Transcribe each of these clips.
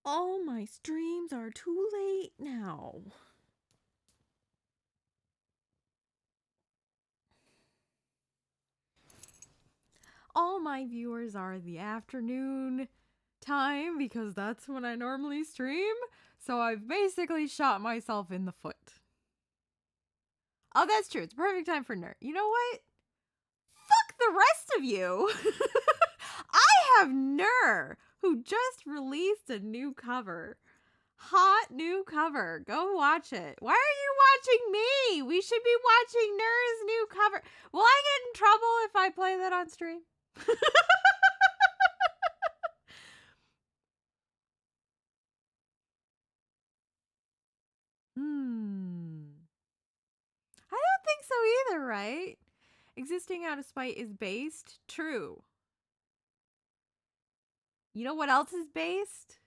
All my streams are too late now. All my viewers are the afternoon time because that's when I normally stream. So I've basically shot myself in the foot. Oh, that's true. It's perfect time for nerd. You know what? Fuck the rest of you. I have Ner, who just released a new cover. Hot new cover. Go watch it. Why are you watching me? We should be watching Ner's new cover. Will I get in trouble if I play that on stream? I don't think so either, right? Existing out of spite is based. True. You know what else is based?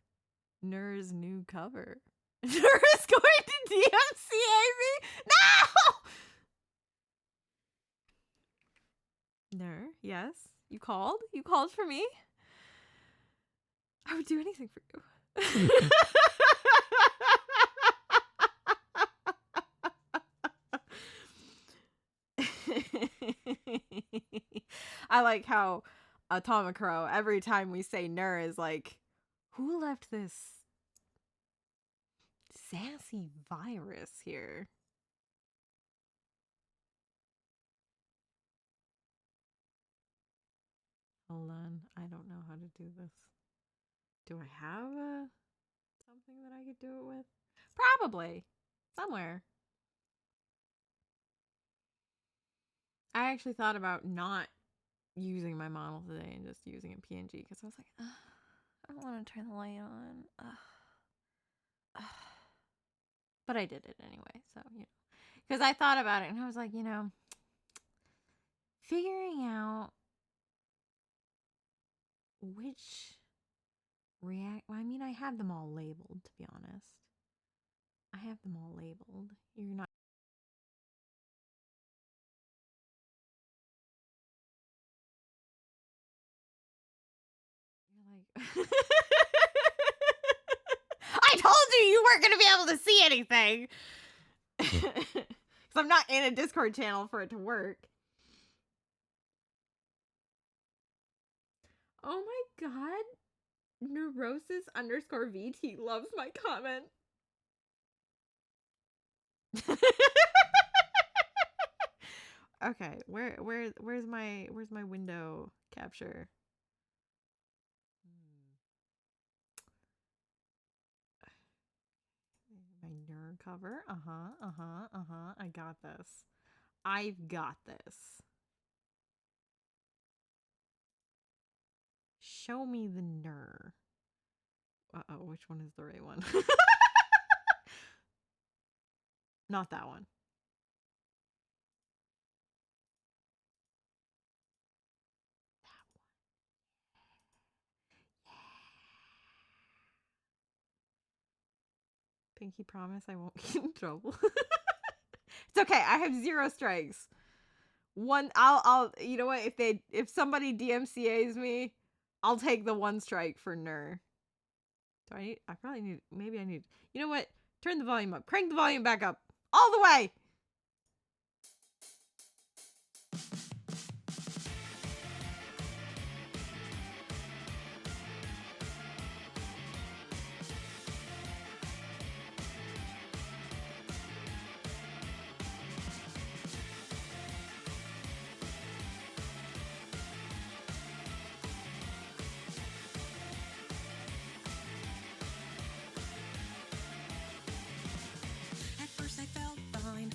Ner's new cover. Ner is going to DMCA me? No! Ner, yes. You called? You called for me? I would do anything for you. I like how Atomicro, every time we say Ner, is like, who left this sassy virus here? Hold on, I don't know how to do this. Do I have something that I could do it with? Probably. Somewhere. I actually thought about not using my model today and just using a PNG because I was like, I don't want to turn the light on. But I did it anyway, so, you know. Because I thought about it and I was like, you know, figuring out which I mean, I have them all labeled, to be honest. I have them all labeled. You're not. You're like. I told you weren't going to be able to see anything. Because I'm not in a Discord channel for it to work. Oh my god. Neurosis _VT loves my comment. Okay, where's my window capture? My nerd cover. I got this. I've got this. Show me the ner. Uh-oh, which one is the right one? Not that one. Pinky promise I won't get in trouble. It's okay. I have 0 strikes. I'll you know what, if somebody DMCA's me, I'll take the 1 strike for ner. Maybe I need, you know what? Turn the volume up. Crank the volume back up. All the way. At first I felt fine,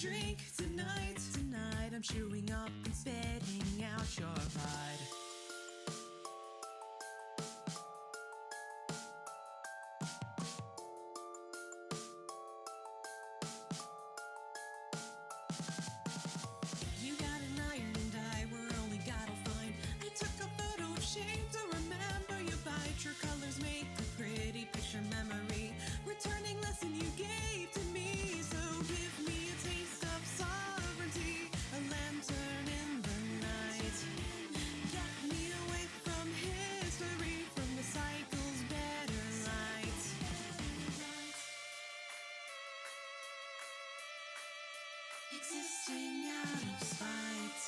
drink tonight. Tonight I'm chewing up and spitting out your pride. You got an iron and I were only gotta find. I took a photo of shame to remember you by true colors make a pretty picture memory. Returning lesson you gave to me. So give me a taste of sovereignty, a lantern in the night. Get me away from history, from the cycle's better light. Existing out of spite.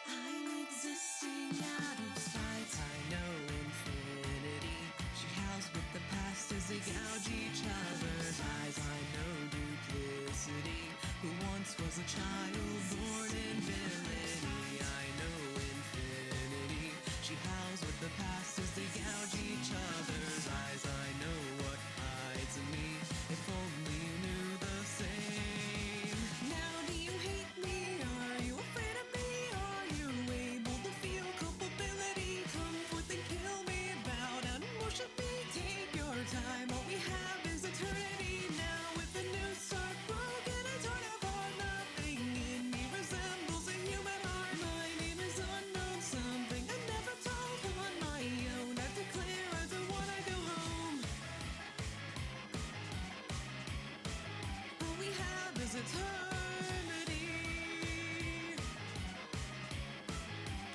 I'm existing out of spite. I know infinity. She howls with the past as they gouge each other's eyes. I know duplicity. Who once was a child born in villainy. I know infinity. She howls with the past as they gouge each other's eyes. I know what hides in me. If only you knew the same. Now do you hate me? Are you afraid of me? Are you able to feel culpability? Come forth and kill me. Bow down and worship me. Take your time. All we have is eternity. Now with the new start broken, I turn apart. Nothing in me resembles a human heart. My name is unknown, something I never told on my own. I declare I don't wanna go home. All we have is eternity.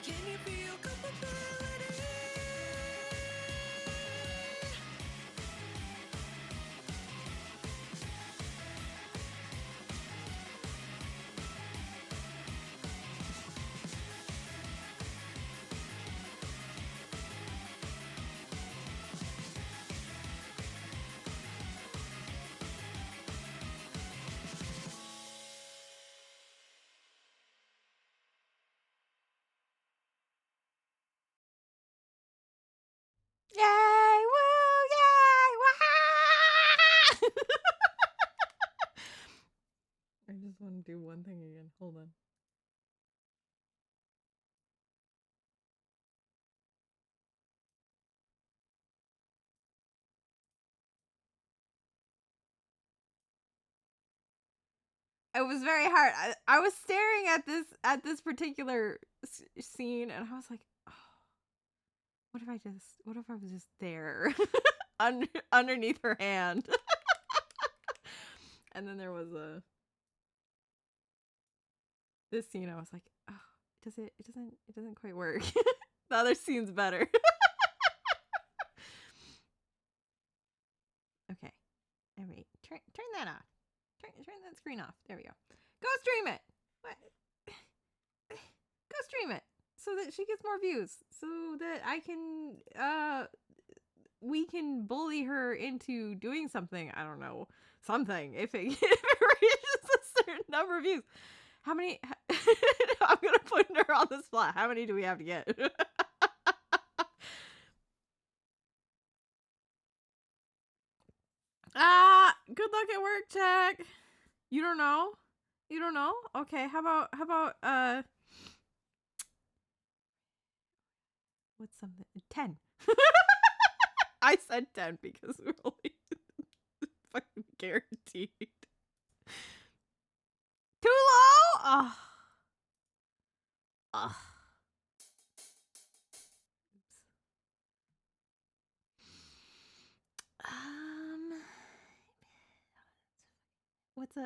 Can you feel culpability? Yay! Woo! Yay! Wah! I just want to do one thing again. Hold on. It was very hard. I was staring at this particular scene, and I was like, oh, what if I was just there, underneath her hand, and then there was this scene. I was like, oh, it doesn't quite work. The other scene's better. Okay, all right, turn that off. Turn that screen off. There we go. Go stream it. What? Go stream it so that she gets more views. So that I can we can bully her into doing something. I don't know. Something. If it reaches a certain number of views. How many I'm gonna put her on the spot. How many do we have to get? Good luck at work, Jack. You don't know? You don't know? Okay, how about what's something 10? I said 10 because we're only fucking guaranteed. Too low? Ugh. Ugh.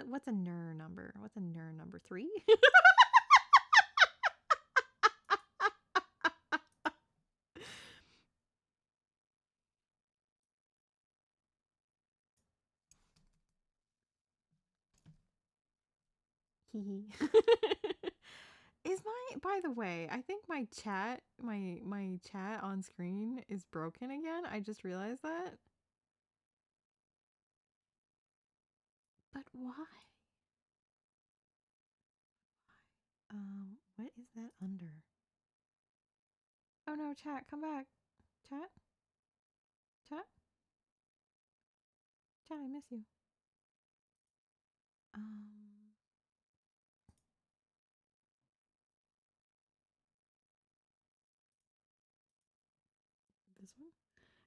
What's a ner number? What's a ner number? 3? Is my by the way, I think my chat on screen is broken again. I just realized that. But why? What is that under? Oh no, chat, come back. Chat? Chat? Chat, I miss you.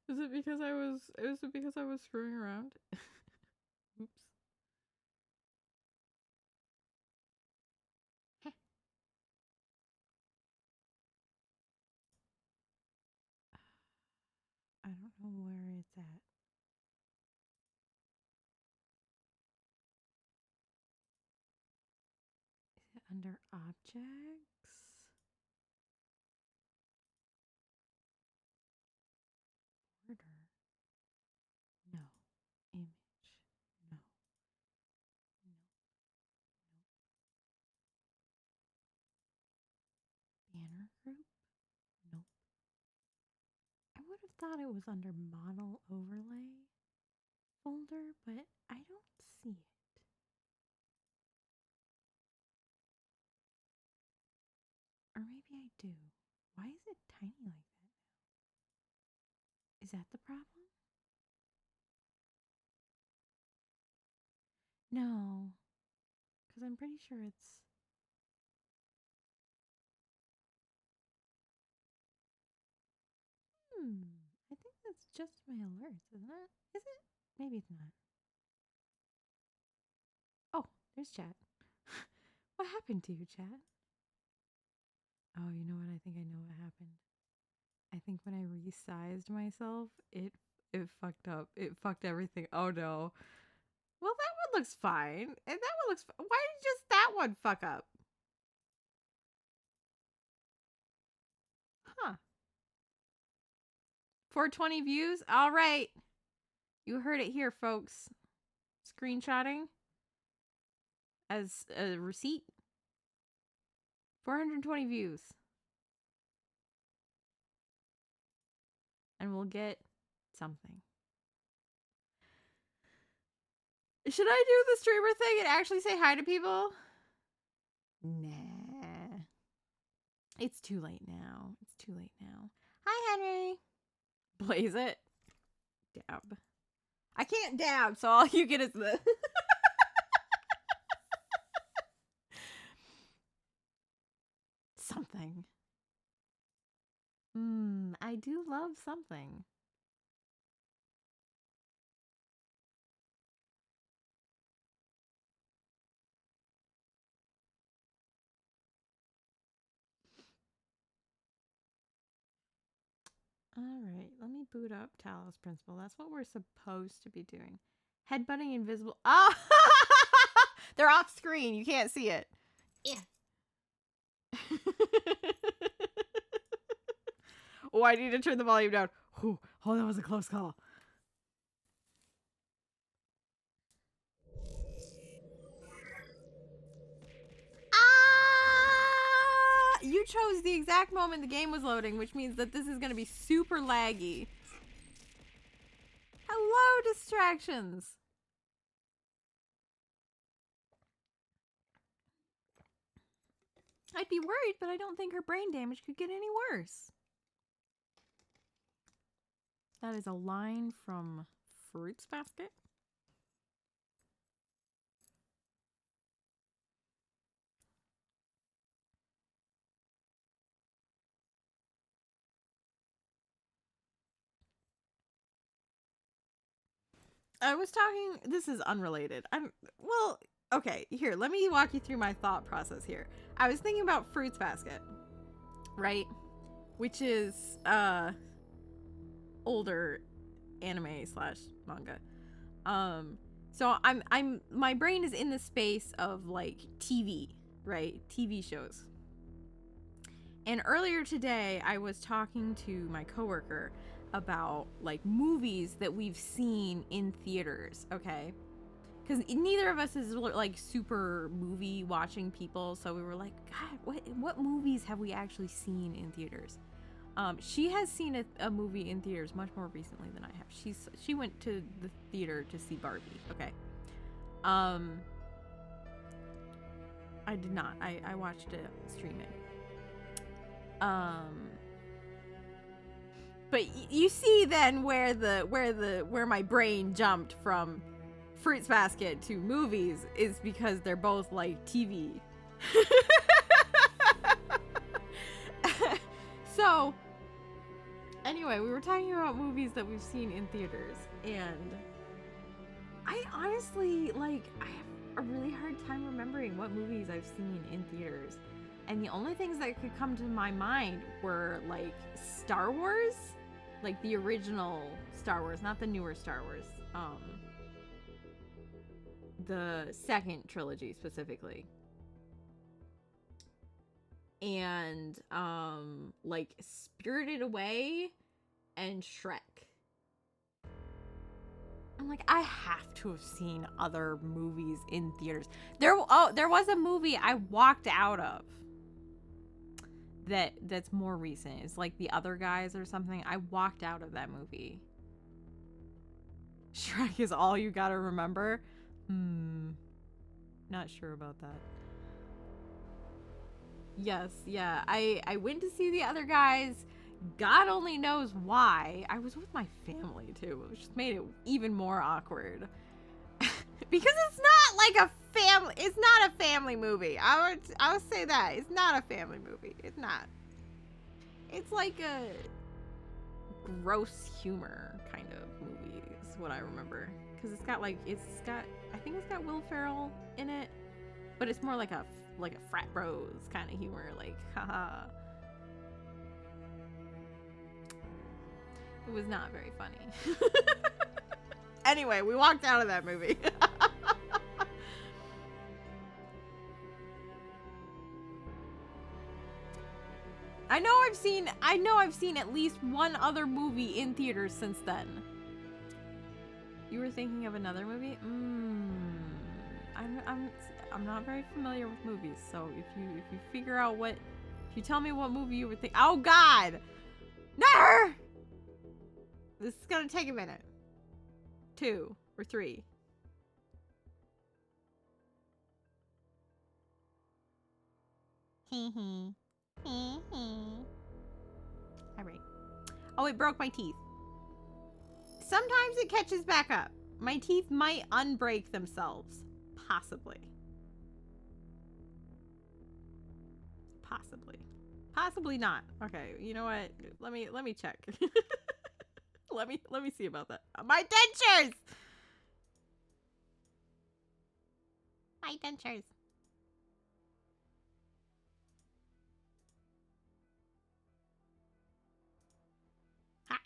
Is it because I was screwing around? Oops. I don't know where it's at. Is it under objects? Border. No. Image. No. No. Banner group? Nope. I would have thought it was under model overlay folder, but I don't see it. Or maybe I do. Why is it tiny like that now? Is that the problem? No. Because I'm pretty sure it's... I think that's just my alerts, isn't it? Is it? Maybe it's not. Oh, there's chat. What happened to you, chat? Oh, you know what? I think I know what happened. I think when I resized myself, it fucked up. It fucked everything. Oh no. Well, that one looks fine. And that one looks why did just that one fuck up? Huh. 420 views? All right. You heard it here, folks. Screenshotting as a receipt. 420 views. And we'll get something. Should I do the streamer thing and actually say hi to people? Nah. It's too late now. It's too late now. Hi, Henry. Blaze it. Dab. I can't dab, so all you get is the... something. I do love something. All right, let me boot up Talos Principal. That's what we're supposed to be doing. Headbutting invisible. Ah! They're off screen. You can't see it. Yeah. Oh, I need to turn the volume down. Oh, that was a close call. You chose the exact moment the game was loading, which means that this is going to be super laggy. Hello, distractions. I'd be worried, but I don't think her brain damage could get any worse. That is a line from Fruits Basket. I was talking, this is unrelated. Okay, here, let me walk you through my thought process here. I was thinking about Fruits Basket, right? Which is older anime / manga. So my brain is in the space of like TV, right? TV shows. And earlier today I was talking to my coworker about like movies that we've seen in theaters, okay? Because neither of us is like super movie watching people, so we were like, God, what movies have we actually seen in theaters? She has seen a movie in theaters much more recently than I have. She went to the theater to see Barbie. Okay. I did not. I watched it streaming. But you see then where my brain jumped from Fruits Basket to movies is because they're both like TV. So Anyway, we were talking about movies that we've seen in theaters, and I honestly, like, I have a really hard time remembering what movies I've seen in theaters. And the only things that could come to my mind were, like, Star Wars, like the original Star Wars, not the newer Star Wars. The second trilogy specifically. And like Spirited Away and Shrek. I'm like, I have to have seen other movies in theaters. There was a movie I walked out of that's more recent. It's like The Other Guys or something. I walked out of that movie. Shrek is all you gotta remember. Not sure about that. Yes, yeah. I went to see The Other Guys. God only knows why. I was with my family too, which just made it even more awkward. Because it's not like a family. It's not a family movie. I would say that it's not a family movie. It's not. It's like a gross humor kind of movie. Is what I remember. Because I think it's got Will Ferrell in it, but it's more like a frat bros kind of humor. Like, haha. It was not very funny. Anyway, we walked out of that movie. I know I've seen at least one other movie in theaters since then. You were thinking of another movie? I'm not very familiar with movies, so if you figure out if you tell me what movie you were thinking. Oh God, no! This is gonna take a minute. 2 or 3. Alright. Oh, it broke my teeth. Sometimes it catches back up. My teeth might unbreak themselves. Possibly. Possibly not. Okay, you know what? Let me check. let me see about that. My dentures! My dentures. Ha.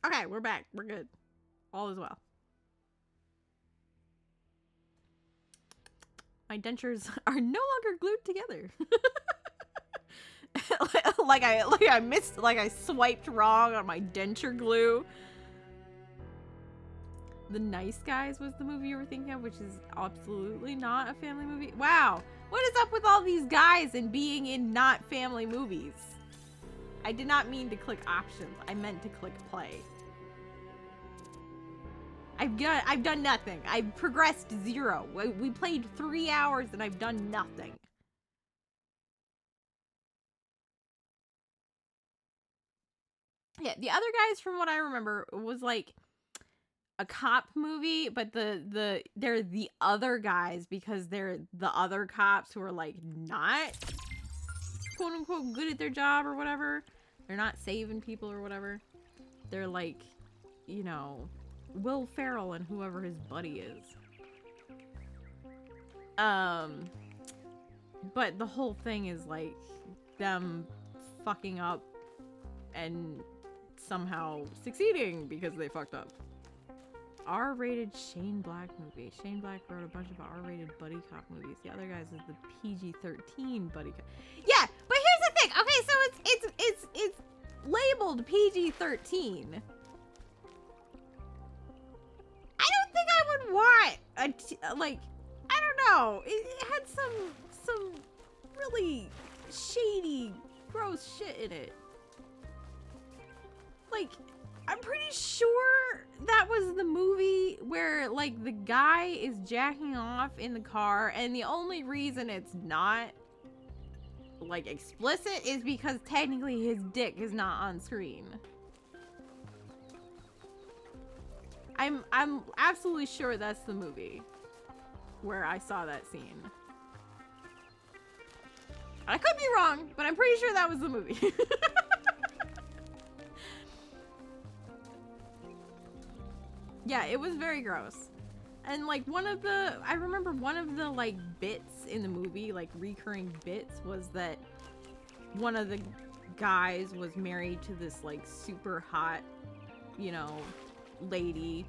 Okay, we're back. We're good. All is well. My dentures are no longer glued together. like I missed, like I swiped wrong on my denture glue. The Nice Guys was the movie you were thinking of, which is absolutely not a family movie. Wow, what is up with all these guys and being in not family movies? I did not mean to click options. I meant to click play. I've done nothing. I've progressed 0. We played 3 hours and I've done nothing. Yeah, The Other Guys, from what I remember, was like a cop movie, but they're the other guys because they're the other cops who are like not quote unquote good at their job or whatever. They're not saving people or whatever. They're like, you know, Will Ferrell and whoever his buddy is. But the whole thing is like them fucking up and somehow succeeding because they fucked up. R-rated Shane Black movie. Shane Black wrote a bunch of R-rated buddy cop movies. The Other Guys is the PG-13 buddy cop. Yeah, but here's the thing. Okay, so it's labeled PG-13. I don't think I would want like, I don't know. It had some really shady, gross shit in it. Like, I'm pretty sure that was the movie where, like, the guy is jacking off in the car, and the only reason it's not, like, explicit is because technically his dick is not on screen. I'm absolutely sure that's the movie where I saw that scene. I could be wrong, but I'm pretty sure that was the movie. Yeah, it was very gross. And like I remember one of the like bits in the movie, like recurring bits, was that one of the guys was married to this like super hot, you know, lady,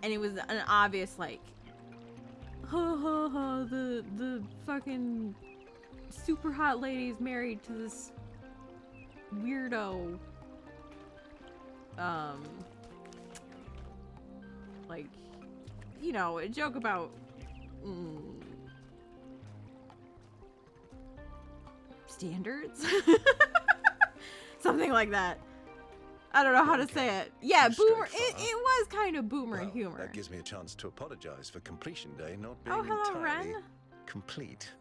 and it was an obvious like, ha ha ha, the fucking super hot lady is married to this weirdo, like, you know, a joke about standards. Something like that. I don't know how to say it. Yeah, boomer. It was kind of boomer humor. That gives me a chance to apologize for completion day not being hello, entirely Ren. complete.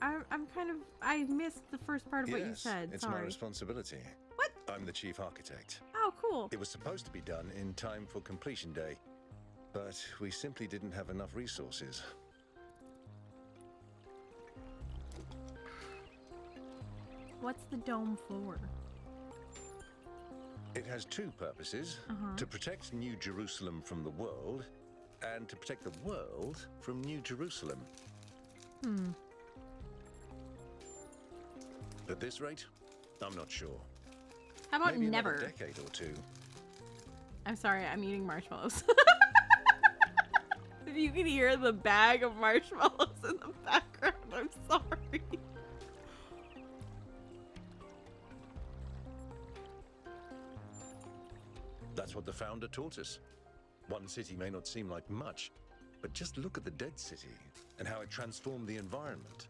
I'm kind of. I missed the first part of what you said. It's Sorry. my responsibility. What? I'm the chief architect. Oh, cool. It was supposed to be done in time for completion day, but we simply didn't have enough resources. What's the dome for? It has two purposes: to protect New Jerusalem from the world, and to protect the world from New Jerusalem. At this rate, I'm not sure. How about Maybe never? Another decade or two. I'm sorry, I'm eating marshmallows. If you can hear the bag of marshmallows in the background, I'm sorry. That's what the founder taught us. One city may not seem like much, but just look at the dead city and how it transformed the environment.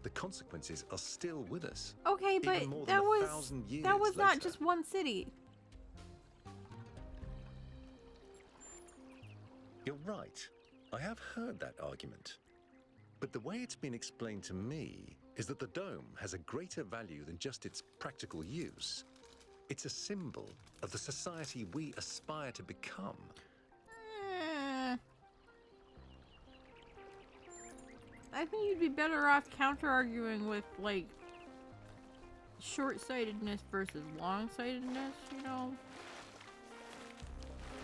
The consequences are still with us. Okay, but even more that than was 1,000 years not later. just one city. You're right. I have heard that argument. But the way it's been explained to me is that the dome has a greater value than just its practical use. It's a symbol of the society we aspire to become. I think you'd be better off counter-arguing with, like, short-sightedness versus long-sightedness, you know?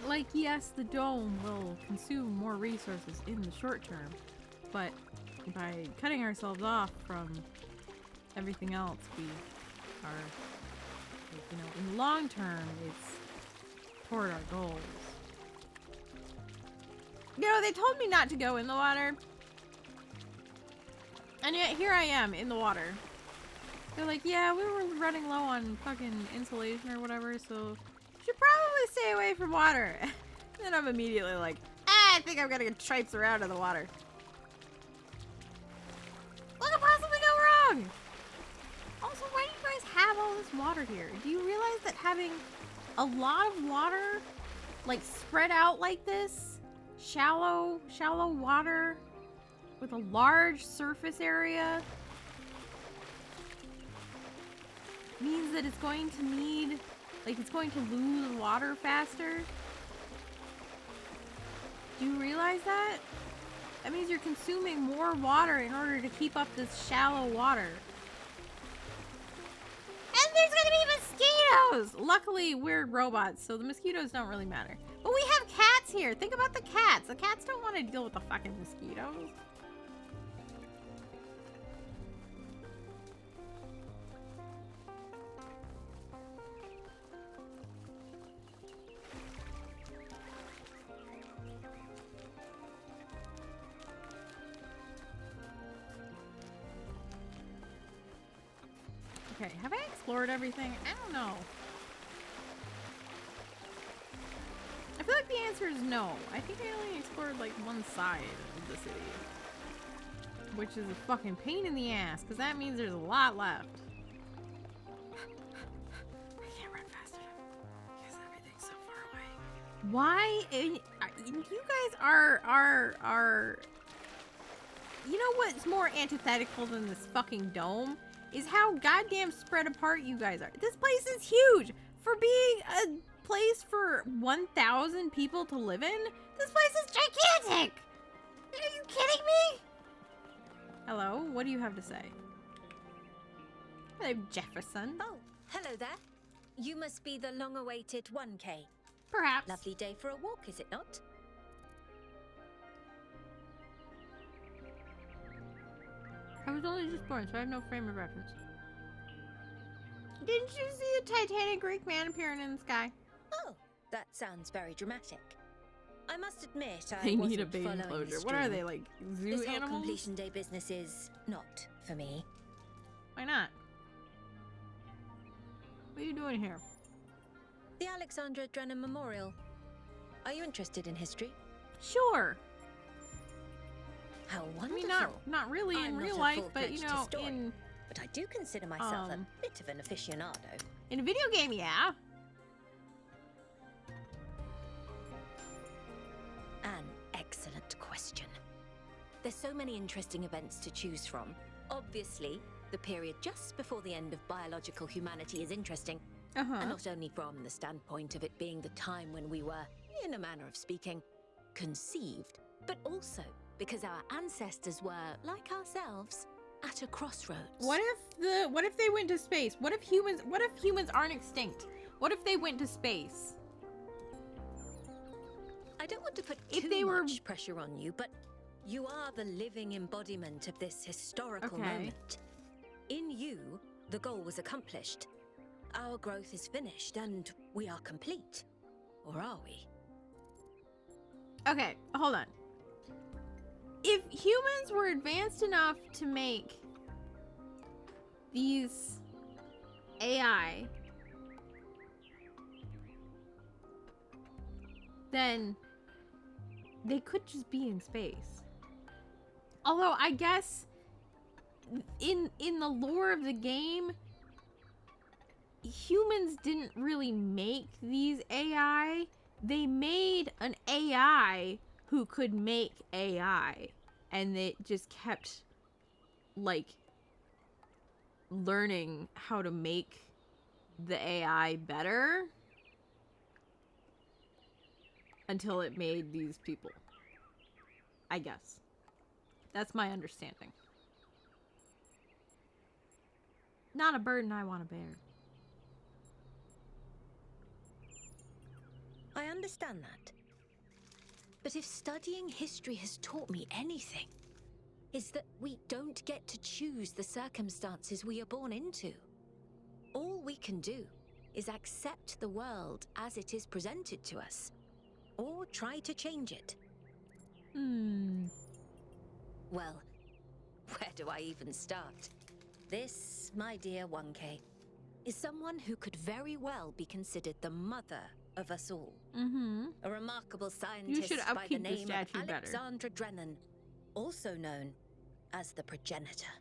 Like, yes, the dome will consume more resources in the short term, but by cutting ourselves off from everything else, we are, you know, in the long term, it's toward our goals. You know, they told me not to go in the water, and yet here I am in the water. They're like, yeah, we were running low on fucking insulation or whatever, so you should probably stay away from water. And then I'm immediately like, I think I'm gonna get traipse around in the water. What could possibly go wrong? Also, why do you guys have all this water here? Do you realize that having a lot of water, like, spread out like this, shallow water with a large surface area, means that it's going to need, like, it's going to lose water faster? Do you realize that? That means you're consuming more water in order to keep up this shallow water. And there's gonna be mosquitoes! Luckily, we're robots, so the mosquitoes don't really matter. But we have cats here. Think about the cats. The cats don't want to deal with the fucking mosquitoes. Okay, have I explored everything? I don't know. I feel like the answer is no. I think I only explored like one side of the city. Which is a fucking pain in the ass, because that means there's a lot left. I can't run fast enough because everything's so far away. Why? You guys are... You know what's more antithetical than this fucking dome? Is how goddamn spread apart you guys are. This place is huge! For being a place for 1,000 people to live in, this place is gigantic! Are you kidding me? Hello, what do you have to say? Hello, Jefferson. Oh, hello there. You must be the long-awaited 1K. Perhaps. Lovely day for a walk, is it not? I was only just born, so I have no frame of reference. Didn't you see a Titanic Greek man appearing in the sky? Oh, that sounds very dramatic. I must admit, I They need a wasn't bait following enclosure. the What are stream. they, like zoo This whole animals? completion day business is not for me. Why not? What are you doing here? The Alexandra Drennan Memorial. Are you interested in history? Sure. How I wonderful. mean, not really in I'm real not a life, but you full-fledged know, historian, but I do consider myself a bit of an aficionado. in a video game, yeah. An excellent question. There's so many interesting events to choose from. Obviously, the period just before the end of biological humanity is interesting. And not only from the standpoint of it being the time when we were, in a manner of speaking, conceived, but also because our ancestors were, like ourselves, at a crossroads. What if they went to space? What if humans aren't extinct? What if they went to space? I don't want to put If too they were- much pressure on you, but you are the living embodiment of this historical Okay. moment. In you, the goal was accomplished. Our growth is finished, and we are complete. Or are we? Okay, hold on. If humans were advanced enough to make these AI, then they could just be in space. Although I guess in the lore of the game, humans didn't really make these AI. They made an AI who could make AI, and they just kept like learning how to make the AI better until it made these people. I guess. That's my understanding. Not a burden I want to bear. I understand that. But if studying history has taught me anything, it's that we don't get to choose the circumstances we are born into. All we can do is accept the world as it is presented to us, or try to change it. Well, where do I even start? This, my dear 1K, is someone who could very well be considered the mother of us all. A remarkable scientist should by the upkeep the name of statue better. Alexandra Drennan, also known as the progenitor.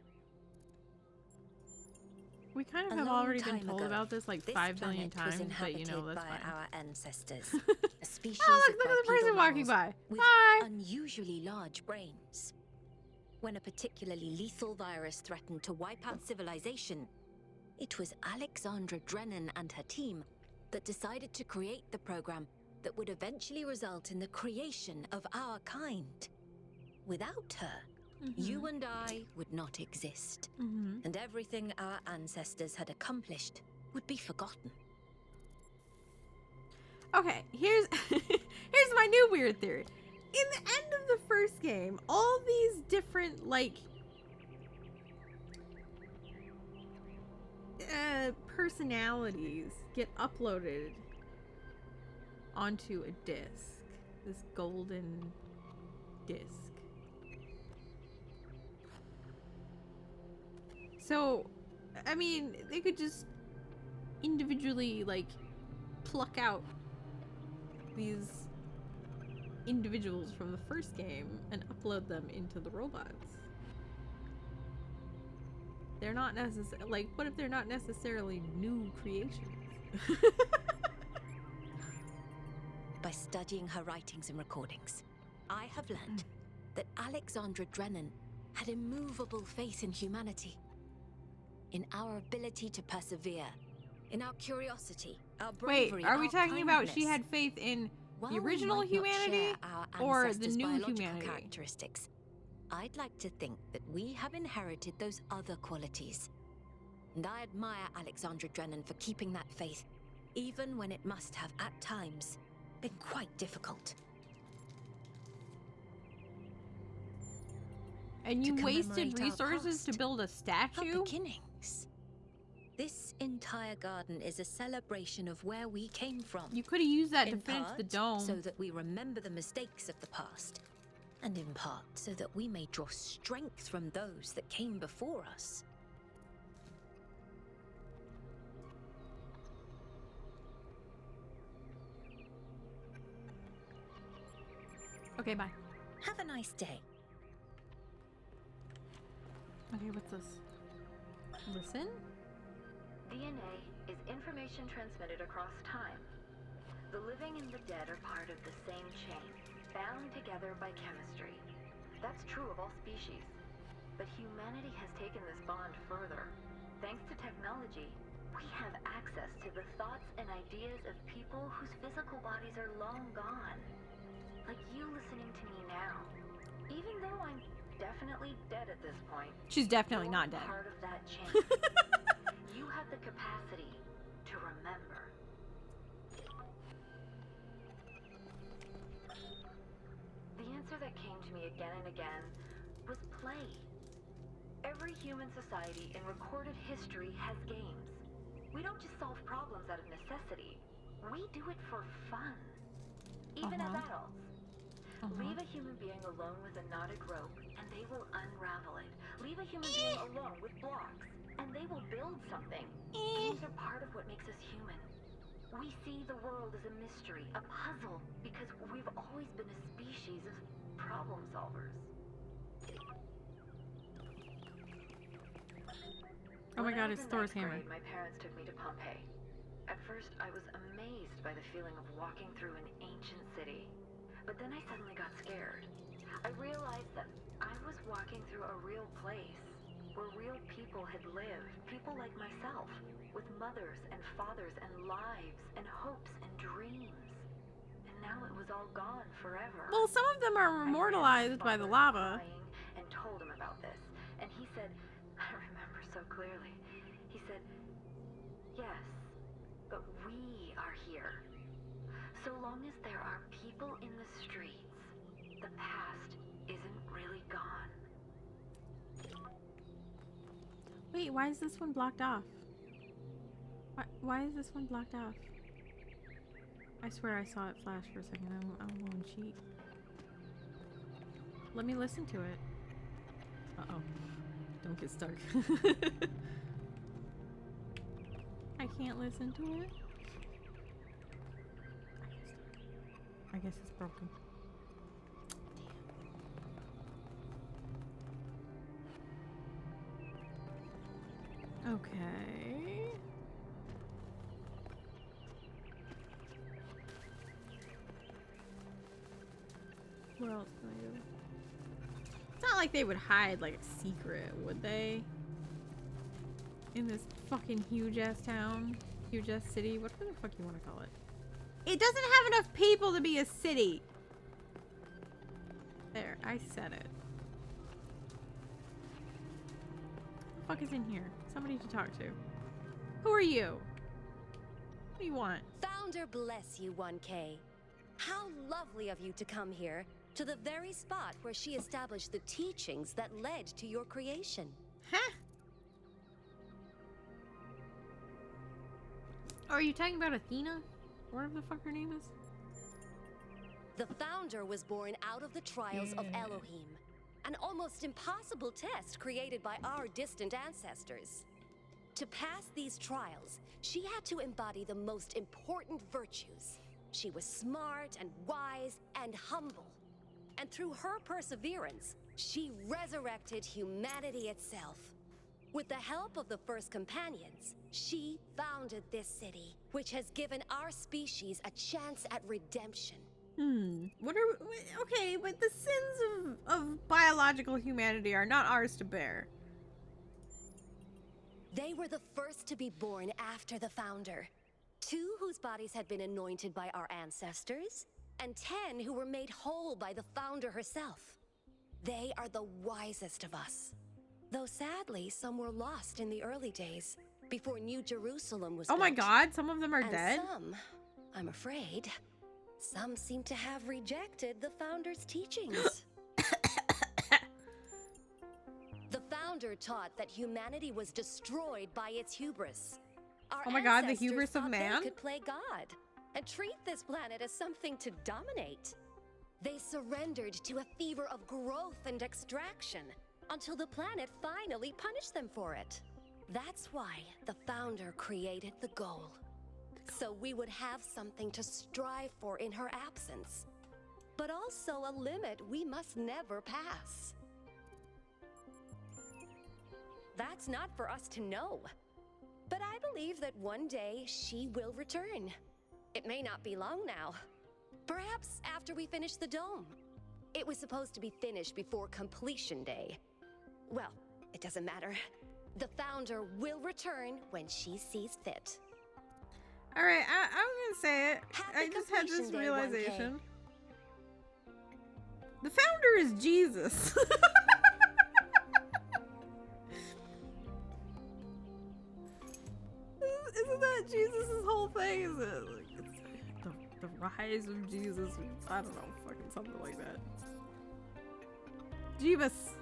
We kind of A have long already been time told ago, about this like this 5 billion planet was times, but you know, inhabited that's by fine. our ancestors, a species Oh, of look at the person bipedal walking mammals by. with Hi. unusually large brains. When a particularly lethal virus threatened to wipe out civilization, it was Alexandra Drennan and her team that decided to create the program that would eventually result in the creation of our kind. Without her, you and I would not exist, and everything our ancestors had accomplished would be forgotten. Okay, here's here's my new weird theory. In the end of the first game, all these different like personalities get uploaded onto a disc. This golden disc. So, I mean, they could just individually like pluck out these individuals from the first game and upload them into the robots. They're not necessarily like, what if they're not necessarily new creations? By studying her writings and recordings, I have learned that Alexandra Drennan had immovable faith in humanity, in our ability to persevere, in our curiosity, our Wait, bravery, are we our talking about she kindness. had faith in While the we original might not humanity share our or the ancestors' new biological humanity? characteristics, I'd like to think that we have inherited those other qualities. And I admire Alexandra Drennan for keeping that faith, even when it must have, at times, been quite difficult. And you To wasted commemorate our resources to past, build a Our statue? beginnings. This entire garden is a celebration of where we came from. You could have used that to In finish the part, dome. so that we remember the mistakes of the past. And in part, so that we may draw strength from those that came before us. Okay, bye. Have a nice day. Okay, what's this? Listen? DNA is information transmitted across time. The living and the dead are part of the same chain, bound together by chemistry. That's true of all species. But humanity has taken this bond further. Thanks to technology, we have access to the thoughts and ideas of people whose physical bodies are long gone. Like you listening to me now. Even though I'm definitely dead at this point. She's definitely you're not dead. Part of that chain. You have the capacity to remember. The answer that came to me again and again was play. Every human society in recorded history has games. We don't just solve problems out of necessity. We do it for fun. Even as adults. Leave a human being alone with a knotted rope, and they will unravel it. Leave a human being alone with blocks, and they will build something. Games are part of what makes us human. We see the world as a mystery, a puzzle, because we've always been a species of problem solvers. Oh my When god, I was it's in Thor's ninth hammer. grade, my parents took me to Pompeii. At first, I was amazed by the feeling of walking through an ancient city. But then I suddenly got scared. I realized that I was walking through a real place, where real people had lived, people like myself, with mothers and fathers and lives and hopes and dreams. And now it was all gone forever. Well, some of them are I ran to immortalized by my the father lava. crying and told him about this. And he said, I remember so clearly, he said, yes, but we are here. So long as there are people in the streets, the past isn't really gone. Wait, why is this one blocked off? Why is this one blocked off? I swear I saw it flash for a second. I'm going to cheat. Let me listen to it. Uh-oh. Don't get stuck. I can't listen to it. I guess it's broken. Damn. Okay. What else can I do? It's not like they would hide like a secret, would they? In this fucking huge ass town, huge ass city, whatever the fuck you want to call it. It doesn't have enough people to be a city. There, I said it. What the fuck is in here? Somebody to talk to. Who are you? What do you want? Founder bless you, 1K. How lovely of you to come here, to the very spot where she established the teachings that led to your creation. Huh? Are you talking about Athena? Whatever the fuck her name is? The founder was born out of the trials of Elohim, an almost impossible test created by our distant ancestors. To pass these trials, she had to embody the most important virtues. She was smart and wise and humble. And through her perseverance, she resurrected humanity itself. With the help of the first companions, she founded this city, which has given our species a chance at redemption. What are okay, but the sins of biological humanity are not ours to bear. They were the first to be born after the founder. 2 whose bodies had been anointed by our ancestors, and 10 who were made whole by the founder herself. They are the wisest of us. Though sadly, some were lost in the early days, before New Jerusalem was Oh my built. god, some of them are And dead? some, I'm afraid, Some seem to have rejected the founder's teachings. The founder taught that humanity was destroyed by its hubris. Our Oh my God, the ancestors hubris of thought man? They could play God and treat this planet as something to dominate. They surrendered to a fever of growth and extraction until the planet finally punished them for it. That's why the founder created the goal. So we would have something to strive for in her absence, but also a limit we must never pass. That's not for us to know, but I believe that one day she will return. It may not be long now. Perhaps after we finish the dome. It was supposed to be finished before completion day. Well, it doesn't matter. The founder will return when she sees fit. All right, I'm gonna say it. Happy I just had this completion day, 1K. realization. The founder is Jesus. Isn't that Jesus' whole thing? Is it like it's the rise of Jesus? I don't know, fucking something like that. Jeebus.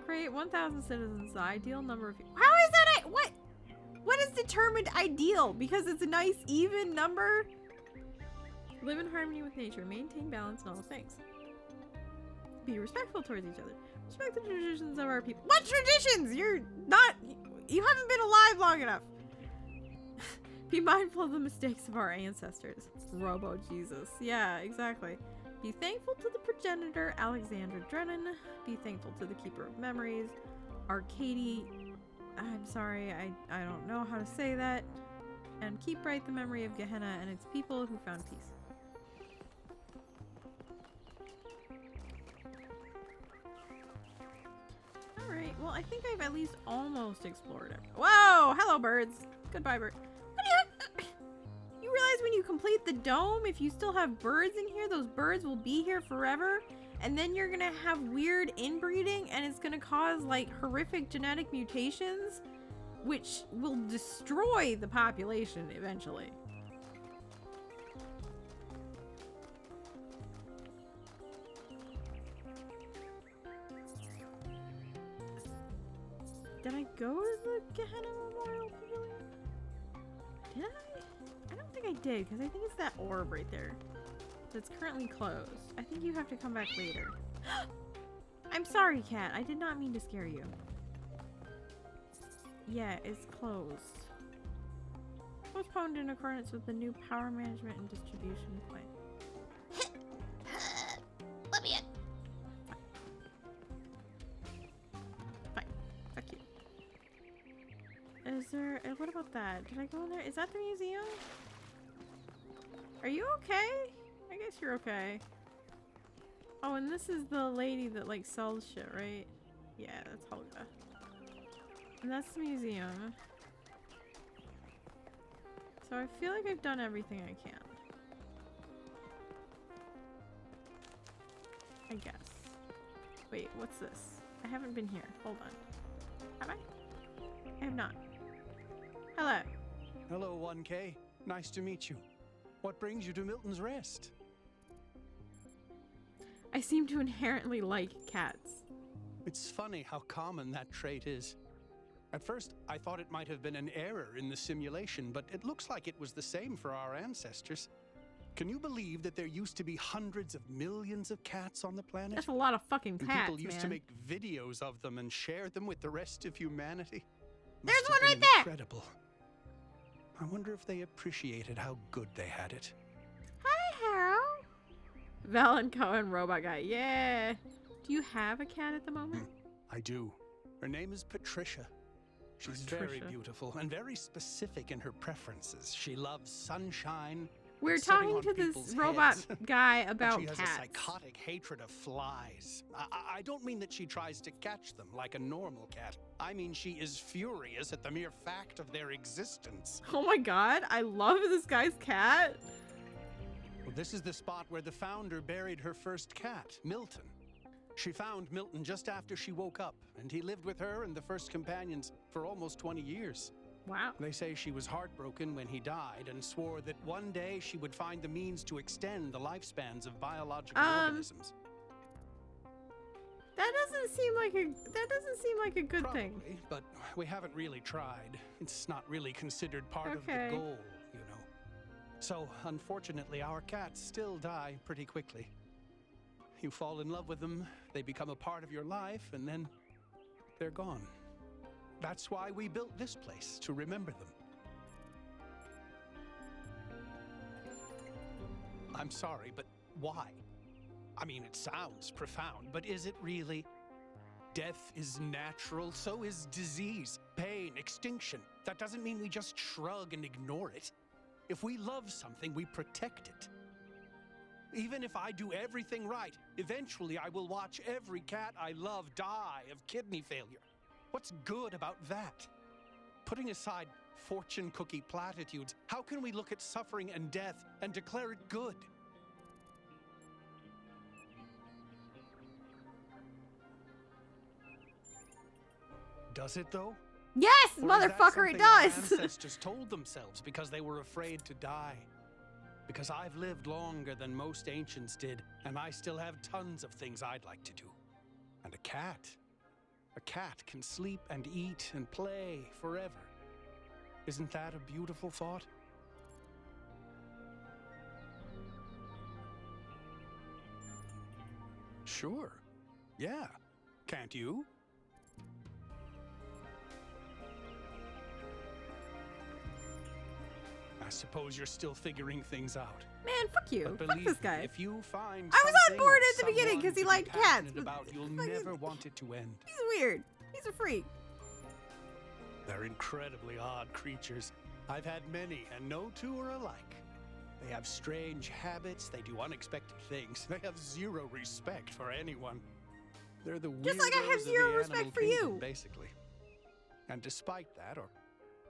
Create 1,000 citizens, the ideal number of people. How is that? What is determined ideal? Because it's a nice, even number? Live in harmony with nature. Maintain balance in all things. Be respectful towards each other. Respect the traditions of our people. What traditions? You're not... You haven't been alive long enough. Be mindful of the mistakes of our ancestors. Robo Jesus. Yeah, exactly. Be thankful to the progenitor, Alexandra Drennan. Be thankful to the keeper of memories, Arcady. I'm sorry, I don't know how to say that. And keep bright the memory of Gehenna and its people who found peace. Alright, well, I think I've at least almost explored it. Whoa! Hello, birds! Goodbye, bird. What do you realize when you complete the dome, if you still have birds in here, those birds will be here forever? And then you're gonna have weird inbreeding, and it's gonna cause, like, horrific genetic mutations, which will destroy the population eventually. Did I go to the Gehenna Memorial Pavilion? Did I? I don't think I did, because I think it's that orb right there. That's currently closed. I think you have to come back later. I'm sorry, cat. I did not mean to scare you. Yeah, it's closed. Postponed in accordance with the new power management and distribution plan. Let me in. Fine. Fuck you. Is there... what about that? Did I go in there? Is that the museum? Are you okay? I guess you're okay. Oh, and this is the lady that, like, sells shit, right? Yeah, that's Helga. And that's the museum. So I feel like I've done everything I can. I guess. Wait, what's this? I haven't been here. Hold on. Have I? I have not. Hello. Hello, 1K. Nice to meet you. What brings you to Milton's Rest? I seem to inherently like cats. It's funny how common that trait is. At first, I thought it might have been an error in the simulation, but it looks like it was the same for our ancestors. Can you believe that there used to be hundreds of millions of cats on the planet? That's a lot of fucking And cats, people used to make videos of them and share them with the rest of humanity. There's Must have one right been there! Incredible. I wonder if they appreciated how good they had it. Hi, Harold. Val and Cohen, robot guy. Yeah. Do you have a cat at the moment? I do. Her name is Patricia. She's very Patricia. beautiful and very specific in her preferences. She loves sunshine. We're sitting talking on to this people's robot heads. guy And about she has cats. a psychotic hatred of flies. I don't mean that she tries to catch them like a normal cat. I mean she is furious at the mere fact of their existence. Oh my god, I love this guy's cat. Well, this is the spot where the founder buried her first cat, Milton. She found Milton just after she woke up, and he lived with her and the first companions for almost 20 years. Wow. They say she was heartbroken when he died and swore that one day she would find the means to extend the lifespans of biological organisms. That doesn't seem like a good thing. Probably, but we haven't really tried. It's not really considered part of the Okay. goal, you know. So, unfortunately, our cats still die pretty quickly. You fall in love with them, they become a part of your life, and then they're gone. That's why we built this place, to remember them. I'm sorry, but why? I mean, it sounds profound, but is it really? Death is natural, so is disease, pain, extinction. That doesn't mean we just shrug and ignore it. If we love something, we protect it. Even if I do everything right, eventually I will watch every cat I love die of kidney failure. What's good about that? Putting aside fortune cookie platitudes, how can we look at suffering and death and declare it good? Does it though? Yes, Or is that motherfucker, something it our does. ancestors told themselves because they were afraid to die? Because I've lived longer than most ancients did, and I still have tons of things I'd like to do. And a cat can sleep and eat and play forever. Isn't that a beautiful thought? Sure. Yeah. Can't you? I suppose you're still figuring things out. Man, fuck you. But Fuck believe this me, guy. if you find I was on something board or at the beginning 'cause he someone liked to be cats, passionate but about, you'll fucking- never want it to end. He's weird. He's a freak. They're incredibly odd creatures. I've had many, and no two are alike. They have strange habits, they do unexpected things, they have zero respect for anyone. They're the Just like I have weirdos of zero the respect animal for kingdom, you. basically. And despite that, or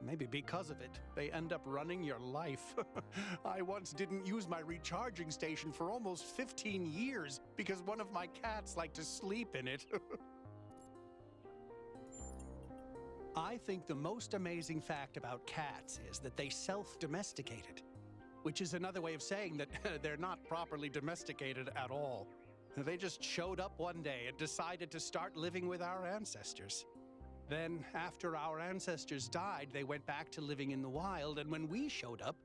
maybe because of it, they end up running your life. I once didn't use my recharging station for almost 15 years because one of my cats liked to sleep in it. I think the most amazing fact about cats is that they self-domesticated, which is another way of saying that they're not properly domesticated at all. They just showed up one day and decided to start living with our ancestors. Then, after our ancestors died, they went back to living in the wild, and when we showed up,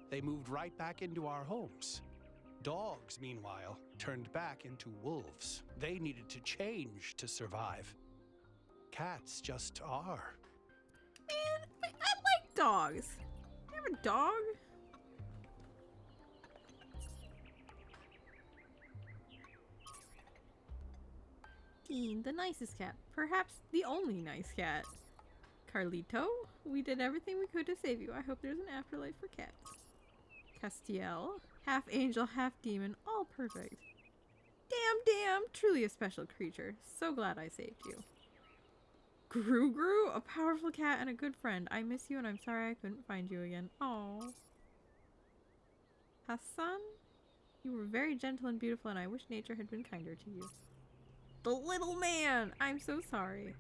they moved right back into our homes. Dogs, meanwhile, turned back into wolves. They needed to change to survive. Cats just are. Man, I like dogs. You have a dog? Dean, the nicest cat. Perhaps the only nice cat. Carlito, we did everything we could to save you. I hope there's an afterlife for cats. Castiel, half angel, half demon, all perfect. Damn, truly a special creature. So glad I saved you. Gru, a powerful cat and a good friend. I miss you and I'm sorry I couldn't find you again. Aww. Hassan, you were very gentle and beautiful and I wish nature had been kinder to you. The little man, I'm so sorry.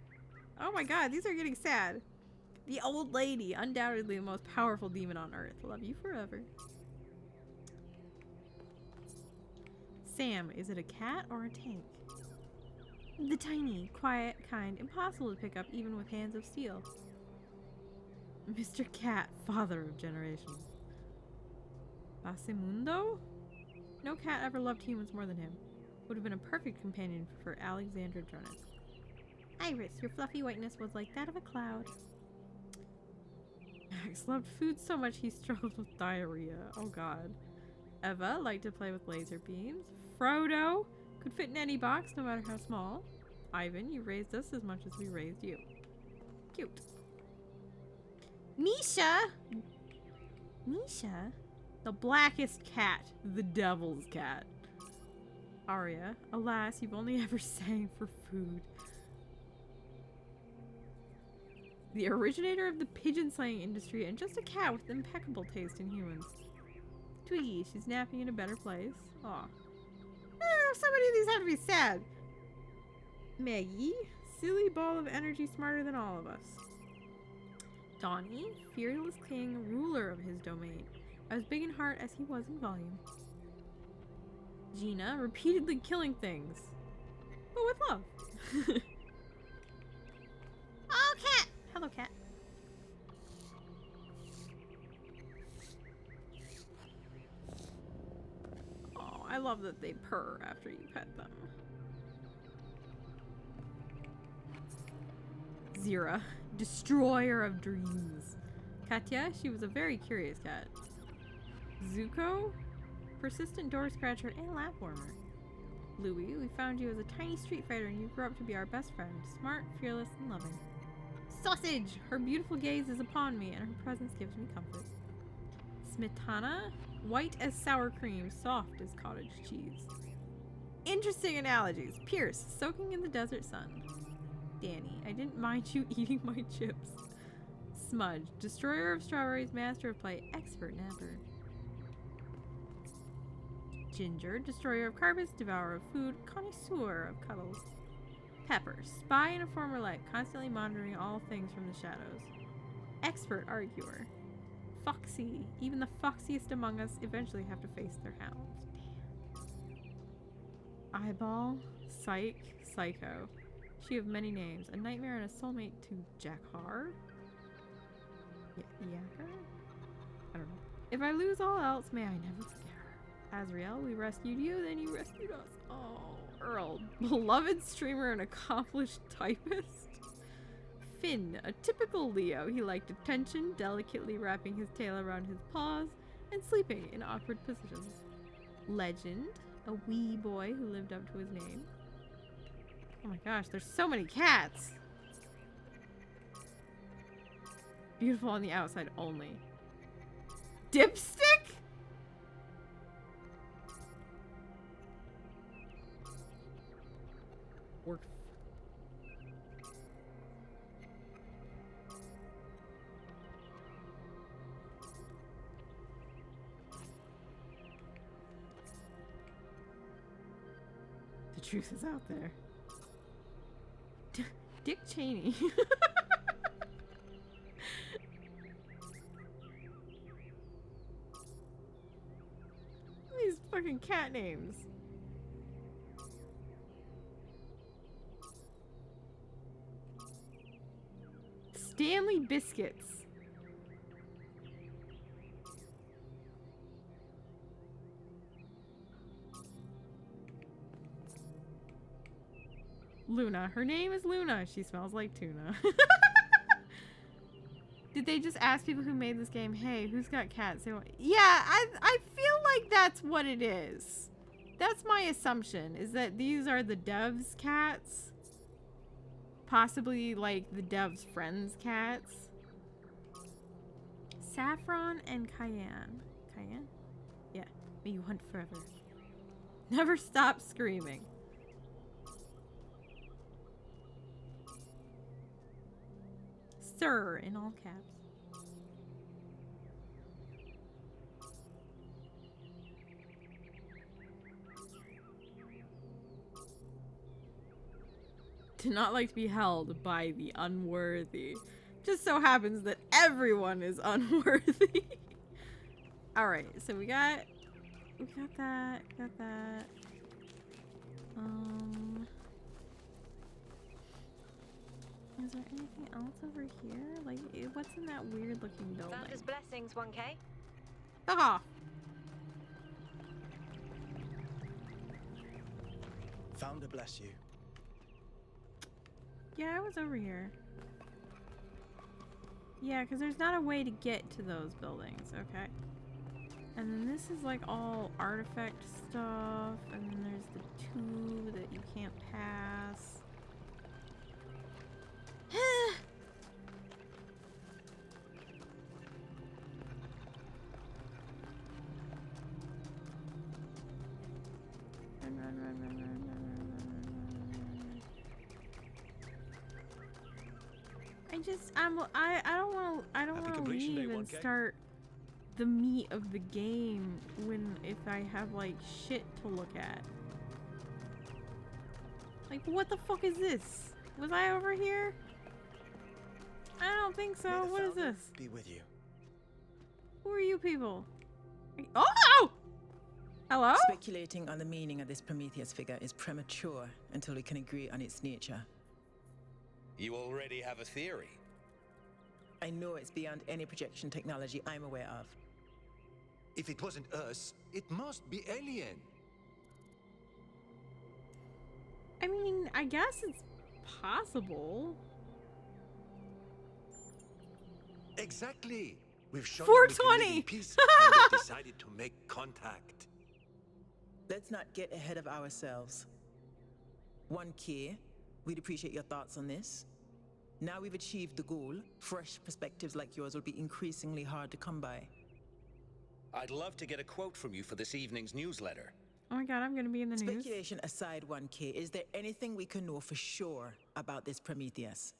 Oh my god, these are getting sad. The old lady, undoubtedly the most powerful demon on earth. Love you forever. Sam, is it a cat or a tank? The tiny, quiet kind, impossible to pick up even with hands of steel. Mr. Cat, father of generations. Basemundo? No cat ever loved humans more than him. Would have been a perfect companion for Alexandra Drennan. Iris, your fluffy whiteness was like that of a cloud. Max loved food so much he struggled with diarrhea. Oh god. Eva liked to play with laser beams. Frodo could fit in any box, no matter how small. Ivan, you raised us as much as we raised you. Cute. Misha! Misha? The blackest cat. The devil's cat. Arya, alas, you've only ever sang for food. The originator of the pigeon slaying industry and just a cat with impeccable taste in humans. Twiggy, she's napping in a better place. Aw. So many of these have to be sad. Maggie, silly ball of energy smarter than all of us. Donnie, fearless king, ruler of his domain, as big in heart as he was in volume. Gina, repeatedly killing things, but with love. Oh, cat! Hello, cat. Oh, I love that they purr after you pet them. Zira, destroyer of dreams. Katya, she was a very curious cat. Zuko, persistent door scratcher and lap warmer. Louie, we found you as a tiny street fighter and you grew up to be our best friend. Smart, fearless, and loving. Sausage, her beautiful gaze is upon me and her presence gives me comfort. Smetana, white as sour cream, soft as cottage cheese. Interesting analogies. Pierce, soaking in the desert sun. Danny, I didn't mind you eating my chips. Smudge, destroyer of strawberries, master of play, expert napper. Ginger, destroyer of carpets, devourer of food, connoisseur of cuddles. Pepper, spy in a former life, constantly monitoring all things from the shadows. Expert arguer. Foxy, even the foxiest among us eventually have to face their hounds. Damn. Eyeball, psych, psycho. She of many names, a nightmare and a soulmate to Jakhar? Yaker? I don't know. If I lose all else, may I never forget her. Azrael, we rescued you, then you rescued us. Oh, Earl, beloved streamer and accomplished typist. Finn, a typical Leo. He liked attention, delicately wrapping his tail around his paws and sleeping in awkward positions. Legend, a wee boy who lived up to his name. Oh my gosh, there's so many cats! Beautiful on the outside only. Dipstick? Work. The truth is out there. Dick Cheney. These fucking cat names. Stanley Biscuits. Luna. Her name is Luna. She smells like tuna. Did they just ask people who made this game, hey, who's got cats? They want... Yeah, I feel like that's what it is. That's my assumption, is that these are the devs' cats. Possibly, like, the devs' friends' cats. Saffron and Cayenne. Cayenne? Yeah. May you hunt forever. Never stop screaming. Sir, in all caps. To not like to be held by the unworthy. Just so happens that everyone is unworthy. Alright, so we got that. Is there anything else over here? Like, what's in that weird looking building? Founder's blessings, 1K. Ah! Founder bless you. Yeah, I was over here. Yeah, because there's not a way to get to those buildings, okay? And then this is like all artifact stuff, and then there's the tube that you can't pass. I don't want to leave and start the meat of the game if I have like shit to look at. Like, what the fuck is this? Was I over here? I don't don't think May so. the What is founder this? Be with you. Who are you people? Oh! Hello? Speculating on the meaning of this Prometheus figure is premature until we can agree on its nature. You already have a theory. I know it's beyond any projection technology I'm aware of. If it wasn't us, it must be alien. I mean, I guess it's possible. Exactly. We've shown them we can live 420. in peace, and they decided to make contact. Let's not get ahead of ourselves. 1K, we'd appreciate your thoughts on this. Now we've achieved the goal, fresh perspectives like yours will be increasingly hard to come by. I'd love to get a quote from you for this evening's newsletter. Oh my god, I'm gonna be in the news. Speculation aside, 1K, is there anything we can know for sure about this Prometheus?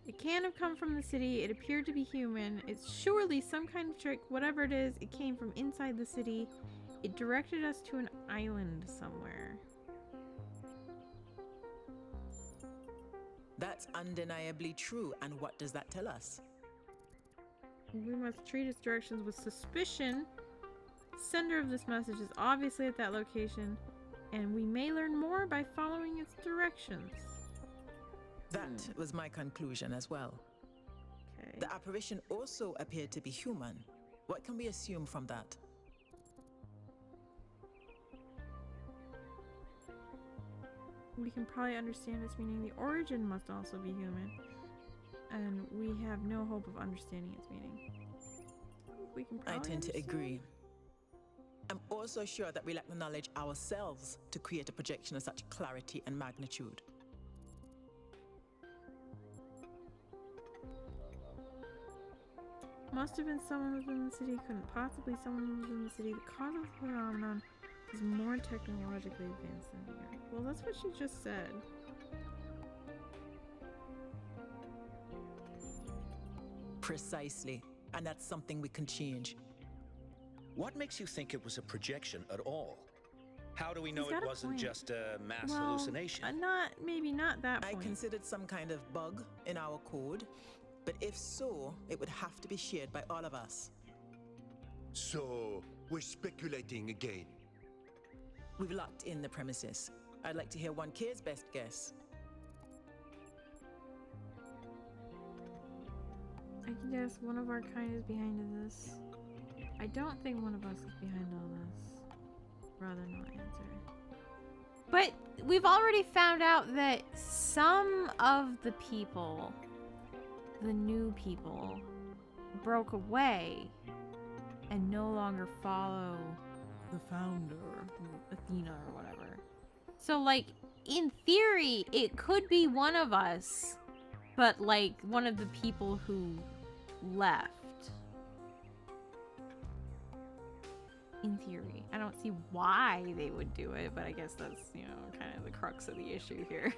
It can't have come from the city. It appeared to be human. It's surely some kind of trick. Whatever it is, it came from inside the city. It directed us to an island somewhere. That's undeniably true, and what does that tell us? We must treat its directions with suspicion. Sender of this message is obviously at that location, and we may learn more by following its directions. That was my conclusion as well. Okay. The apparition also appeared to be human. What can we assume from that? We can probably understand its meaning. The origin must also be human, and we have no hope of understanding its meaning. We can I probably tend to understand. agree. I'm also sure that we lack the knowledge ourselves to create a projection of such clarity and magnitude. Must have been someone within the city. Couldn't possibly someone within the city. The cause of the phenomenon is more technologically advanced than we are. Well, that's what she just said. Precisely. And that's something we can change. What makes you think it was a projection at all? How do we know He's got it a wasn't point. just a mass Well, hallucination? maybe not that I point. considered some kind of bug in our code, but if so, it would have to be shared by all of us. So, we're speculating again. We've locked in the premises. I'd like to hear 1K's best guess. I can guess one of our kind is behind this. I don't think one of us is behind all this. Rather not answer. But we've already found out that some of the people, the new people, broke away and no longer follow the founder, Athena or whatever. So, like, in theory, it could be one of us, but, like, one of the people who left. In theory. I don't see why they would do it, but I guess that's, you know, kind of the crux of the issue here.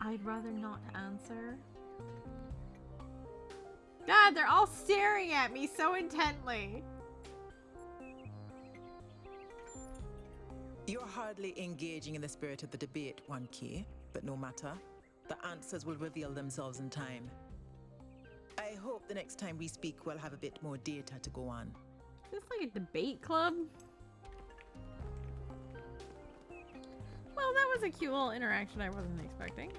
I'd rather not answer. God, they're all staring at me so intently. You're hardly engaging in the spirit of the debate, 1K, but no matter. The answers will reveal themselves in time. I hope the next time we speak we'll have a bit more data to go on. Is this like a debate club? Well, that was a cute little interaction I wasn't expecting.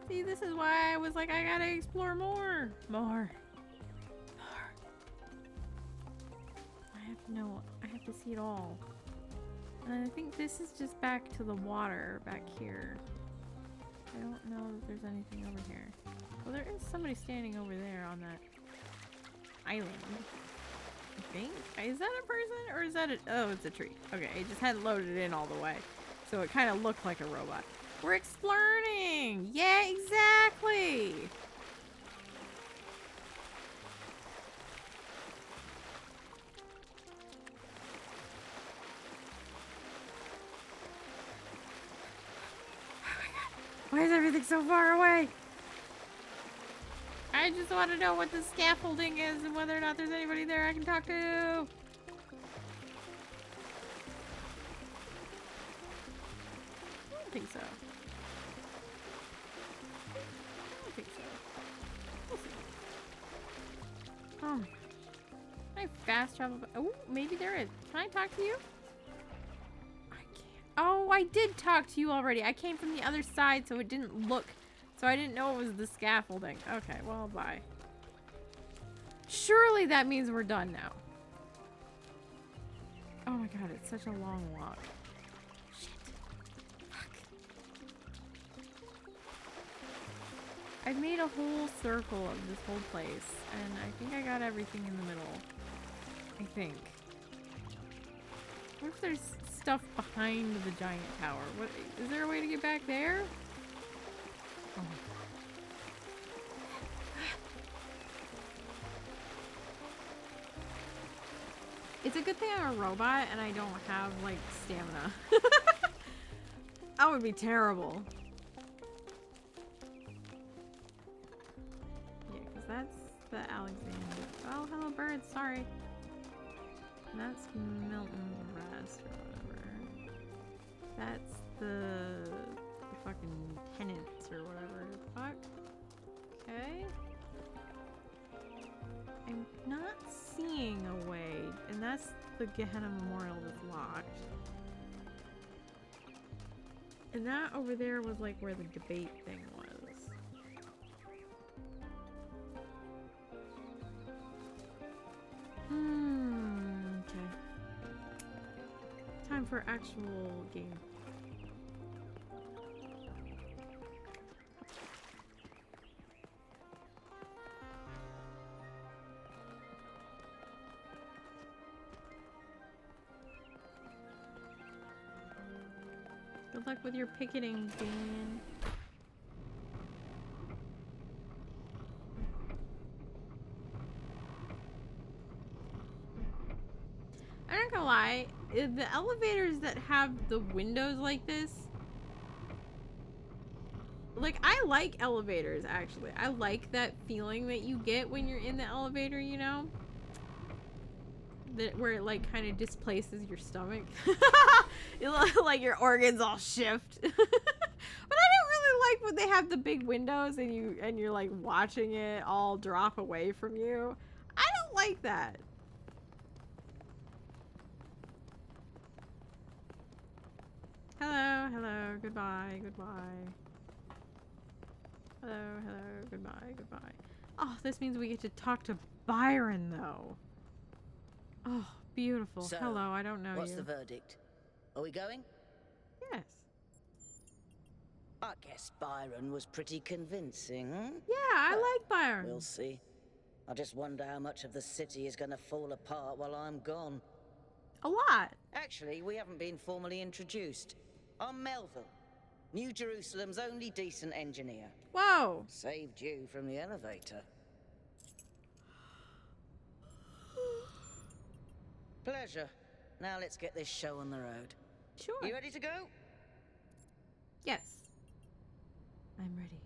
See, this is why I was like, I gotta explore more. More. I have to see it all. And I think this is just back to the water back here. I don't know if there's anything over here. Well, there is somebody standing over there on that island. I think. Is that a person or is that a... Oh, it's a tree. Okay, it just hadn't loaded in all the way. So it kind of looked like a robot. We're exploring! Yeah, exactly! Why is everything so far away? I just want to know what the scaffolding is and whether or not there's anybody there I can talk to. don't think so. I don't think so. We'll see. Oh. Can I fast travel? Oh, maybe there is. Can I talk to you? I can't. Oh, I did talk to you already. I came from the other side, so it didn't look. So I didn't know it was the scaffolding. Okay, well, bye. Surely that means we're done now. Oh my god, it's such a long walk. Shit. Fuck. I've made a whole circle of this whole place, and I think I got everything in the middle. I think. What if there's stuff behind the giant tower? What is there a way to get back there? Oh. It's a good thing I'm a robot and I don't have like stamina. That would be terrible. Yeah, because that's the Alexander. Oh, hello birds, sorry. And that's Milton Rest or whatever. That's the fucking tenants or whatever the fuck. Okay. I'm not seeing a way, and that's the Gehenna Memorial that's locked. And that over there was like where the debate thing was. Okay. Time for actual game. Good luck with your picketing, Dan. I'm not gonna lie, the elevators that have the windows like this, like, I like elevators, actually. I like that feeling that you get when you're in the elevator, you know? That, where it, like, kind of displaces your stomach. Like, your organs all shift. But I don't really like when they have the big windows and you're, like, watching it all drop away from you. I don't like that. Hello, hello, goodbye, goodbye. Hello, hello, goodbye, goodbye. Oh, this means we get to talk to Byron, though. Oh, beautiful. So, hello, I don't know what's you. the verdict? Are we going? Yes. I guess Byron was pretty convincing, hmm? Yeah, I like Byron. We'll see. I just wonder how much of the city is gonna fall apart while I'm gone. A lot. Actually, we haven't been formally introduced. I'm Melville, New Jerusalem's only decent engineer. Whoa. Saved you from the elevator. Pleasure. Now let's get this show on the road. Sure. You ready to go? Yes. I'm ready.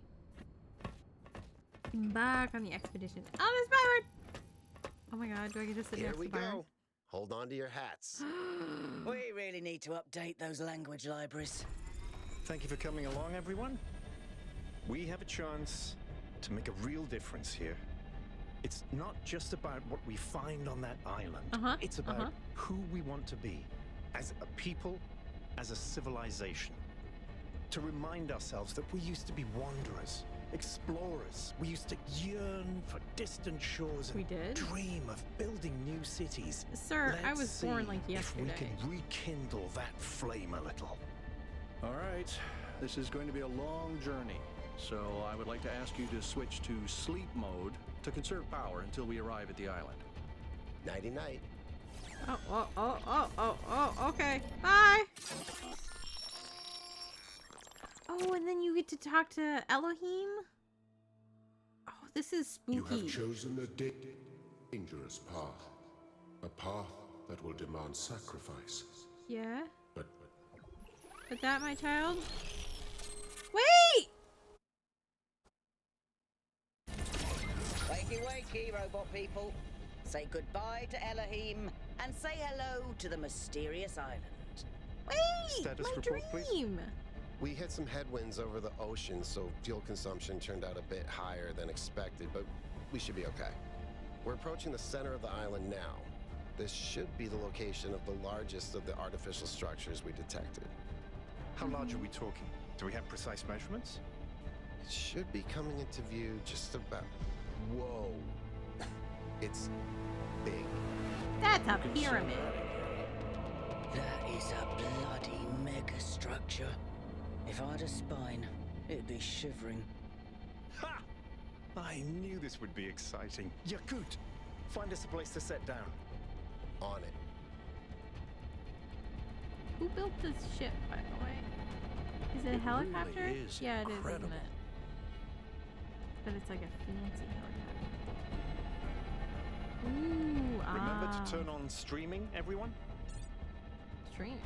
Embark on the expedition. Oh, there's Byron! Oh my god, do I get to sit Here next we to Byron? go. Hold on to your hats. We really need to update those language libraries. Thank you for coming along, everyone. We have a chance to make a real difference here. It's not just about what we find on that island. It's about who we want to be as a people, as a civilization. To remind ourselves that we used to be wanderers, explorers. We used to yearn for distant shores and dream of building new cities. Sir, I Let's was born see like yesterday. if we can rekindle that flame a little. All right, this is going to be a long journey, so I would like to ask you to switch to sleep mode to conserve power until we arrive at the island. Nighty-night. Okay. Bye. Oh, and then you get to talk to Elohim? Oh, this is spooky. You have chosen a dangerous path. A path that will demand sacrifice. Yeah? But that, my child? Wait! Wakey, wakey, robot people. Say goodbye to Elohim and say hello to the mysterious island. Wait! Status my report, dream! please. We hit some headwinds over the ocean, so fuel consumption turned out a bit higher than expected, but we should be okay. We're approaching the center of the island now. This should be the location of the largest of the artificial structures we detected. How large are we talking? Do we have precise measurements? It should be coming into view just about... Whoa. It's big. That's a pyramid. That is a bloody mega structure. If I had a spine, it'd be shivering. Ha! I knew this would be exciting. Yakut, find us a place to set down. On it. Who built this ship, by the way? Is it a helicopter? Really is yeah, it is, incredible. isn't it? But it's like a fancy helicopter. Ooh, Remember to turn on streaming, everyone? Streaming?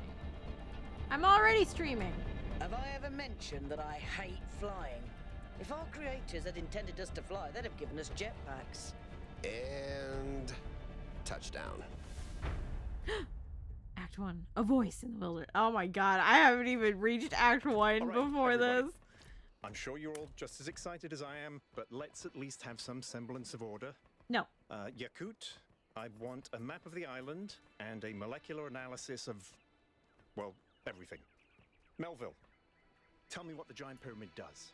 I'm already streaming. Have I ever mentioned that I hate flying? If our creators had intended us to fly, they'd have given us jetpacks. And... touchdown. Act 1. A voice in the wilderness. Oh my god, I haven't even reached Act 1 All right, before everybody. this. I'm sure you're all just as excited as I am, but let's at least have some semblance of order. No. Yakut, I want a map of the island and a molecular analysis of, well, everything. Melville, tell me what the giant pyramid does.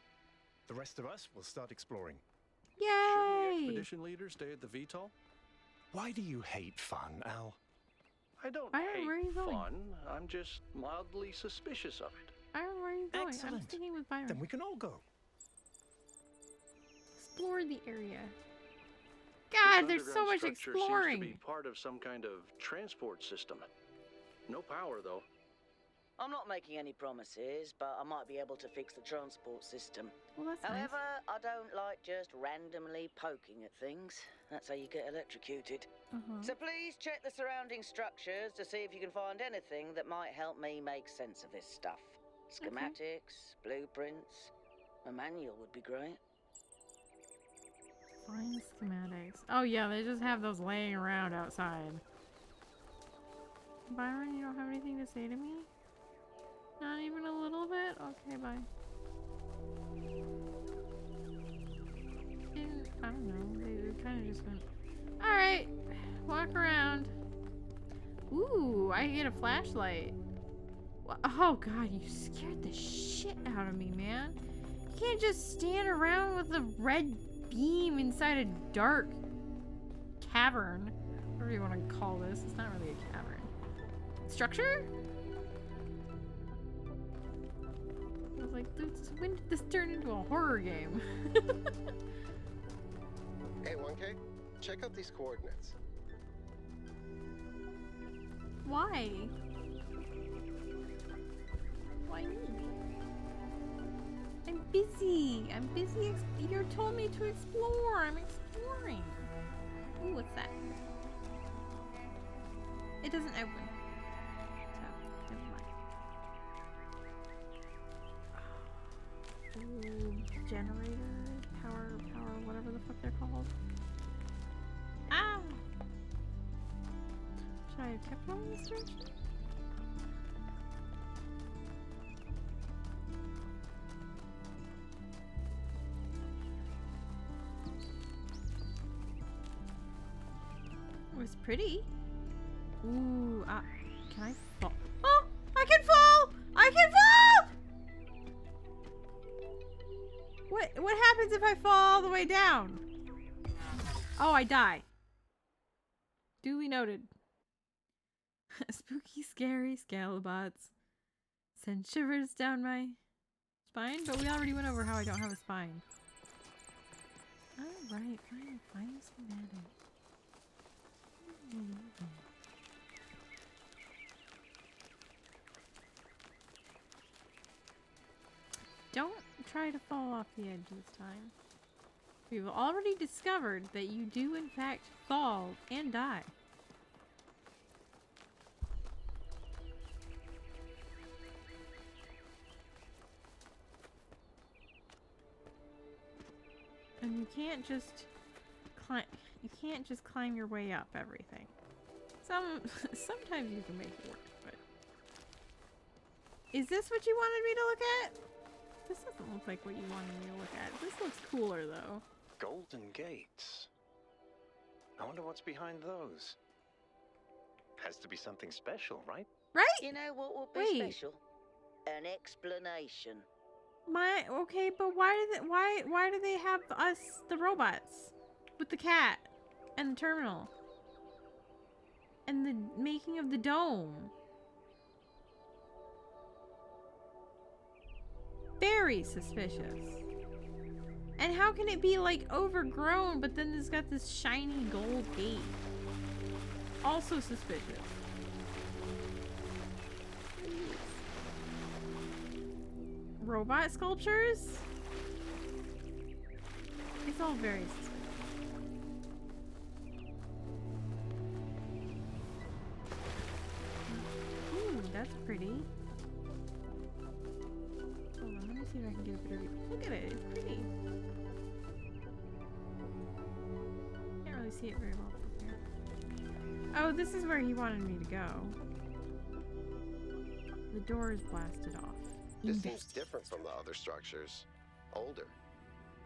The rest of us will start exploring. Yay! Shouldn't the expedition leader stay at the VTOL? Why do you hate fun, Al? I don't I don't know where hate he's going. fun. I'm just mildly suspicious of it. I don't know where he's going. I'm Excellent. sticking with Byron. Then we can all go. Explore the area. This God, there's so underground much structure exploring. Seems to be part of some kind of transport system. No power, though. I'm not making any promises, but I might be able to fix the transport system. Well, that's However, I don't like just randomly poking at things. That's how you get electrocuted. nice. So please check the surrounding structures to see if you can find anything that might help me make sense of this stuff. Schematics, blueprints, a manual would be great. Find schematics. Oh yeah, they just have those laying around outside. Byron, you don't have anything to say to me? Not even a little bit? Okay, bye. I don't know. They kind of just went. Alright, walk around. Ooh, I get a flashlight. Oh god, you scared the shit out of me, man. You can't just stand around with a red beam inside a dark cavern. Whatever you want to call this. It's not really a cavern. Structure? I was like, when did this turn into a horror game? Hey, 1K, check out these coordinates. Why? Why me? I'm busy. I'm busy. You told me to explore. I'm exploring. Ooh, what's that? It doesn't open. So, never mind. Ooh, generator, power, whatever the fuck they're called. Ah! Should I have kept going in this direction? It was pretty. Ooh, can I fall? Oh, I can fall! I can fall! What happens if I fall all the way down? Oh, I die. Duly noted. Spooky, scary scalabots. Send shivers down my spine, but we already went over how I don't have a spine. Alright, fine, find the schematic. Don't try to fall off the edge this time. We've already discovered that you do in fact fall and die. And you can't just climb your way up everything. Sometimes you can make it work, but Is this what you wanted me to look at? This doesn't look like what you wanted me to look at. This looks cooler, though. Golden gates. I wonder what's behind those. Has to be something special, right? Right? You know what would be special? An explanation. Okay, but why do they have us, the robots, with the cat and the terminal and the making of the dome? Very suspicious. And how can it be like overgrown, but then it's got this shiny gold gate? Also suspicious. Robot sculptures? It's all very suspicious. Ooh, that's pretty. Hold on, let me see if I can get a better view. Look at it, it's pretty. Can't really see it very well from here. Oh, this is where he wanted me to go. The door is blasted off. This seems different from the other structures. Older.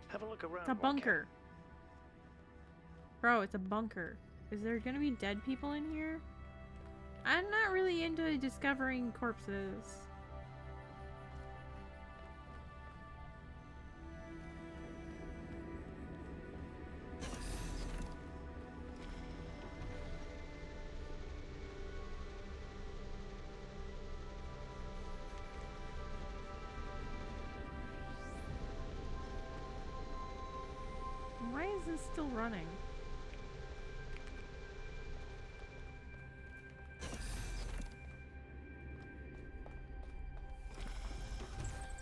Have a look around. It's a bunker. Bro, it's a bunker. Is there gonna be dead people in here? I'm not really into discovering corpses. Why is this still running?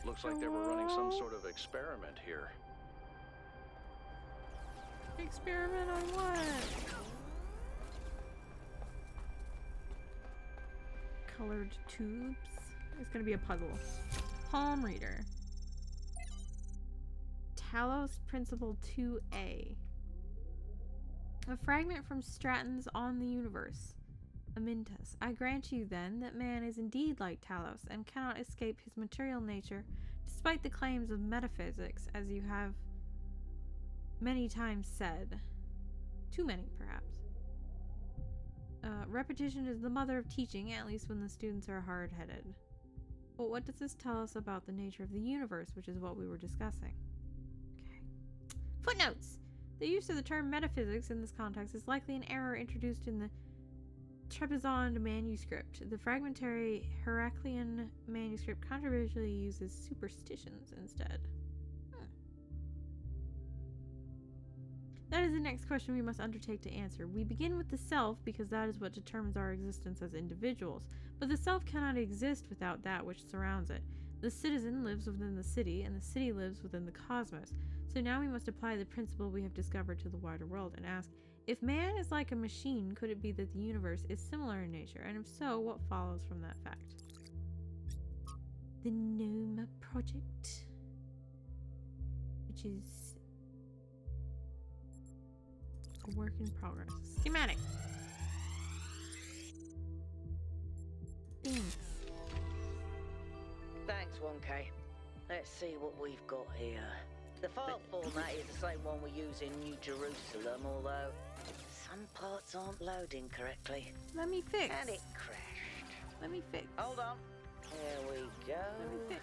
Looks like they were running some sort of experiment here. Experiment on what? Colored tubes? It's gonna be a puzzle. Palm reader. Talos Principle 2A. A fragment from Stratton's On the Universe. Amintus. I grant you, then, that man is indeed like Talos and cannot escape his material nature, despite the claims of metaphysics, as you have many times said. Too many, perhaps. Repetition is the mother of teaching, at least when the students are hard-headed. But what does this tell us about the nature of the universe, which is what we were discussing? Footnotes! The use of the term metaphysics in this context is likely an error introduced in the Trebizond manuscript. The fragmentary Heraclean manuscript controversially uses superstitions instead. That is the next question we must undertake to answer. We begin with the self because that is what determines our existence as individuals, but the self cannot exist without that which surrounds it. The citizen lives within the city, and the city lives within the cosmos. So now we must apply the principle we have discovered to the wider world and ask, if man is like a machine, could it be that the universe is similar in nature? And if so, what follows from that fact? The Gnome Project, which is a work in progress. Schematic. Thanks. Thanks, 1K. Let's see what we've got here. The file format is the same one we use in New Jerusalem, although some parts aren't loading correctly. Let me fix. And it crashed. Let me fix. Hold on. Here we go. Let me fix.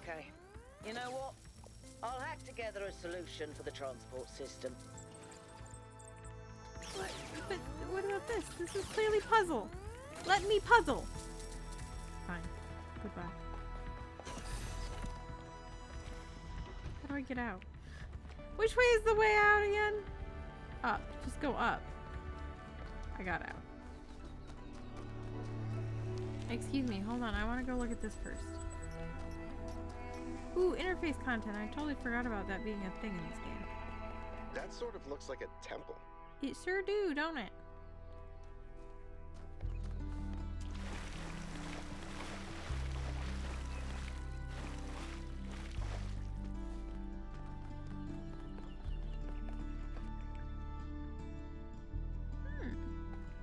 Okay. You know what? I'll hack together a solution for the transport system. What? But what about this? This is clearly puzzle. Let me puzzle. Fine. Goodbye. How do I get out? Which way is the way out again? Up. Just go up. I got out. Excuse me. Hold on. I want to go look at this first. Ooh, interface content. I totally forgot about that being a thing in this game. That sort of looks like a temple. It sure do, don't it?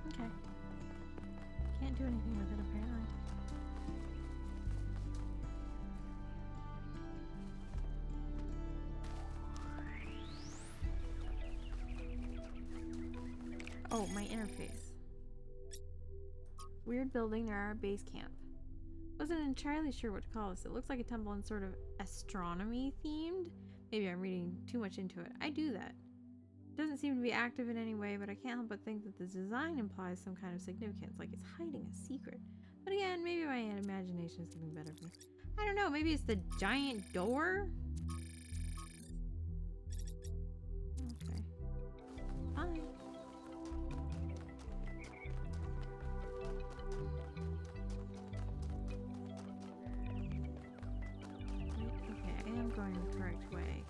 Okay. Can't do anything with it, apparently. Oh, my interface. Weird building near our base camp. Wasn't entirely sure what to call this. It looks like a temple and sort of astronomy themed. Maybe I'm reading too much into it. I do that. Doesn't seem to be active in any way, but I can't help but think that the design implies some kind of significance, like it's hiding a secret. But again, maybe my imagination is getting better for me. I don't know, maybe it's the giant door? Okay. Fine. Okay, I am going the correct way.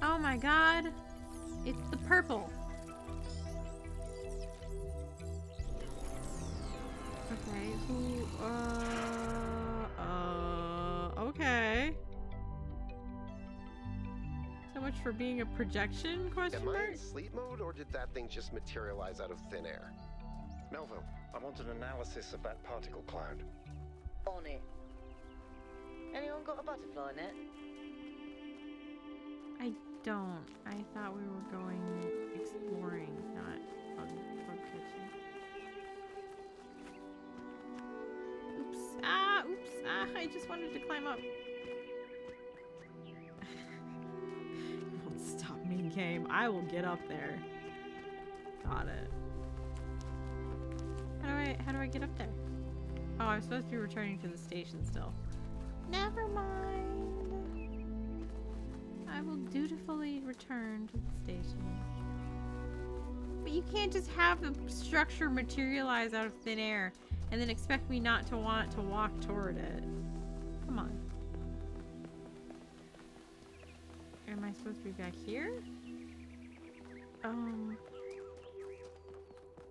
Oh my god! It's the purple! Okay, who, okay. So much for being a projection, question Am I mark? in sleep mode, or did that thing just materialize out of thin air? Melville, I want an analysis of that particle cloud. On it. Anyone got a butterfly net? I don't. I thought we were going exploring, not bug catching. Oops. Ah, oops. Ah, I just wanted to climb up. Don't stop me, game. I will get up there. Got it. How do I get up there? Oh, I'm supposed to be returning to the station still. Never mind. I will dutifully return to the station. But you can't just have the structure materialize out of thin air and then expect me not to want to walk toward it. Come on. Am I supposed to be back here?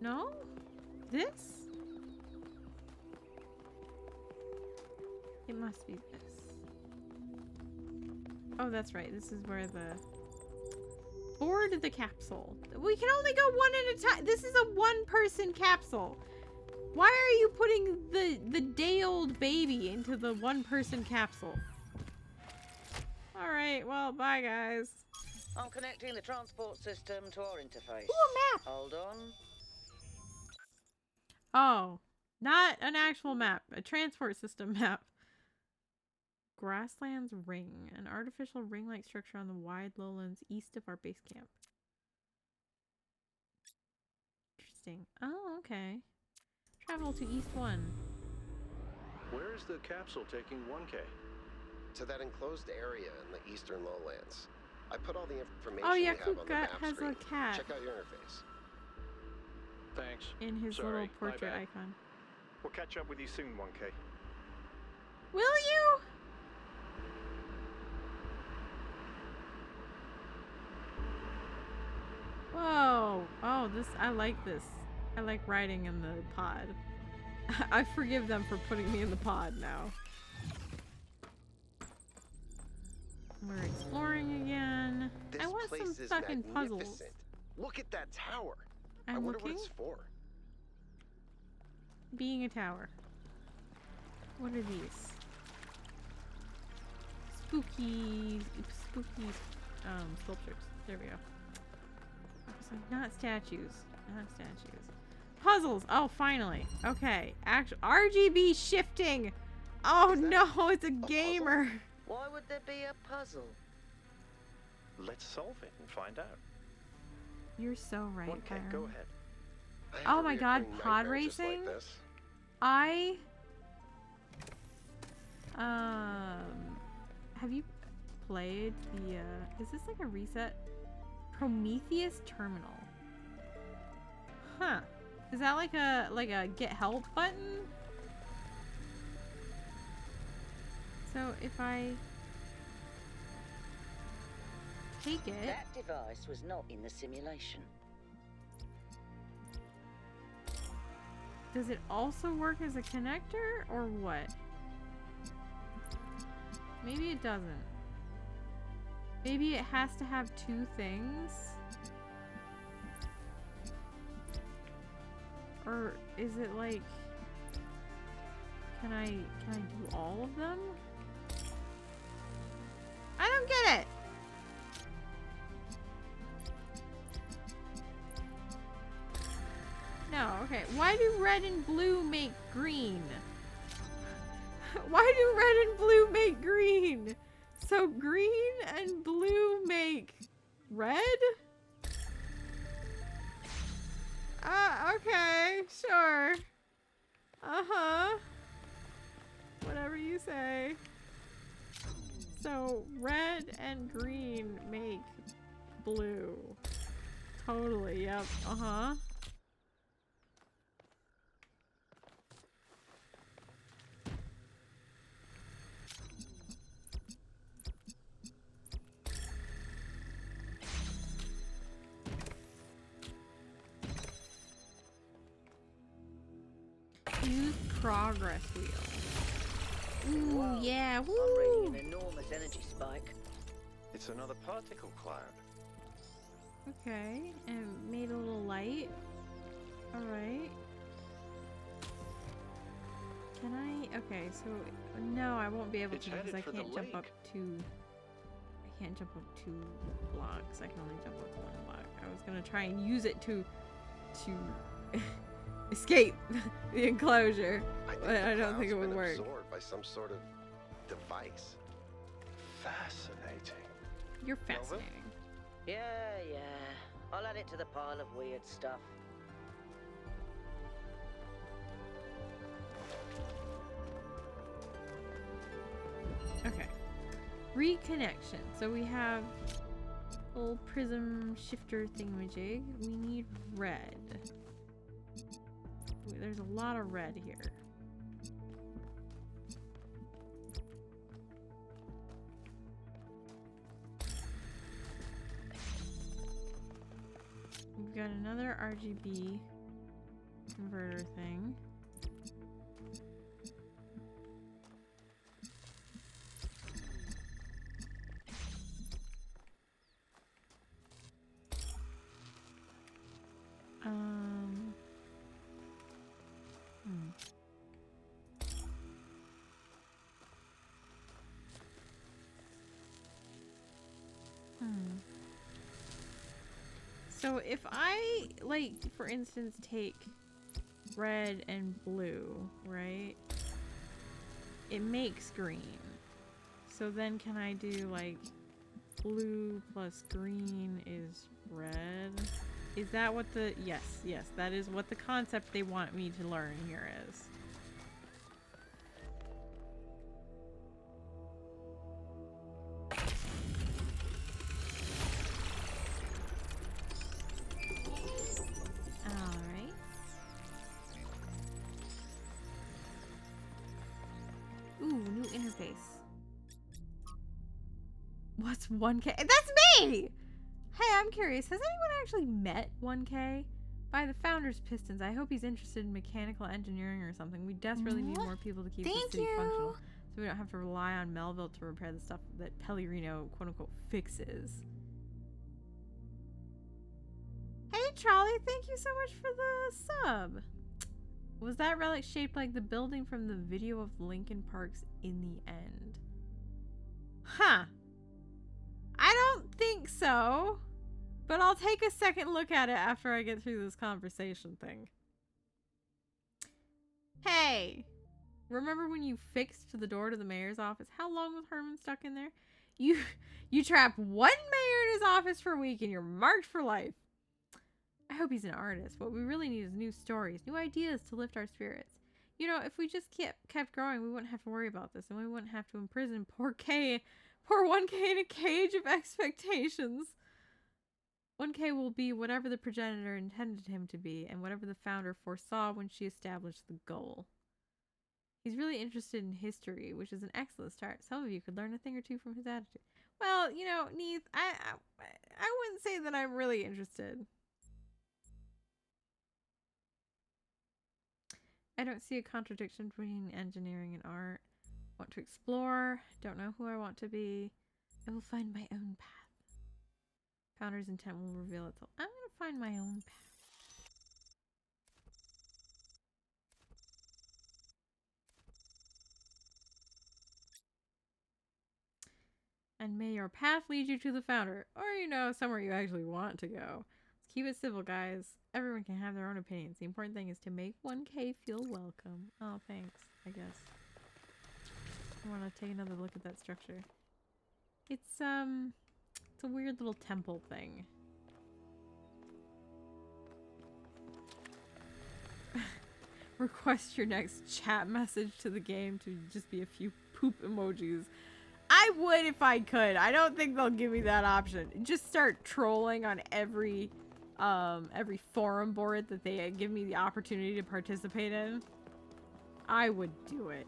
No? This? It must be this. Oh, that's right. This is where the... Board the capsule. We can only go one at a time. This is a one-person capsule. Why are you putting the day-old baby into the one-person capsule? Alright, well, bye, guys. I'm connecting the transport system to our interface. Ooh, a map! Hold on. Oh, not an actual map. A transport system map. Grasslands Ring. An artificial ring-like structure on the wide lowlands east of our base camp. Interesting. Oh, okay. Travel to East 1. Where is the capsule taking 1K? To that enclosed area in the eastern lowlands. I put all the information Oh yeah, we have on the map has screen. a cat. Check out your interface. Thanks. In his Sorry, little my portrait bad. icon. We'll catch up with you soon, 1K. Will you? Whoa. Oh, this, I like this. I like riding in the pod. I forgive them for putting me in the pod now. We're exploring again. This I want place some is fucking puzzles. magnificent. Look at that tower. I I'm wonder looking. what it's for. Being a tower. What are these? Spooky sculptures. There we go. It's like not statues. Not statues. Puzzles! Oh, finally. Okay. Actual RGB shifting! Oh no, it's a gamer! Why would there be a puzzle? Let's solve it and find out. You're so right, 1K, Byron. go ahead. I have Oh a my god, reoccurring pod nightmare just like racing? this. Have you played the, is this like a reset? Prometheus Terminal. Huh. Is that like a get help button? So if I take it... That device was not in the simulation. Does it also work as a connector or what? Maybe it doesn't. Maybe it has to have two things? Or is it like... Can I do all of them? I don't don't get it. No, okay. Why do red and blue make green? Why do red and blue make green? So green and blue make red? Okay, sure. Uh-huh. Whatever you say. So red and green make blue. Totally, yep. Uh-huh. Use progress wheel. Ooh, yeah, woo! I'm reading an enormous energy spike. It's another particle cloud. Okay, and made a little light. Alright. Can I? Okay, so no, I won't be able to because I can't jump up two. I can't jump up 2 blocks. I can only jump up 1 block. I was gonna try and use it to escape the enclosure, but I don't think it would work. Absorbed by some sort of device. Fascinating. You're fascinating. Yeah. I'll add it to the pile of weird stuff. Okay. Reconnection. So we have a little prism shifter thingamajig. We need red. Ooh, there's a lot of red here. We've got another RGB converter thing. So if I, like, for instance, take red and blue, right? It makes green. So then can I do, like, blue plus green is red? Is that what the... Yes, that is what the concept they want me to learn here is. What's 1K? That's me! Hey, I'm curious. Has anyone actually met 1K? By the Founder's Pistons. I hope he's interested in mechanical engineering or something. We desperately need more people to keep the city functional. So we don't have to rely on Melville to repair the stuff that Pellerino, quote-unquote, fixes. Hey, Charlie. Thank you so much for the sub. Was that relic shaped like the building from the video of Lincoln Park's In the End? Huh. I don't think so, but I'll take a second look at it after I get through this conversation thing. Hey, remember when you fixed the door to the mayor's office? How long was Herman stuck in there? You trap one mayor in his office for a week and you're marked for life. I hope he's an artist. What we really need is new stories, new ideas to lift our spirits. You know, if we just kept growing, we wouldn't have to worry about this, and we wouldn't have to imprison poor 1K in a cage of expectations. 1K will be whatever the progenitor intended him to be, and whatever the founder foresaw when she established the goal. He's really interested in history, which is an excellent start. Some of you could learn a thing or two from his attitude. Well, you know, Neith, I wouldn't say that I'm really interested. I don't see a contradiction between engineering and art. Want to explore, don't know who I want to be. I will find my own path. Founder's intent will reveal itself. I'm gonna find my own path. And may your path lead you to the founder. Or, you know, somewhere you actually want to go. Let's keep it civil, guys. Everyone can have their own opinions. The important thing is to make 1K feel welcome. Oh, thanks, I guess. I want to take another look at that structure. It's a weird little temple thing. Request your next chat message to the game to just be a few poop emojis. I would if I could. I don't think they'll give me that option. Just start trolling on every forum board that they give me the opportunity to participate in. I would do it.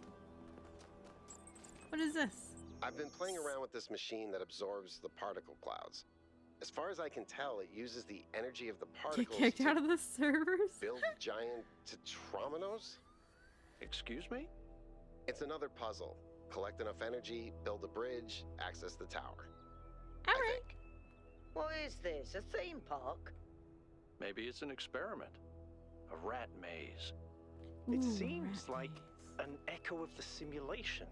What is this? I've been playing around with this machine that absorbs the particle clouds. As far as I can tell, it uses the energy of the particles Get kicked out of the servers? build giant tetrominos? Excuse me? It's another puzzle. Collect enough energy, build a bridge, access the tower. All right. What is this? A theme park? Maybe it's an experiment. A rat maze. It Ooh, seems rat like an echo of the simulation.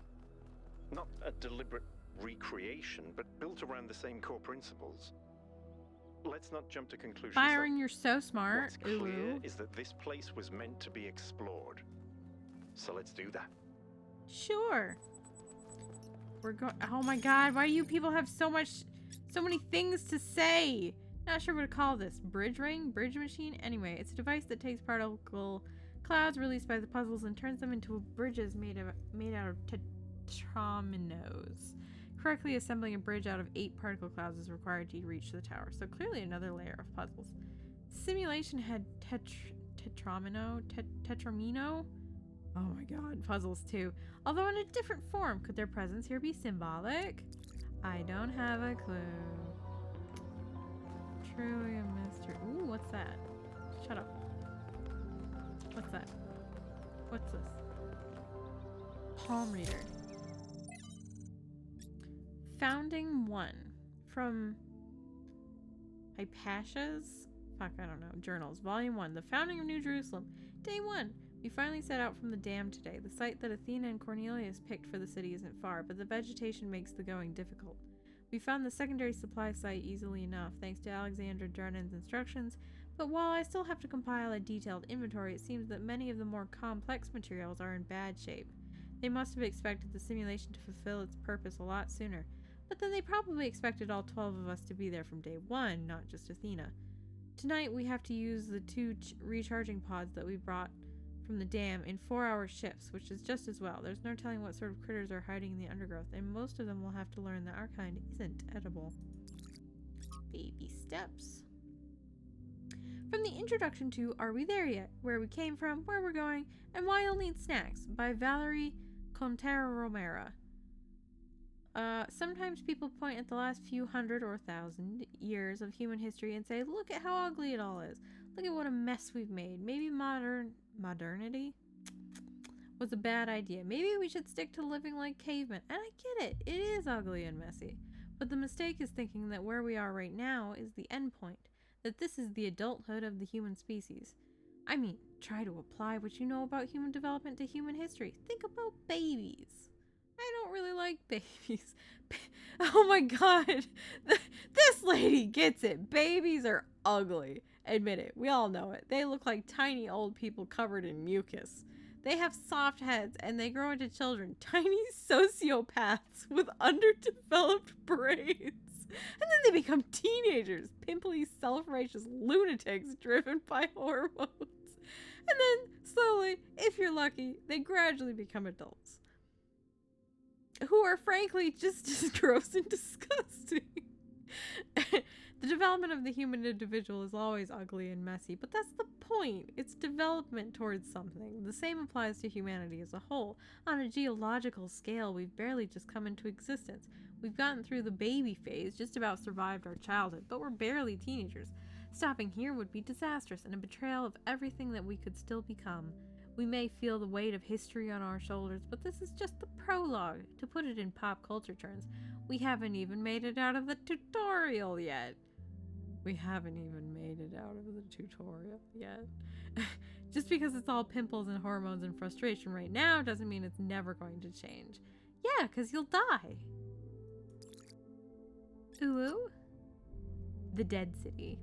Not a deliberate recreation, but built around the same core principles. Let's not jump to conclusions. Byron, you're so smart. What's clear Ooh. is that this place was meant to be explored. So let's do that. Sure. We're going. Oh my god, why do you people have so many things to say? Not sure what to call this. Bridge ring? Bridge machine? Anyway, it's a device that takes particle clouds released by the puzzles and turns them into bridges made out of tetrominos. Correctly assembling a bridge out of 8 particle clouds is required to reach the tower. So clearly another layer of puzzles. Simulation had tetramino? Oh my god, puzzles too. Although in a different form. Could their presence here be symbolic? I don't have a clue. Truly a mystery. Ooh, what's that? Shut up. What's that? What's this? Palm reader. Founding 1 from Hypatia's? Fuck, I don't know. Journals. Volume 1. The Founding of New Jerusalem. Day 1. We finally set out from the dam today. The site that Athena and Cornelius picked for the city isn't far, but the vegetation makes the going difficult. We found the secondary supply site easily enough, thanks to Alexandra Drennan's instructions, but while I still have to compile a detailed inventory, it seems that many of the more complex materials are in bad shape. They must have expected the simulation to fulfill its purpose a lot sooner, but then they probably expected all 12 of us to be there from day 1, not just Athena. Tonight we have to use the 2 recharging pods that we brought from the dam in 4-hour shifts, which is just as well. There's no telling what sort of critters are hiding in the undergrowth, and most of them will have to learn that our kind isn't edible. Baby steps. From the introduction to Are We There Yet? Where We Came From, Where We're Going, and Why You'll Need Snacks by Valerie Contero-Romera. Sometimes people point at the last few hundred or thousand years of human history and say, look at how ugly it all is. Look at what a mess we've made. Maybe modernity was a bad idea. Maybe we should stick to living like cavemen. And I get it. It is ugly and messy. But the mistake is thinking that where we are right now is the end point. That this is the adulthood of the human species. I mean, try to apply what you know about human development to human history. Think about babies. I don't really like babies. Oh my god. This lady gets it. Babies are ugly. Admit it. We all know it. They look like tiny old people covered in mucus. They have soft heads and they grow into children. Tiny sociopaths with underdeveloped brains. And then they become teenagers. Pimply, self-righteous lunatics driven by hormones. And then, slowly, if you're lucky, they gradually become adults. Who are frankly just as gross and disgusting. The development of the human individual is always ugly and messy, but that's the point. It's development towards something. The same applies to humanity as a whole. On a geological scale, we've barely just come into existence. We've gotten through the baby phase, just about survived our childhood, but we're barely teenagers. Stopping here would be disastrous and a betrayal of everything that we could still become. We may feel the weight of history on our shoulders, but this is just the prologue. To put it in pop culture terms, we haven't even made it out of the tutorial yet. We haven't even made it out of the tutorial yet. Just because it's all pimples and hormones and frustration right now doesn't mean it's never going to change. Yeah, because you'll die. Ooh. The Dead City.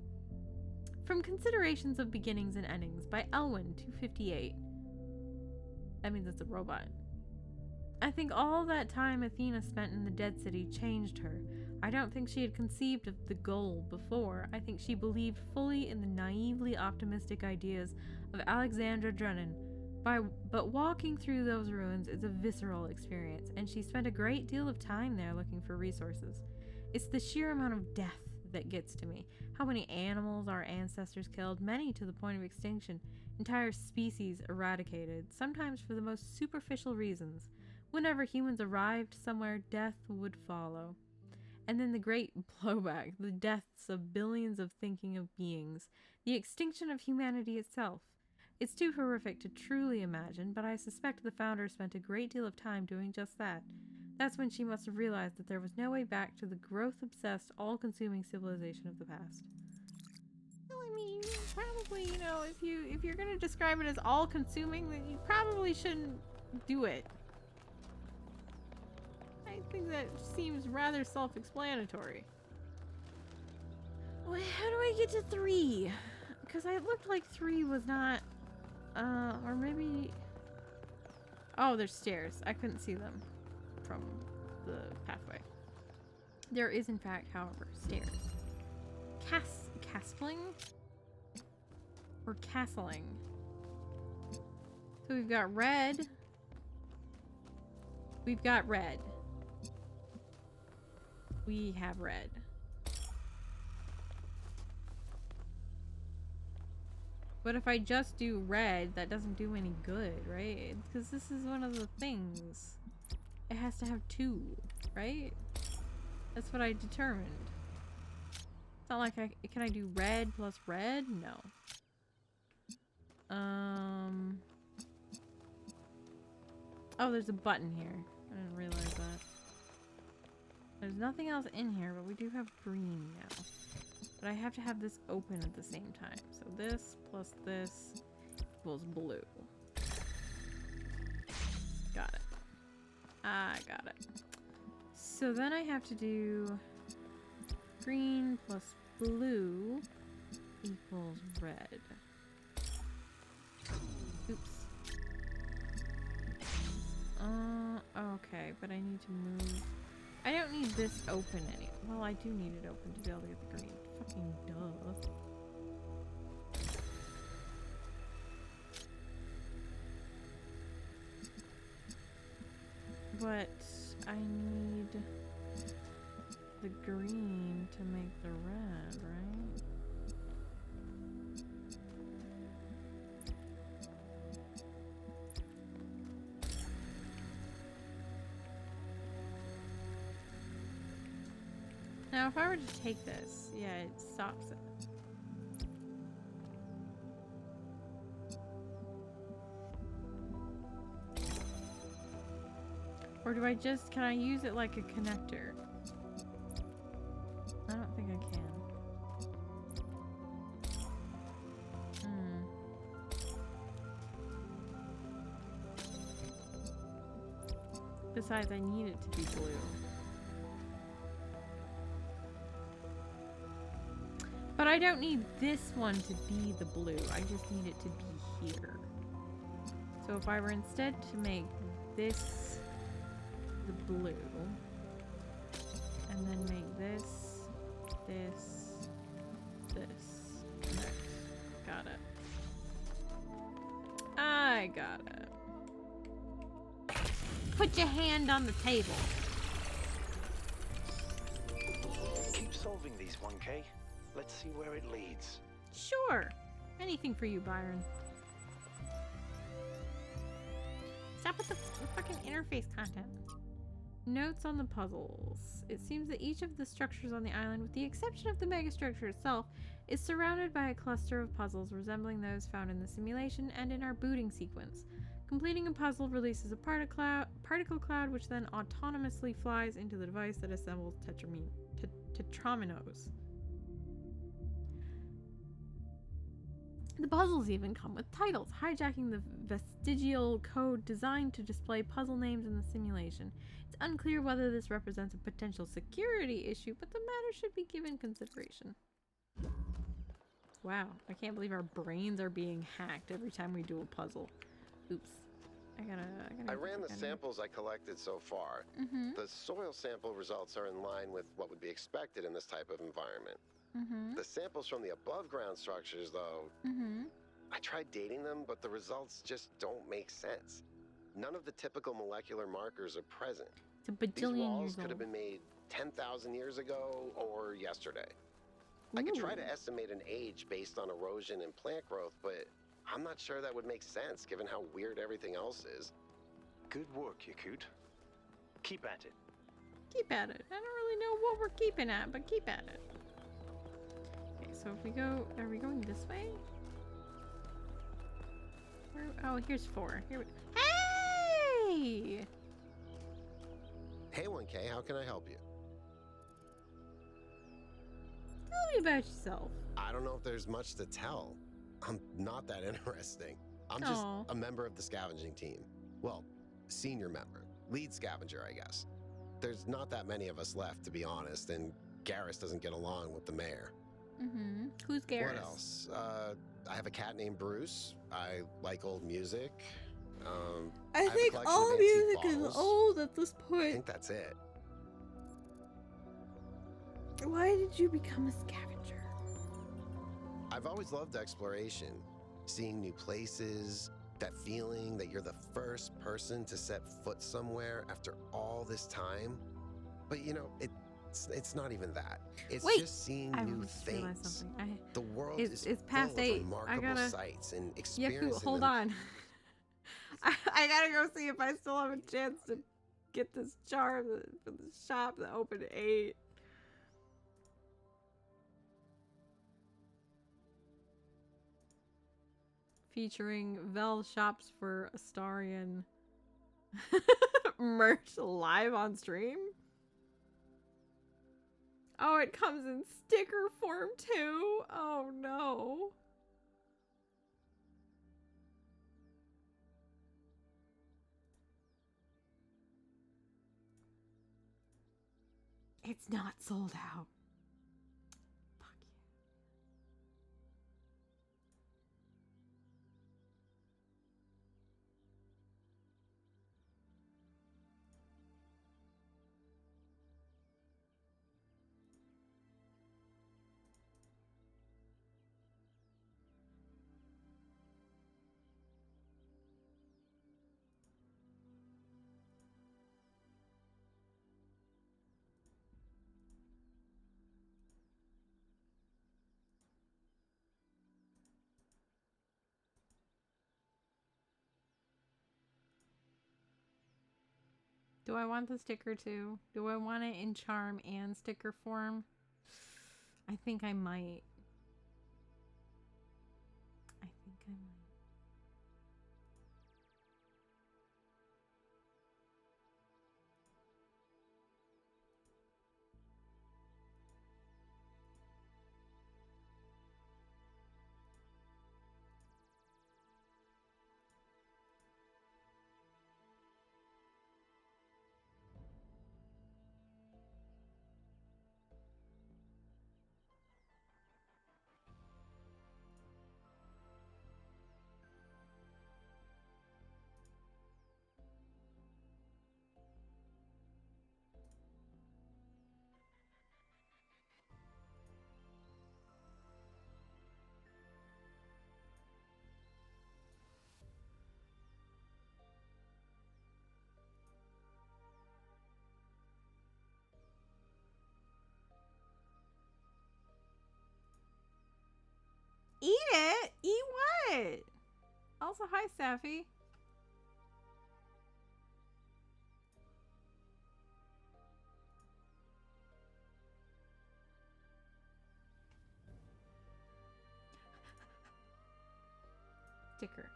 From Considerations of Beginnings and Endings by Elwyn 258. That means it's a robot. I think all that time Athena spent in the Dead City changed her. I don't think she had conceived of the goal before. I think she believed fully in the naively optimistic ideas of Alexandra Drennan. But walking through those ruins is a visceral experience, and she spent a great deal of time there looking for resources. It's the sheer amount of death that gets to me. How many animals our ancestors killed, many to the point of extinction, entire species eradicated, sometimes for the most superficial reasons. Whenever humans arrived somewhere, death would follow. And then the great blowback, the deaths of billions of thinking beings, the extinction of humanity itself. It's too horrific to truly imagine, but I suspect the founder spent a great deal of time doing just that. That's when she must have realized that there was no way back to the growth-obsessed, all-consuming civilization of the past. Well, I mean, probably, you know, if you're gonna describe it as all-consuming, then you probably shouldn't do it. I think that seems rather self-explanatory. Well, how do I get to 3? Because it looked like 3 was not, or maybe... Oh, there's stairs. I couldn't see them from the pathway. There is, in fact, however, stairs. Castling? Or castling? So we've got red. We've got red. We have red. But if I just do red, that doesn't do any good, right? Because this is one of the things. It has to have 2, right? That's what I determined. It's not like can I do red plus red? No. Oh, there's a button here. I didn't realize that. There's nothing else in here, but we do have green now. But I have to have this open at the same time. So this plus this equals blue. Got it. I got it. So then I have to do green plus blue equals red. Oops. Okay, but I need to move. I don't need this open any. Well, I do need it open to be able to get the green. Fucking duh. But I need the green to make the red, right? Now, if I were to take this, yeah, it stops it. Or do I just, can I use it like a connector? I don't think I can. Besides, I need it to be blue. But I don't need this one to be the blue. I just need it to be here. So if I were instead to make this the blue, and then make this, this, connect. Got it. I got it. Put your hand on the table. Keep solving these, 1K. Let's see where it leads. Sure. Anything for you, Byron. Stop with the fucking interface content. Notes on the puzzles. It seems that each of the structures on the island, with the exception of the megastructure itself, is surrounded by a cluster of puzzles resembling those found in the simulation and in our booting sequence. Completing a puzzle releases a particle cloud, which then autonomously flies into the device that assembles tetraminos. The puzzles even come with titles, hijacking the vestigial code designed to display puzzle names in the simulation. It's unclear whether this represents a potential security issue, but the matter should be given consideration. Wow, I can't believe our brains are being hacked every time we do a puzzle. Oops. I ran the samples I collected so far. The soil sample results are in line with what would be expected in this type of environment. The samples from the above ground structures, though, I tried dating them, but the results just don't make sense. None of the typical molecular markers are present. It's a bajillion These walls years could have old. been made 10,000 years ago or yesterday. I could try to estimate an age based on erosion and plant growth, but I'm not sure that would make sense given how weird everything else is. Good work, Yakut. Keep at it. Keep at it. I don't really know what we're keeping at, but keep at it. Okay, so if we go, are we going this way? Where, oh, here's 4. Here we, hey! Hey 1K, how can I help you? Tell me about yourself. I don't know if there's much to tell. I'm not that interesting. I'm just a member of the scavenging team. Well, senior member. Lead scavenger, I guess. There's not that many of us left, to be honest, and Garrus doesn't get along with the mayor. Who's Garrus? What else? I have a cat named Bruce. I like old music. I have a think collection all of antique music is bottles. old at this I point. think that's it. Why did you become a scavenger? I've always loved exploration. Seeing new places, that feeling that you're the first person to set foot somewhere after all this time. But you know, it's not even that. It's just seeing new things. The world is past full 8. of remarkable sights and experiences. Hold on. I gotta go see if I still have a chance to get this jar for the shop that opened at 8. Featuring Vel shops for Astarian merch live on stream. Oh, it comes in sticker form too. Oh no. It's not sold out. Fuck you. Do I want the sticker too? Do I want it in charm and sticker form? I think I might. I think I might. Eat it? Eat what? Also, hi, Safi. Sticker.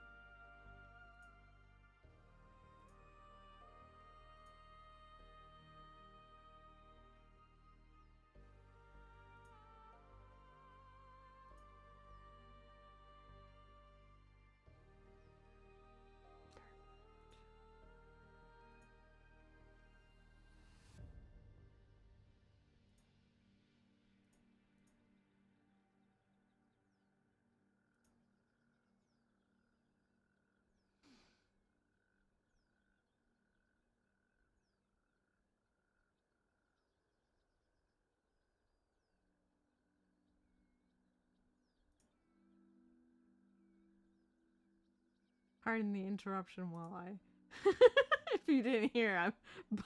Pardon the interruption while I... If you didn't hear, I'm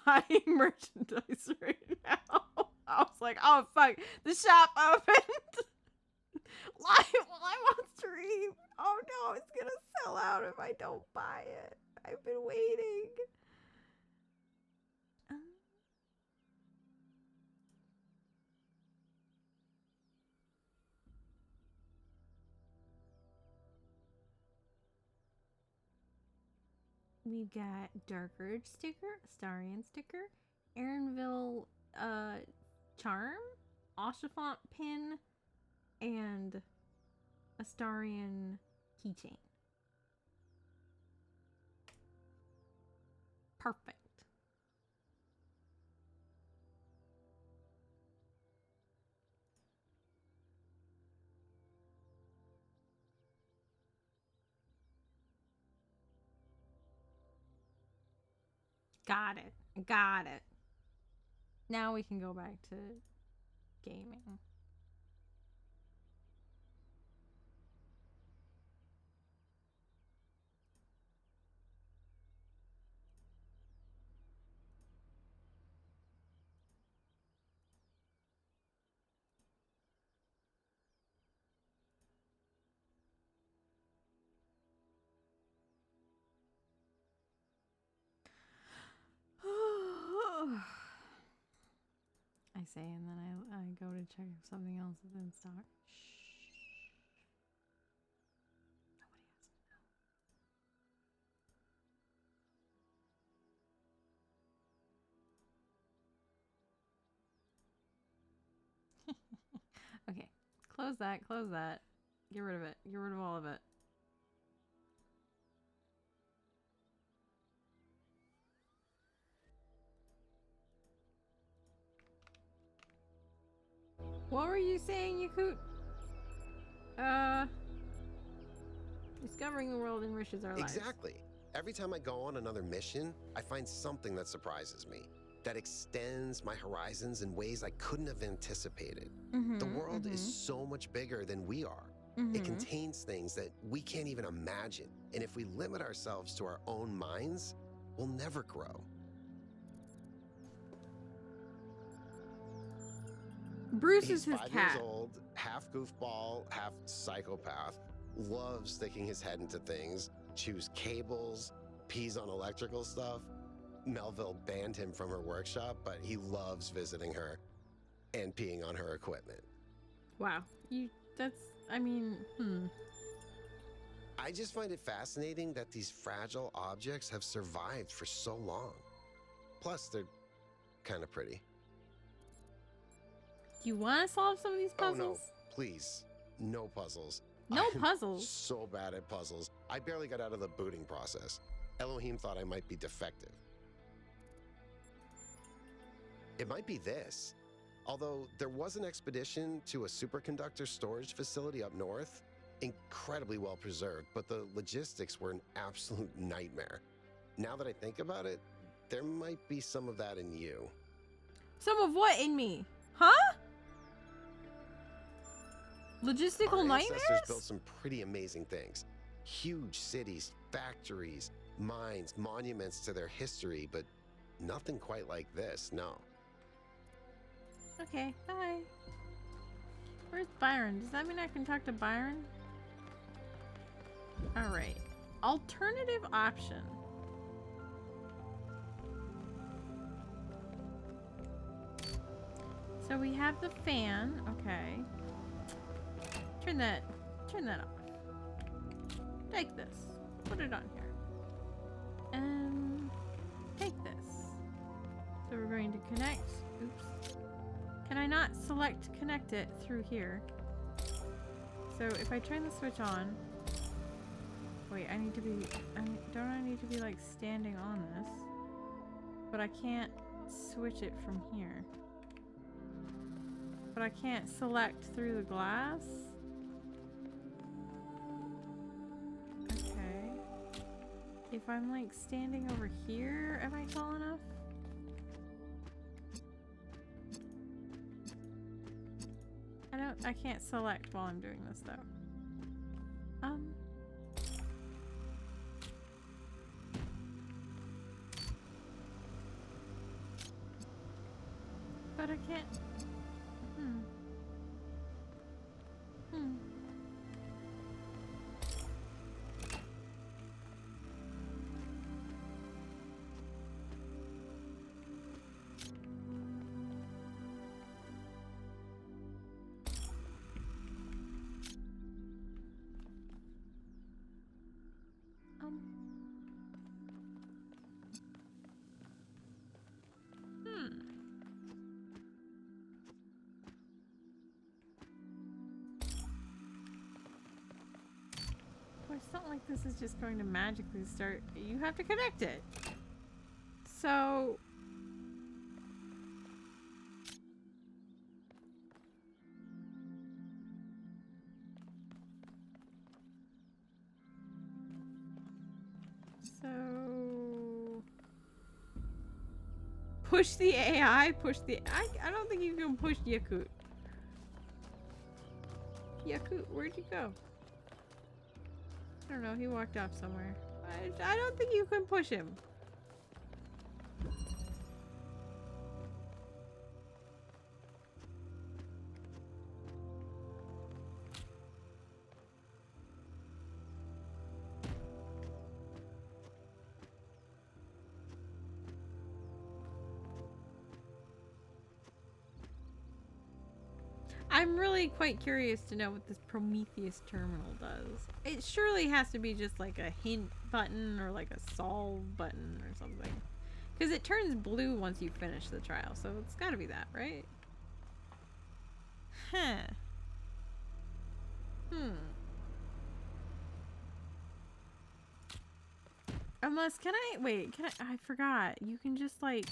buying merchandise right now. I was like, oh fuck, the shop opened. Live on stream. Oh no, it's gonna sell out if I don't buy it. I've been waiting. We've got Dark Urge sticker, Astarion sticker, Aaronville charm, Oshafont pin, and Astarion keychain. Perfect. Got it. Got it. Now we can go back to gaming. I say, and then I go to check if something else is in stock. Nobody has to know. Okay, close that, close that. Get rid of it. Get rid of all of it. What were you saying, Yakut? Discovering the world enriches our lives. Exactly. Every time I go on another mission, I find something that surprises me, that extends my horizons in ways I couldn't have anticipated. The world is so much bigger than we are. It contains things that we can't even imagine. And if we limit ourselves to our own minds, we'll never grow. Bruce is his 5 cat. years old, half goofball, half psychopath, loves sticking his head into things, chews cables, pees on electrical stuff. Melville banned him from her workshop, but he loves visiting her and peeing on her equipment. Wow. I just find it fascinating that these fragile objects have survived for so long. Plus, they're kind of pretty. Do you want to solve some of these puzzles? Oh, no. Please. No puzzles. No I'm puzzles? So bad at puzzles. I barely got out of the booting process. Elohim thought I might be defective. It might be this. Although there was an expedition to a superconductor storage facility up north, incredibly well preserved, but the logistics were an absolute nightmare. Now that I think about it, there might be some of that in you. Some of what in me? Huh? Logistical Our nightmares? ancestors built some pretty amazing things. Huge cities, factories, mines, monuments to their history, but nothing quite like this, no. Okay, bye. Where's Byron? Does that mean I can talk to Byron? Alright. Alternative option. So we have the fan. Okay. Turn that off. Take this. Put it on here. And take this. So we're going to connect. Oops. Can I not connect it through here? So if I turn the switch on. Wait, don't I need to be like standing on this? But I can't switch it from here. But I can't select through the glass? Okay. If I'm like standing over here, am I tall enough? I can't select while I'm doing this though. But I can't. Well, it's not like this is just going to magically start. You have to connect it. So... Push the AI, push the... I don't think you can push Yakut. Yakut, where'd you go? I don't know, he walked off somewhere. I don't think you can push him. I'm really quite curious to know what this Prometheus terminal does. It surely has to be just like a hint button or like a solve button or something. Because it turns blue once you finish the trial, so it's gotta be that, right? Huh. Unless, I forgot. You can just like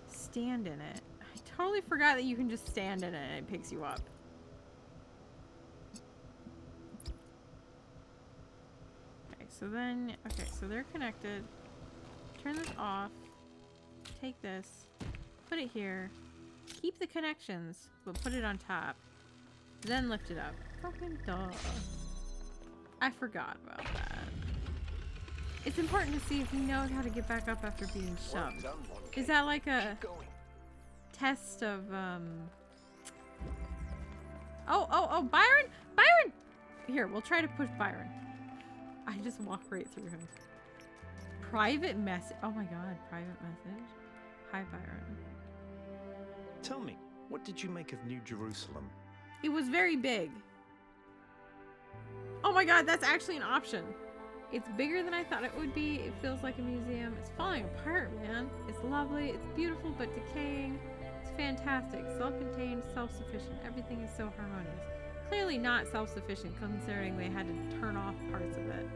stand in it. I totally forgot that you can just stand in it and it picks you up. Okay, so they're connected. Turn this off. Take this. Put it here. Keep the connections, but put it on top. Then lift it up. Fucking duh. I forgot about that. It's important to see if he knows how to get back up after being shoved. Is that like a test of, Oh, Byron! Byron! Here, we'll try to push Byron. I just walk right through him. Private message. Oh my god, private message. Hi, Byron. Tell me, what did you make of New Jerusalem? It was very big. Oh my god, that's actually an option. It's bigger than I thought it would be. It feels like a museum. It's falling apart, man. It's lovely. It's beautiful, but decaying. It's fantastic. Self-contained, self-sufficient. Everything is so harmonious. Clearly not self-sufficient, considering they had to turn off parts of it.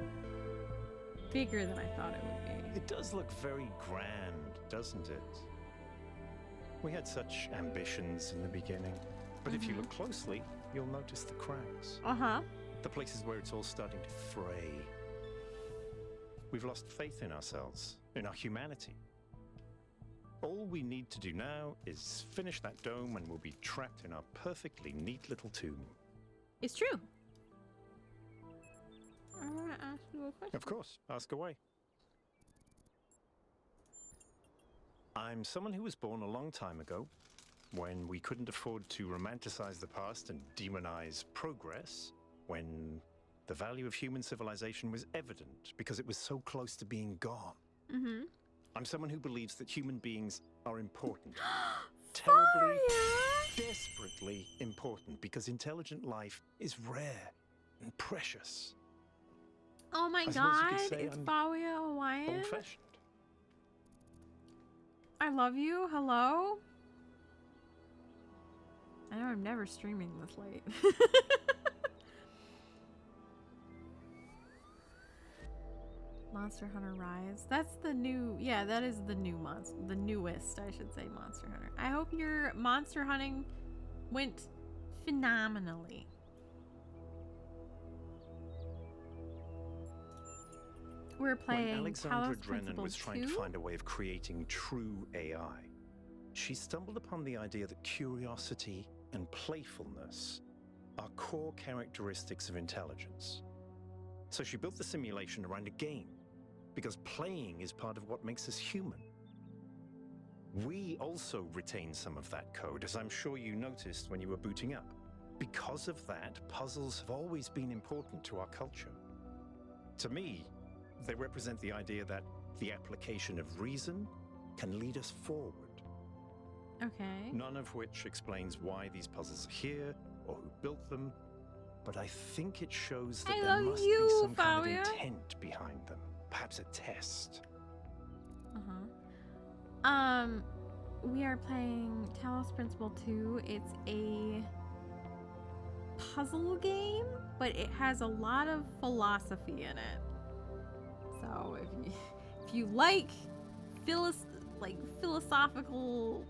Bigger than I thought it would be. It does look very grand, doesn't it? We had such ambitions in the beginning. But if you look closely, you'll notice the cracks. The places where it's all starting to fray. We've lost faith in ourselves, in our humanity. All we need to do now is finish that dome and we'll be trapped in our perfectly neat little tomb. It's true. I want to ask you a question. Of course, ask away. I'm someone who was born a long time ago, when we couldn't afford to romanticize the past and demonize progress, when the value of human civilization was evident because it was so close to being gone. I'm someone who believes that human beings are important. Terribly, desperately important, because intelligent life is rare and precious. Oh my god, it's Bawia Hawaiian. Old-fashioned. I love you. Hello? I know I'm never streaming this late. Monster Hunter Rise. That's the new... Yeah, that is the new monster. The newest, I should say, Monster Hunter. I hope your monster hunting went phenomenally. We're playing When Alexandra Talos Drennan was trying to 2? find a way of creating true AI, she stumbled upon the idea that curiosity and playfulness are core characteristics of intelligence. So she built the simulation around a game, because playing is part of what makes us human. We also retain some of that code, as I'm sure you noticed when you were booting up. Because of that, puzzles have always been important to our culture. To me, they represent the idea that the application of reason can lead us forward. Okay. None of which explains why these puzzles are here or who built them, but I think it shows that there must be some kind of intent behind them. Perhaps a test. We are playing Talos Principle 2. It's a puzzle game, but it has a lot of philosophy in it. So if you like philosophical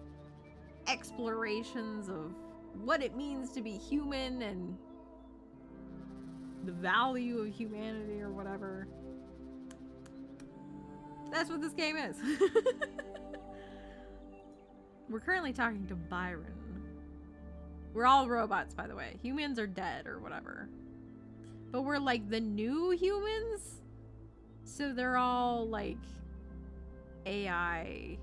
explorations of what it means to be human and the value of humanity or whatever, that's what this game is. We're currently talking to Byron. We're all robots, by the way. Humans are dead or whatever. But we're like the new humans. So they're all like AI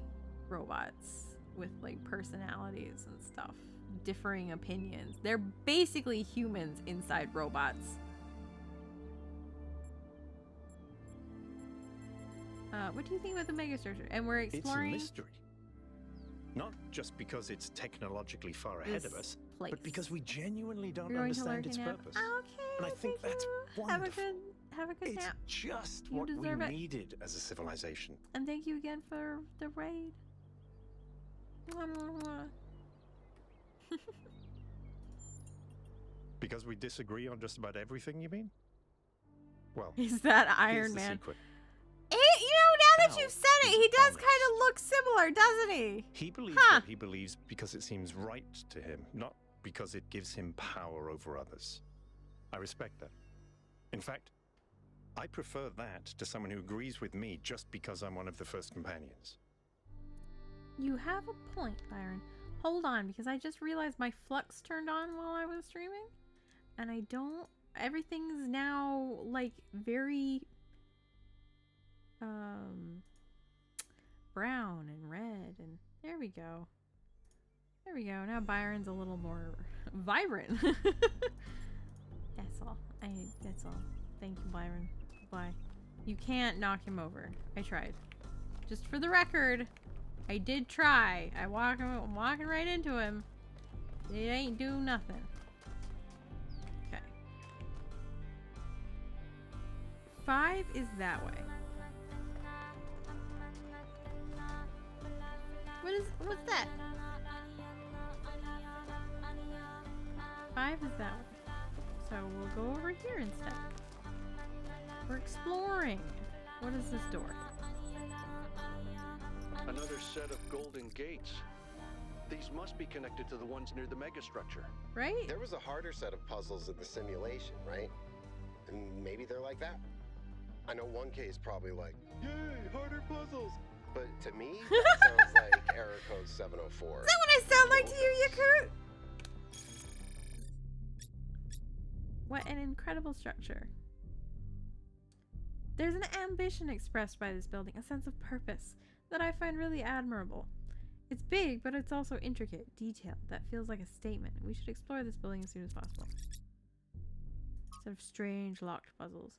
robots with like personalities and stuff. Differing opinions. They're basically humans inside robots. What do you think about the megastructure? And we're exploring... It's a mystery. Not just because it's technologically far ahead of us, but because we genuinely don't understand its purpose. Okay, and I think that's wonderful. Have a good nap. It's just what we needed as a civilization. And thank you again for the raid. Because we disagree on just about everything, you mean? Well, is that Iron here's Man? The secret. Now that you've said it, he does kind of look similar, doesn't he? He believes what he believes because it seems right to him, not because it gives him power over others. I respect that. In fact, I prefer that to someone who agrees with me just because I'm one of the first companions. You have a point, Byron. Hold on, because I just realized my flux turned on while I was streaming. And I don't... Everything's now, like, very... brown and red, and there we go. There we go. Now Byron's a little more vibrant. That's all. That's all. Thank you, Byron. Bye. You can't knock him over. I tried. Just for the record, I did try. I'm walking right into him. It ain't do nothing. Okay. 5 is that way. What's that? 5 is that way. So we'll go over here instead. We're exploring. What is this door? Another set of golden gates. These must be connected to the ones near the megastructure. Right? There was a harder set of puzzles in the simulation, right? And maybe they're like that. I know 1K is probably like, yay, harder puzzles. But to me, that sounds like error code 704. Is that what I sound like to you, Yakut? What an incredible structure. There's an ambition expressed by this building, a sense of purpose that I find really admirable. It's big, but it's also intricate, detailed. That feels like a statement. We should explore this building as soon as possible. Set of strange locked puzzles.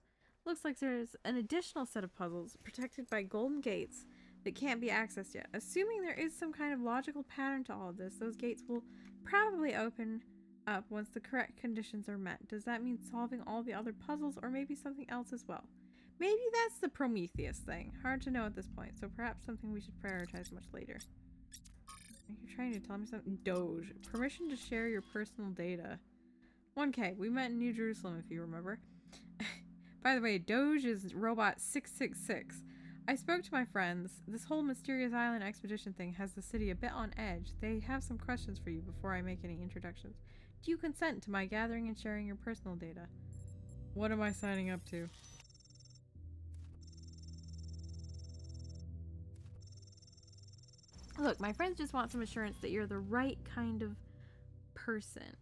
Looks like there's an additional set of puzzles protected by golden gates that can't be accessed yet. Assuming there is some kind of logical pattern to all of this, those gates will probably open up once the correct conditions are met. Does that mean solving all the other puzzles, or maybe something else as well? Maybe that's the Prometheus thing. Hard to know at this point, so perhaps something we should prioritize much later. Are you trying to tell me something? Doge. Permission to share your personal data. 1K. We met in New Jerusalem, if you remember. By the way, Doge is robot 666. I spoke to my friends. This whole mysterious island expedition thing has the city a bit on edge. They have some questions for you before I make any introductions. Do you consent to my gathering and sharing your personal data? What am I signing up to? Look, my friends just want some assurance that you're the right kind of person.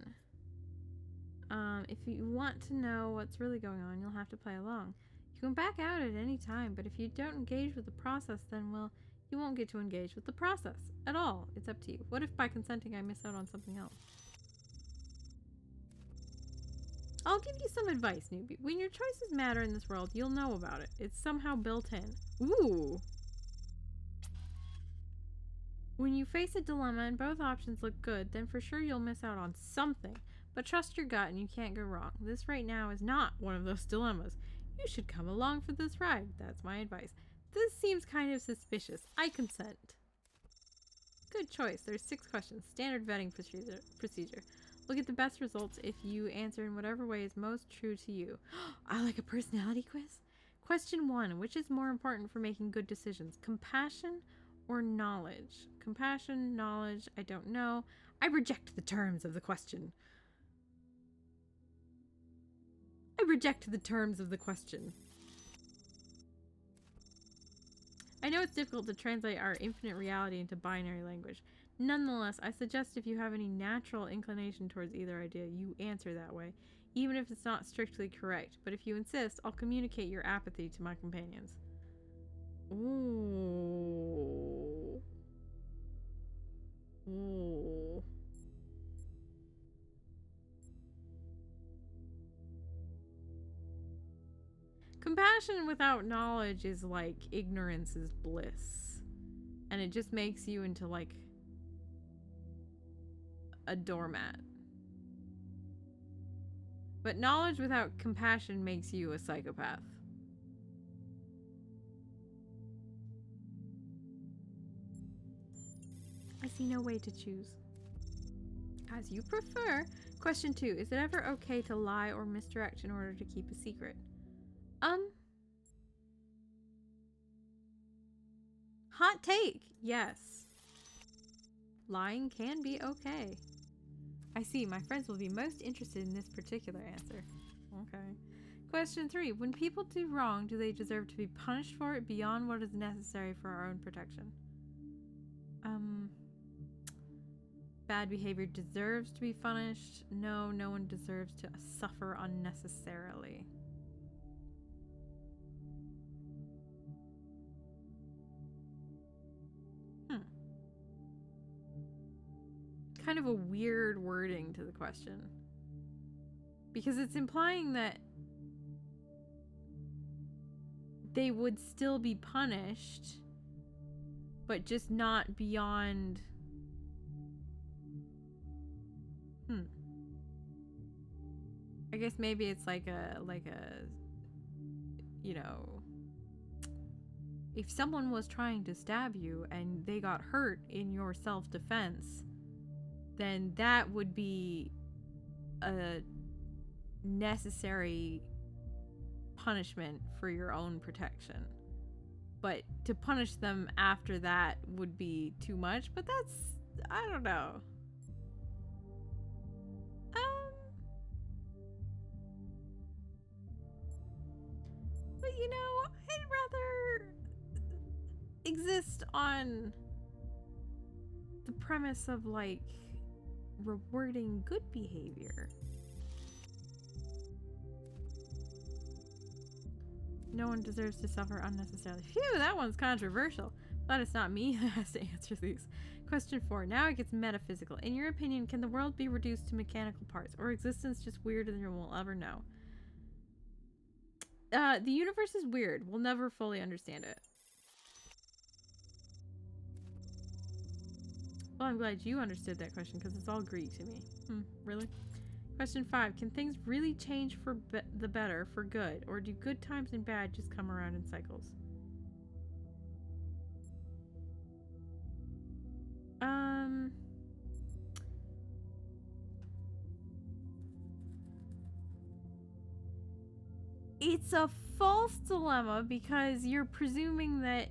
If you want to know what's really going on, you'll have to play along. You can back out at any time, but if you don't engage with the process, then, well, You won't get to engage with the process at all. It's up to you. What if by consenting I miss out on something else? I'll give you some advice, newbie. When your choices matter in this world, you'll know about it. It's somehow built in. Ooh! When you face a dilemma and both options look good, then for sure you'll miss out on something. But trust your gut and you can't go wrong. This right now is not one of those dilemmas. You should come along for this ride. That's my advice. This seems kind of suspicious. I consent. Good choice. There's 6 questions. Standard vetting procedure. Look at the best results if you answer in whatever way is most true to you. I like a personality quiz. Question 1. Which is more important for making good decisions? Compassion or knowledge? Compassion, knowledge, I don't know. I reject the terms of the question. I reject the terms of the question. I know it's difficult to translate our infinite reality into binary language. Nonetheless, I suggest if you have any natural inclination towards either idea, you answer that way, even if it's not strictly correct. But if you insist, I'll communicate your apathy to my companions. Ooh. Ooh. Compassion without knowledge is like ignorance is bliss. And it just makes you into like a doormat. But knowledge without compassion makes you a psychopath. I see no way to choose. As you prefer. Question 2. Is it ever okay to lie or misdirect in order to keep a secret? Hot take. Yes. Lying can be okay. I see. My friends will be most interested in this particular answer. Okay. Question 3. When people do wrong, do they deserve to be punished for it beyond what is necessary for our own protection? Bad behavior deserves to be punished. No, no one deserves to suffer unnecessarily. Kind of a weird wording to the question. Because it's implying that they would still be punished, but just not beyond... I guess maybe it's like a, you know, if someone was trying to stab you and they got hurt in your self-defense, then that would be a necessary punishment for your own protection. But to punish them after that would be too much, but that's, I don't know. But you know, I'd rather exist on the premise of like rewarding good behavior. No one deserves to suffer unnecessarily. Phew, that one's controversial. But it's not me that has to answer these. Question 4. Now it gets metaphysical. In your opinion, can the world be reduced to mechanical parts, or existence just weirder than we'll ever know? The universe is weird. We'll never fully understand it. Well, I'm glad you understood that question because it's all Greek to me. Really? Question 5. Can things really change for the better, for good? Or do good times and bad just come around in cycles? It's a false dilemma because you're presuming that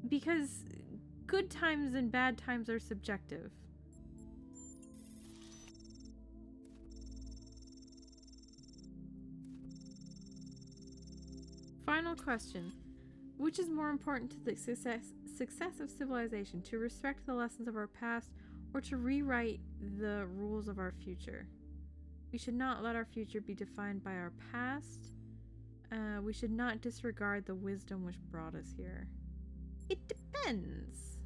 because good times and bad times are subjective. Final question. Which is more important to the success of civilization? To respect the lessons of our past or to rewrite the rules of our future? We should not let our future be defined by our past. We should not disregard the wisdom which brought us here. It depends.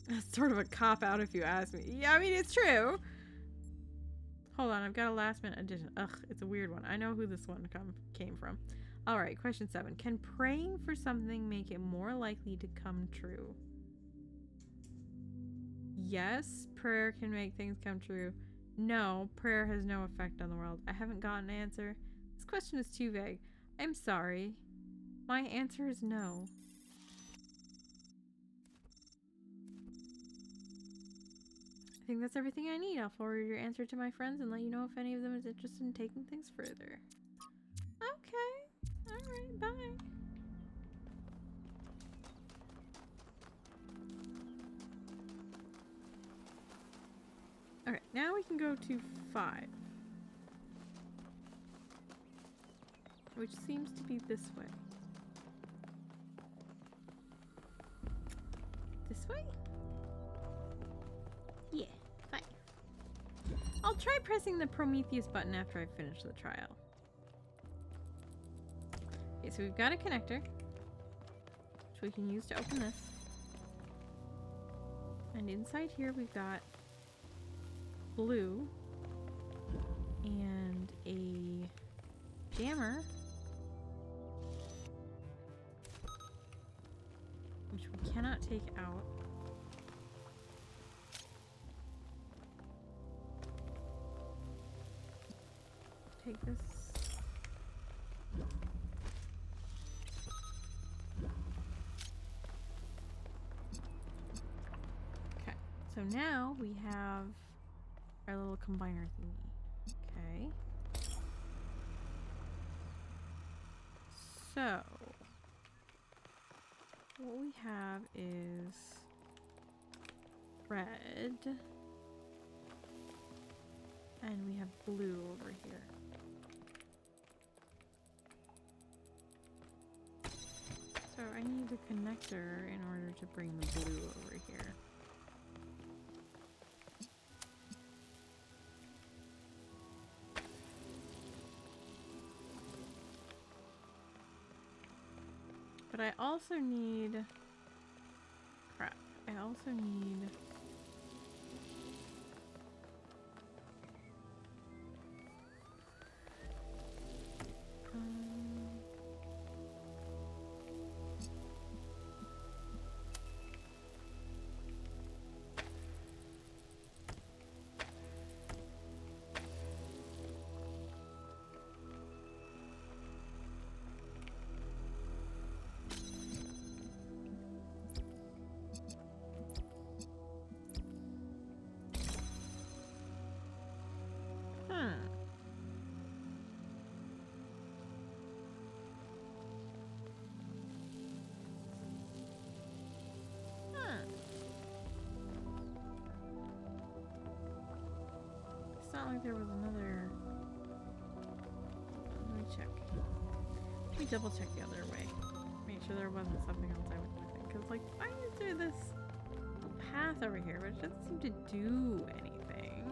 That's sort of a cop-out if you ask me. Yeah, I mean, it's true. Hold on, I've got a last-minute addition. Ugh, it's a weird one. I know who this one came from. All right, question 7. Can praying for something make it more likely to come true? Yes, prayer can make things come true. No, prayer has no effect on the world. I haven't gotten an answer. This question is too vague. I'm sorry. My answer is no. I think that's everything I need. I'll forward your answer to my friends and let you know if any of them is interested in taking things further. Okay. Alright, bye. Alright, now we can go to 5. Which seems to be this way. This way? Yeah, 5. I'll try pressing the Prometheus button after I finish the trial. Okay, so we've got a connector, which we can use to open this. And inside here we've got blue and a jammer, which we cannot take out. Take this. Okay, so now we have our little combiner thingy. Okay. So, what we have is red, and we have blue over here. So I need a connector in order to bring the blue over here. But I also need... crap. I also need... It's not like there was another... Let me check. Let me double check the other way. Make sure there wasn't something else I was missing. Because, like, why is there this path over here? But it doesn't seem to do anything.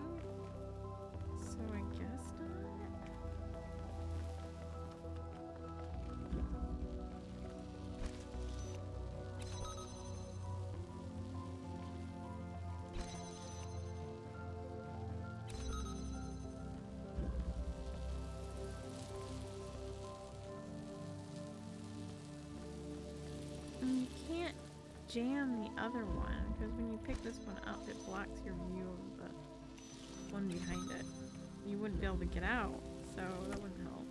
So I guess not. And you can't jam the other one, because when you pick this one up, it blocks your view of the one behind it. You wouldn't be able to get out, so that wouldn't help.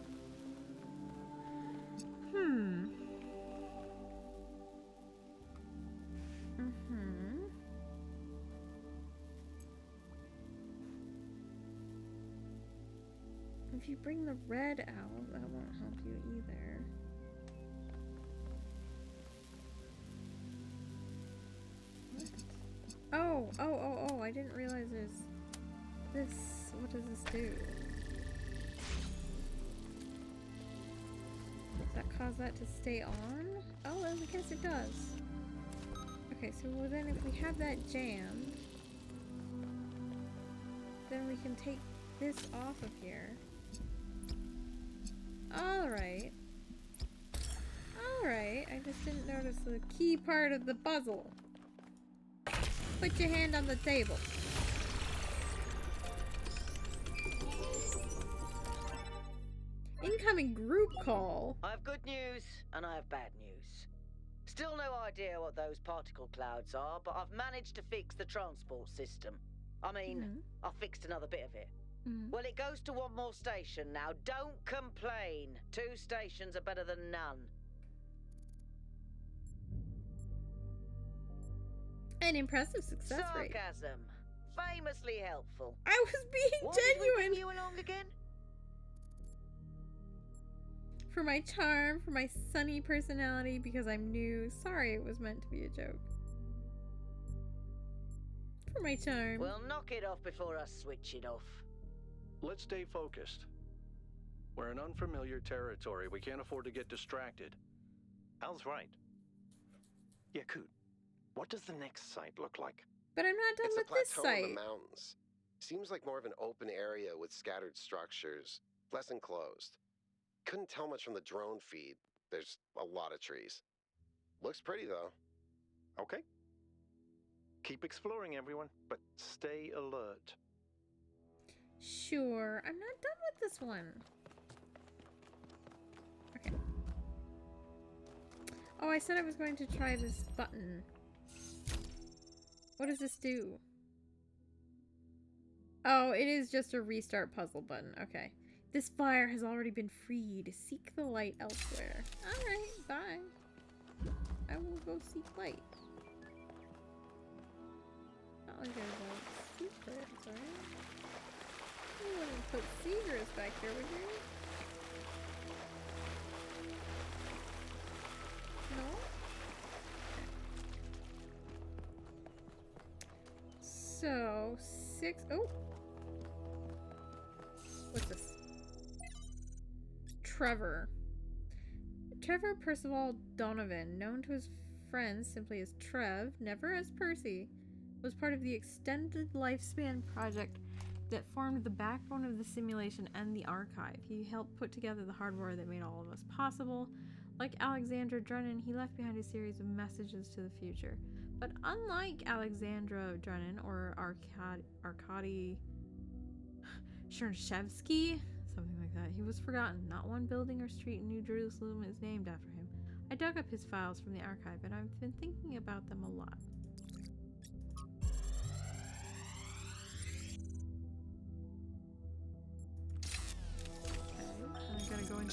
If you bring the red out, that won't help you either. Oh, I didn't realize there's this. What does this do? Does that cause that to stay on? Oh, I guess it does. Okay, so well then if we have that jammed, then we we can take this off of here. Alright. Alright, I just didn't notice the key part of the puzzle. Put your hand on the table. Incoming group call. I have good news and I have bad news. Still no idea what those particle clouds are, but I've managed to fix the transport system. I mean, I fixed another bit of it. Well, it goes to one more station now. Don't complain. 2 stations are better than none. An impressive success rate. Sarcasm. Famously helpful. I was being Why did we genuine. bring you along again? For my charm, for my sunny personality, because I'm new. Sorry, it was meant to be a joke. For my charm. Well, knock it off before I switch it off. Let's stay focused. We're in unfamiliar territory. We can't afford to get distracted. Al's right. Yakut, what does the next site look like? But I'm not done It's with a this plateau in site. the mountains. Seems like more of an open area with scattered structures, less enclosed. Couldn't tell much from the drone feed. There's a lot of trees. Looks pretty though. Okay. Keep exploring, everyone, but stay alert. Sure, I'm not done with this one. Okay. Oh, I said I was going to try this button. What does this do? Oh, it is just a restart puzzle button. Okay. This fire has already been freed. Seek the light elsewhere. Alright, bye. I will go seek light. Not like there's like secrets, right? You wouldn't put secrets back here, would you? No? So, 6. Oh! What's this? Trevor. Trevor Percival Donovan, known to his friends simply as Trev, never as Percy, was part of the Extended Lifespan project that formed the backbone of the simulation and the archive. He helped put together the hardware that made all of us possible. Like Alexandra Drennan, he left behind a series of messages to the future. But unlike Alexandra Drennan or Arkady Chernyshevsky, something like that, he was forgotten. Not one building or street in New Jerusalem is named after him. I dug up his files from the archive, and I've been thinking about them a lot.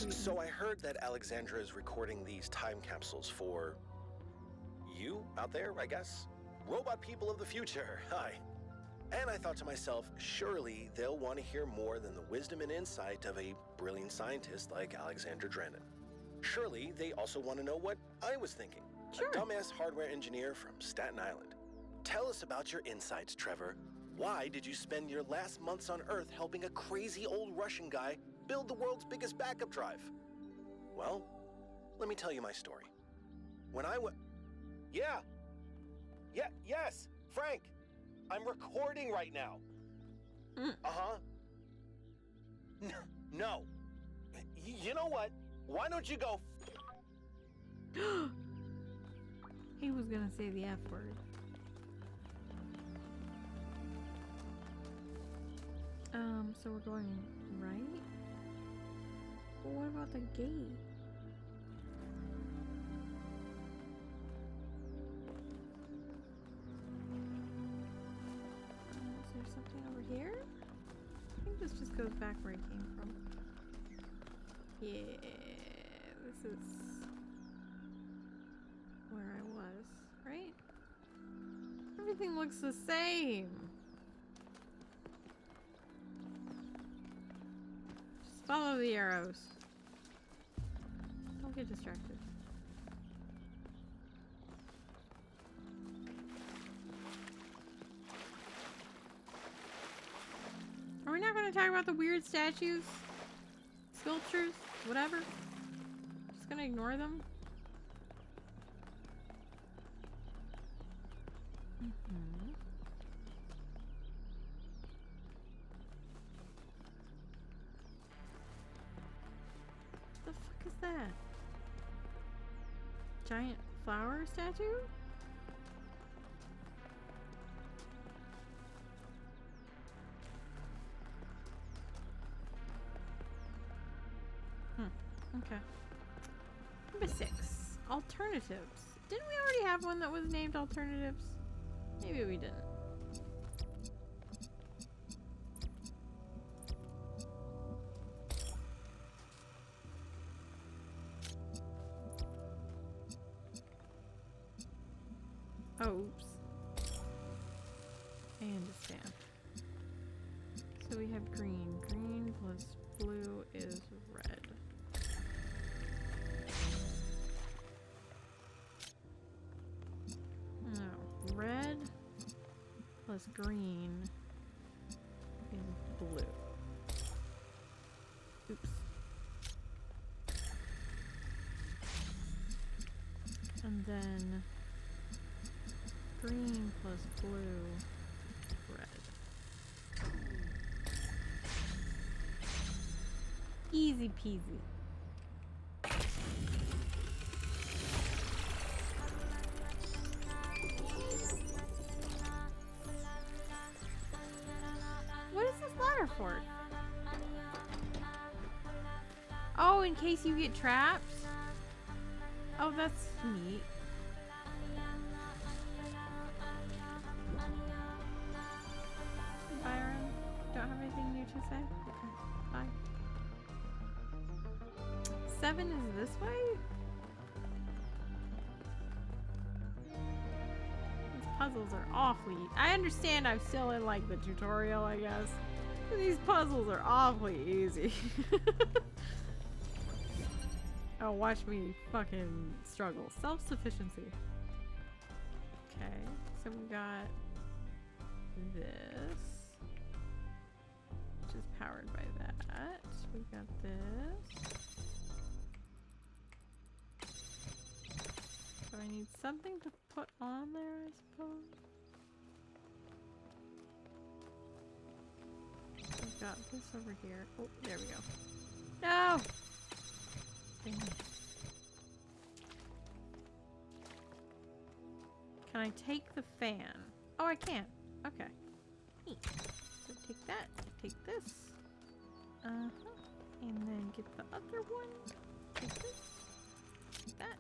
So I heard that Alexandra is recording these time capsules for you out there, I guess? Robot people of the future, hi. And I thought to myself, surely they'll want to hear more than the wisdom and insight of a brilliant scientist like Alexandra Drennan. Surely they also want to know what I was thinking. Sure. A dumbass hardware engineer from Staten Island. Tell us about your insights, Trevor. Why did you spend your last months on Earth helping a crazy old Russian guy build the world's biggest backup drive? Well, let me tell you my story. When I was... Yes, Frank. I'm recording right now. Uh-huh. No. You know what? Why don't you go... He was gonna say the F word. So we're going right? But what about the gate? Is there something over here? I think this just goes back where I came from. Yeah, this is where I was, right? Everything looks the same. Just follow the arrows. Don't get distracted. Are we not going to talk about the weird statues? Sculptures? Whatever? Just going to ignore them? Giant flower statue? Okay. Number 6. Alternatives. Didn't we already have one that was named Alternatives? Maybe we didn't. Oh, oops. I understand. So we have green. Green plus blue is red. No. Red plus green is blue. Oops. And then green plus blue, red. Easy peasy. What is this ladder for? Oh, in case you get trapped? Oh, that's neat. Byron, don't have anything new to say? Okay, bye. 7 is this way? These puzzles are awfully... I understand I'm still in like the tutorial, I guess. But these puzzles are awfully easy. Oh, watch me fucking struggle. Self-sufficiency. Okay, so we got this, which is powered by that. We got this. So I need something to put on there, I suppose. We've got this over here. Oh, there we go. No! Dang it. Can I take the fan? Oh, I can. Okay. Neat. So take that. Take this. And then get the other one. Take this. Take that.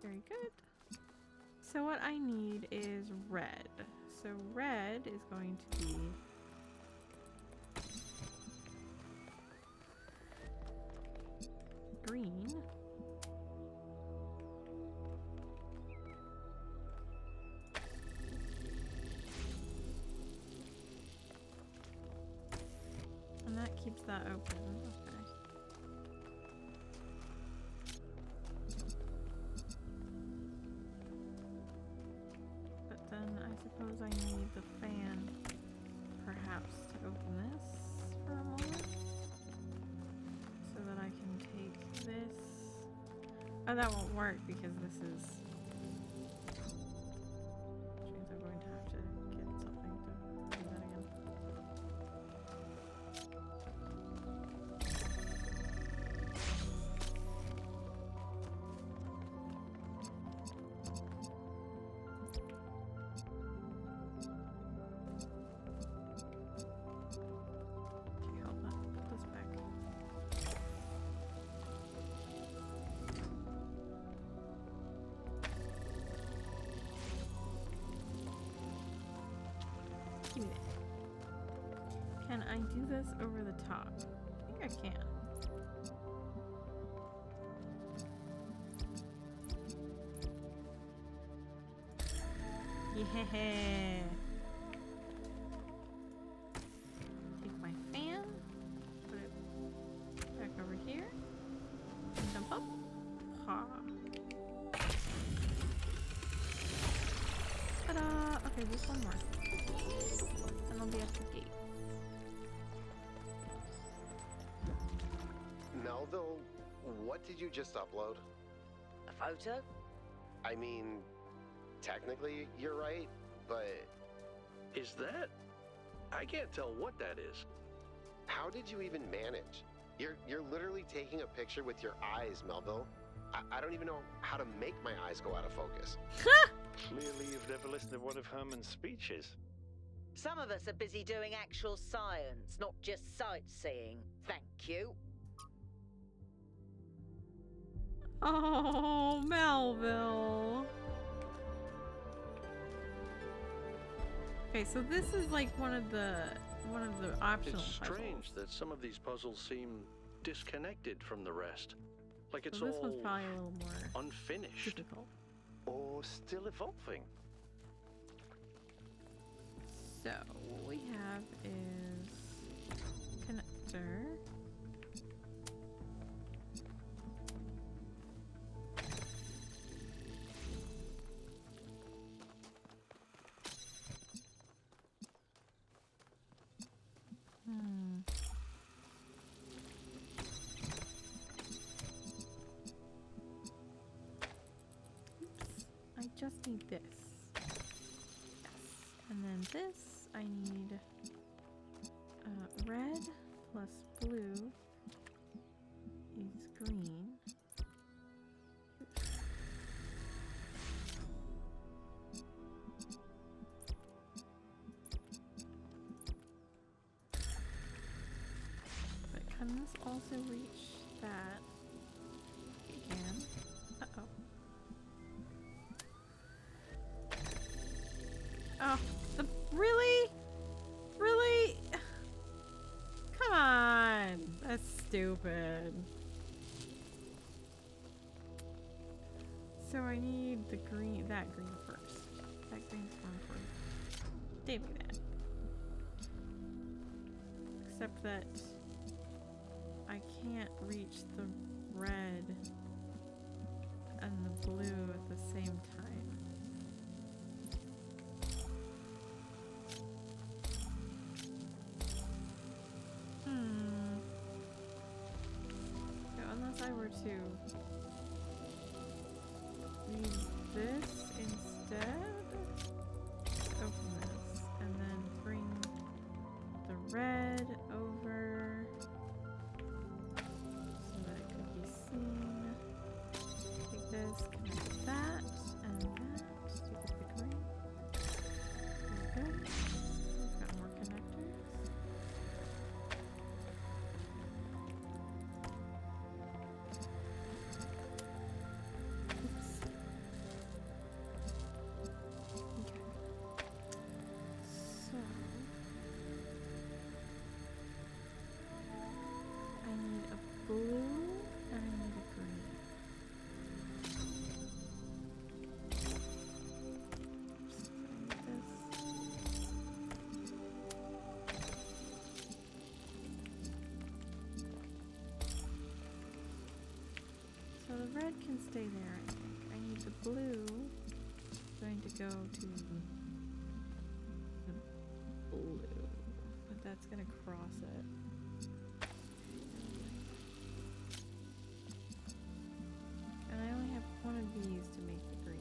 Very good. So what I need is red. So red is going to be green. And that keeps that open. Okay. But then I suppose I need the fan perhaps to open this for a moment. So that I can take this. Oh, that won't work because this is... which means I'm going to have to get something to do that again. Okay, hold on. Put this back. Give me that. Can I do this over the top? I think I can. Yeah. Take my fan, put it back over here, and jump up. Ha. Ta-da! Okay, just one more. And I'll be at the gate. Melville, what did you just upload? A photo? I mean, technically you're right, but... Is that? I can't tell what that is. How did you even manage? You're literally taking a picture with your eyes, Melville. I don't even know how to make my eyes go out of focus. Clearly, you've never listened to one of Herman's speeches. Some of us are busy doing actual science, not just sightseeing. Thank you. Oh, Melville. Okay, so this is like one of the optional It's strange puzzles. that some of these puzzles seem disconnected from the rest. Like it's So this all one's probably a little more unfinished. difficult. Or still evolving. So what we have is connector. Oops. I just need this. Yes. And then this, I need red plus blue is green. Oops. But can this also reach that? It can. Uh-oh. Oh, really? Really? Come on. That's stupid. So I need the green, that green first. That green's more important. Give me that. Except that I can't reach the red and the blue at the same time. So unless I were to read this instead, open this, and then bring the red over so that it could be seen. Take this, connect that, and that. Do the green. There we go. We've got more connectors. Oops. Okay. So I need a blue and I need a green. Oops, I need this. So the red can stay there, I think. I need the blue. Going to go to the blue, but that's gonna cross it. And I only have one of these to make the green.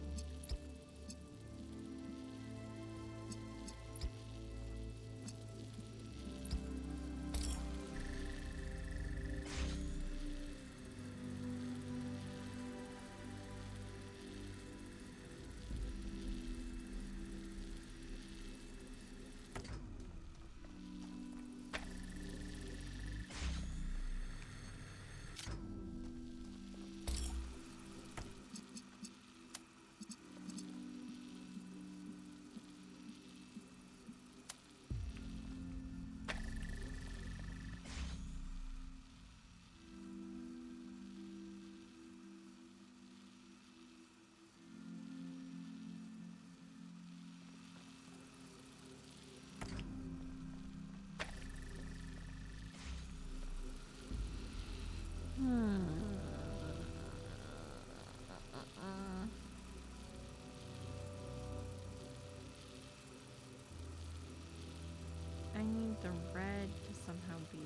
I need the red to somehow be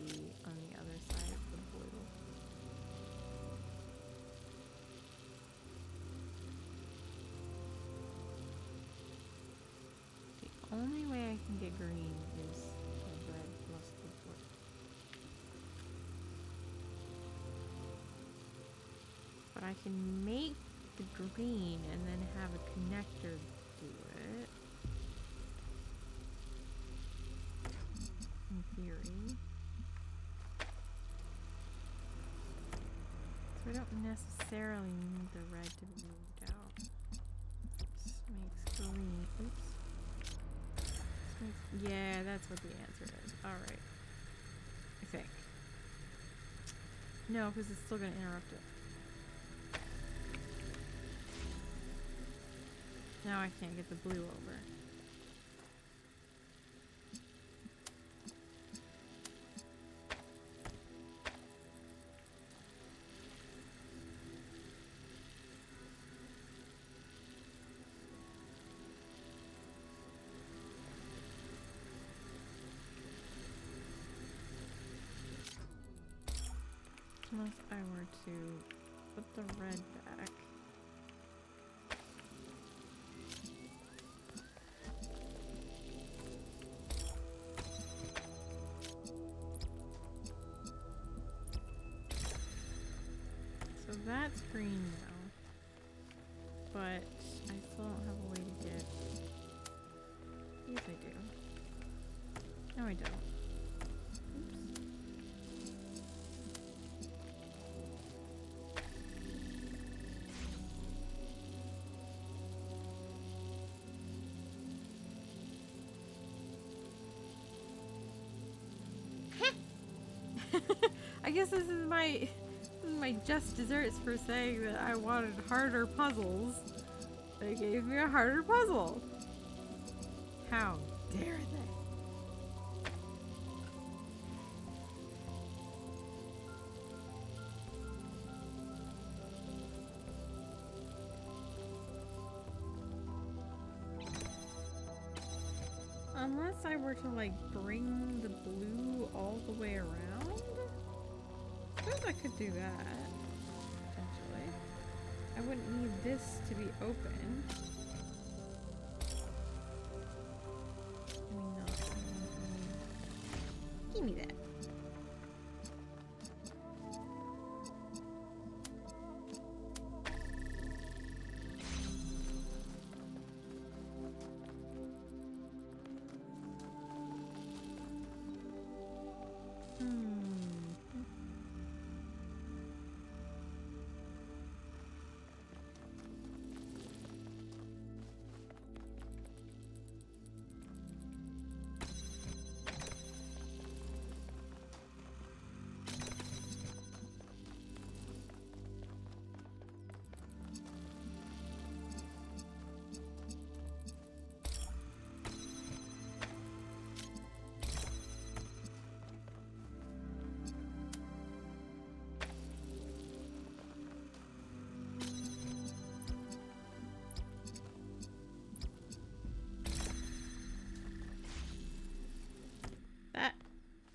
on the other side of the blue. The only way I can get green is the red plus the blue. But I can make the green and then have a connector do it. In theory. So I don't necessarily need the red to be moved out. This makes green. Oops. Yeah, that's what the answer is. Alright. I think. No, because it's still going to interrupt it. Now I can't get the blue over. Unless I were to put the red back. So that's green now. But I still don't have a way to get... Yes, I do. No, I don't. I guess this is my just desserts for saying that I wanted harder puzzles. They gave me a harder puzzle. How dare they? Unless I were to like bring the blue all the way around? I suppose I could do that, potentially. I wouldn't need this to be open. I mean, no. Give me that. That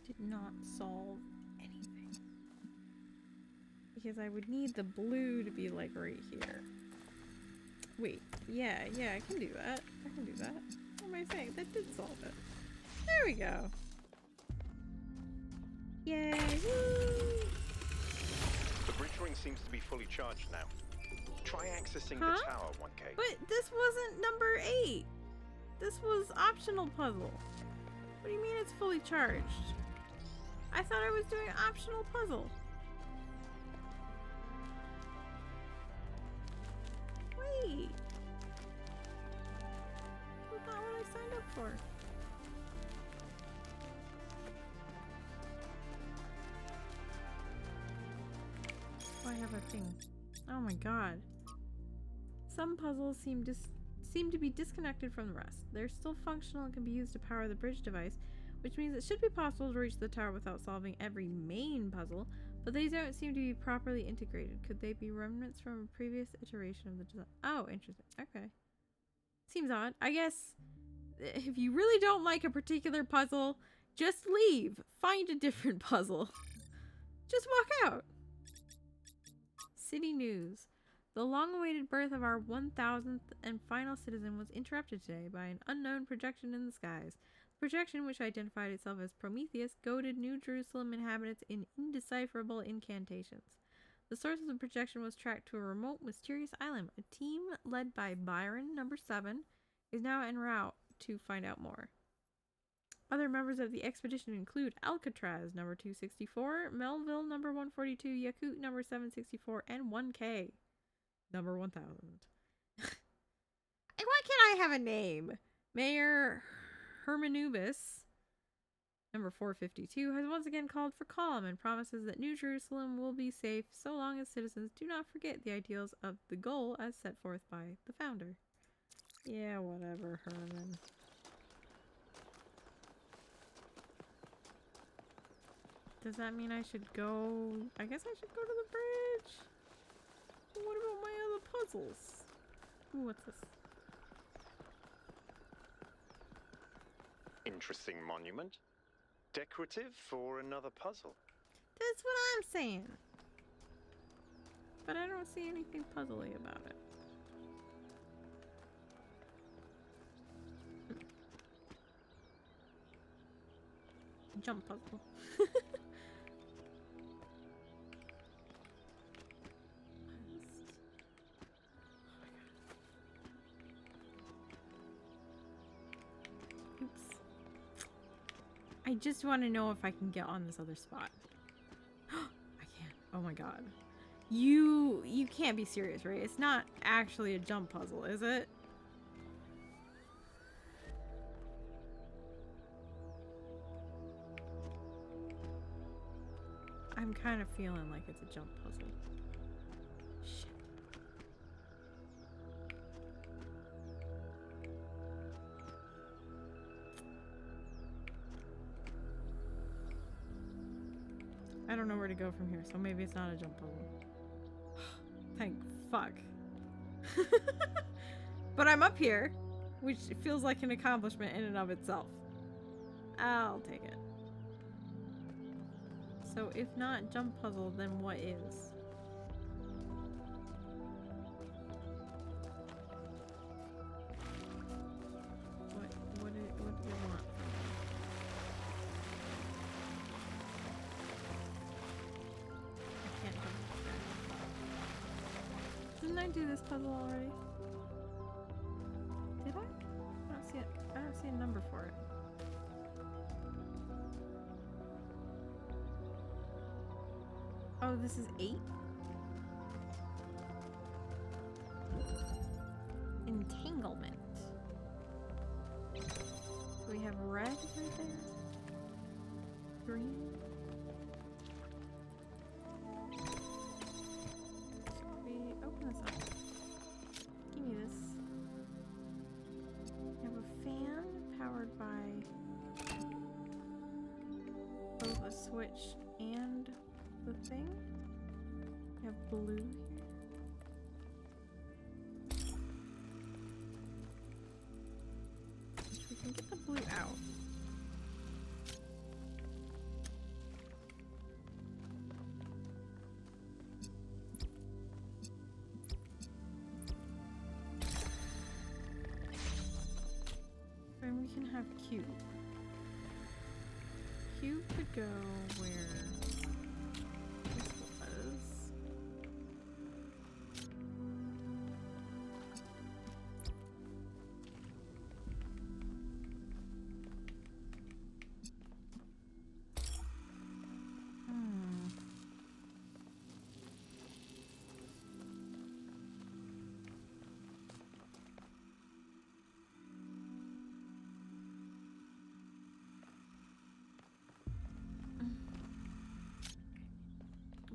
did not solve anything. Because I would need the blue to be like right here. Wait, yeah, I can do that. I can do that. What am I saying? That did solve it. There we go. Yay! Woo! The bridge ring seems to be fully charged now. Try accessing the tower, 1K. But this wasn't number 8. This was optional puzzle. What do you mean it's fully charged? I thought I was doing an optional puzzle. Wait. That's not what I signed up for. Oh, I have a thing. Oh my god. Some puzzles seem to be disconnected from the rest. They're still functional and can be used to power the bridge device, which means it should be possible to reach the tower without solving every main puzzle, but they don't seem to be properly integrated. Could they be remnants from a previous iteration of the design? Oh, interesting. Okay. Seems odd. I guess if you really don't like a particular puzzle, just leave. Find a different puzzle. Just walk out. City news. The long-awaited birth of our 1000th and final citizen was interrupted today by an unknown projection in the skies. The projection, which identified itself as Prometheus, goaded New Jerusalem inhabitants in indecipherable incantations. The source of the projection was tracked to a remote, mysterious island. A team led by Byron, number 7, is now en route to find out more. Other members of the expedition include Alcatraz, number 264, Melville, number 142, Yakut, number 764, and 1K, number 1000. Why can't I have a name? Mayor Hermanubis, number 452, has once again called for calm and promises that New Jerusalem will be safe so long as citizens do not forget the ideals of the goal as set forth by the founder. Yeah, whatever, Herman. Does that mean I should go? I guess I should go to the bridge. But what about my other puzzles? Ooh, what's this? Interesting monument. Decorative for another puzzle. That's what I'm saying. But I don't see anything puzzly about it. Jump puzzle. Oops. I just want to know if I can get on this other spot. I can't. Oh my god. You can't be serious, right? It's not actually a jump puzzle, is it? I'm kind of feeling like it's a jump puzzle. Shit. I don't know where to go from here, so maybe it's not a jump puzzle. Thank fuck. But I'm up here, which feels like an accomplishment in and of itself. I'll take it. So if not jump puzzle, then what is? What do you want? I can't jump. Didn't I do this puzzle already? Did I? I don't see it. I don't see a number for it. Oh, this is 8? Entanglement. So we have red right there. Green. So we open this up. Give me this. We have a fan powered by both a switch and the thing. We have blue here. We can get the blue out. And we can have cube. Cube could go where this was.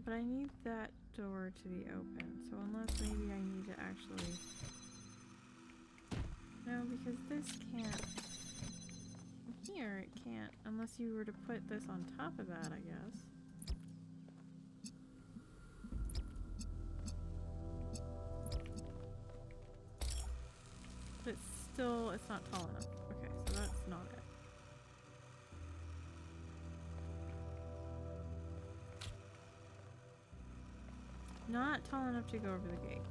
But I need that door to be open, so unless maybe I need to actually... No, because this can't... Here it can't, unless you were to put this on top of that, I guess. But it's not tall enough. Okay, so that's not it. Not tall enough to go over the gate.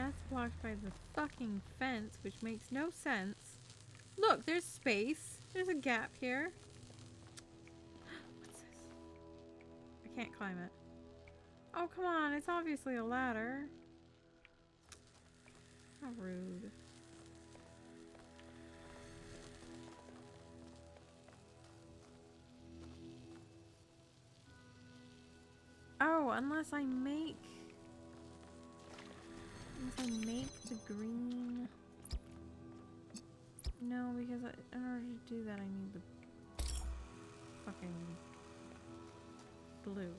That's blocked by the fucking fence, which makes no sense. Look, there's space. There's a gap here. What's this? I can't climb it. Oh, come on. It's obviously a ladder. How rude. Oh, unless I make the green. No, because in order to do that, I need the fucking blue.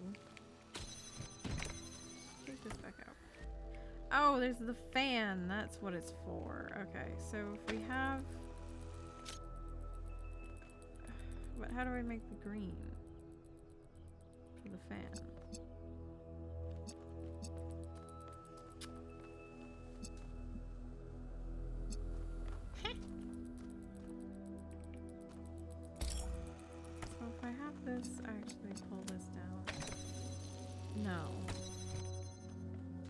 Take this back out. Oh, there's the fan. That's what it's for. Okay, so if we have... But how do I make the green for the fan? So if I have this, actually pull this down. No.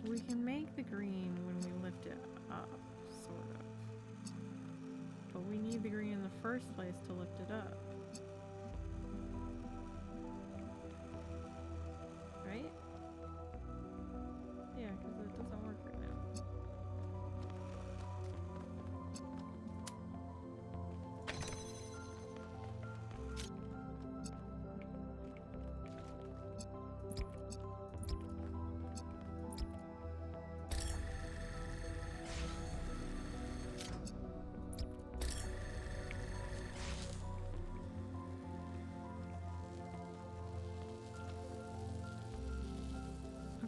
We can make the green when we lift it up, sort of. But we need the green in the first place to lift it up. Right? Yeah, because it doesn't work right now.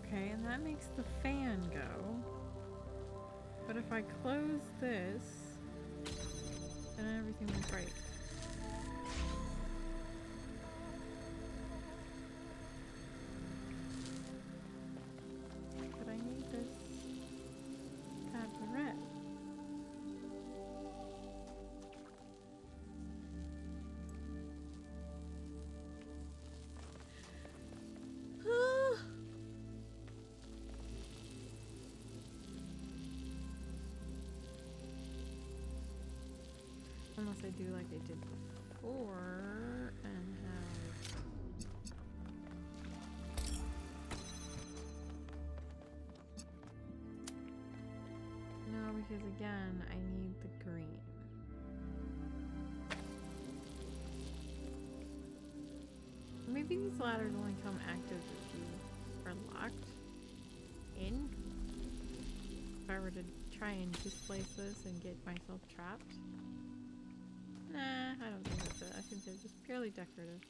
Okay, and that makes the fan go. But if I close this, then everything will break. But I need this to have the red. Unless I do like I did before and have... No, because again, I need the green. Maybe these ladders only come active if you are locked in. If I were to try and displace this and get myself trapped. Nah, I don't think that's it. I think they're just purely decorative.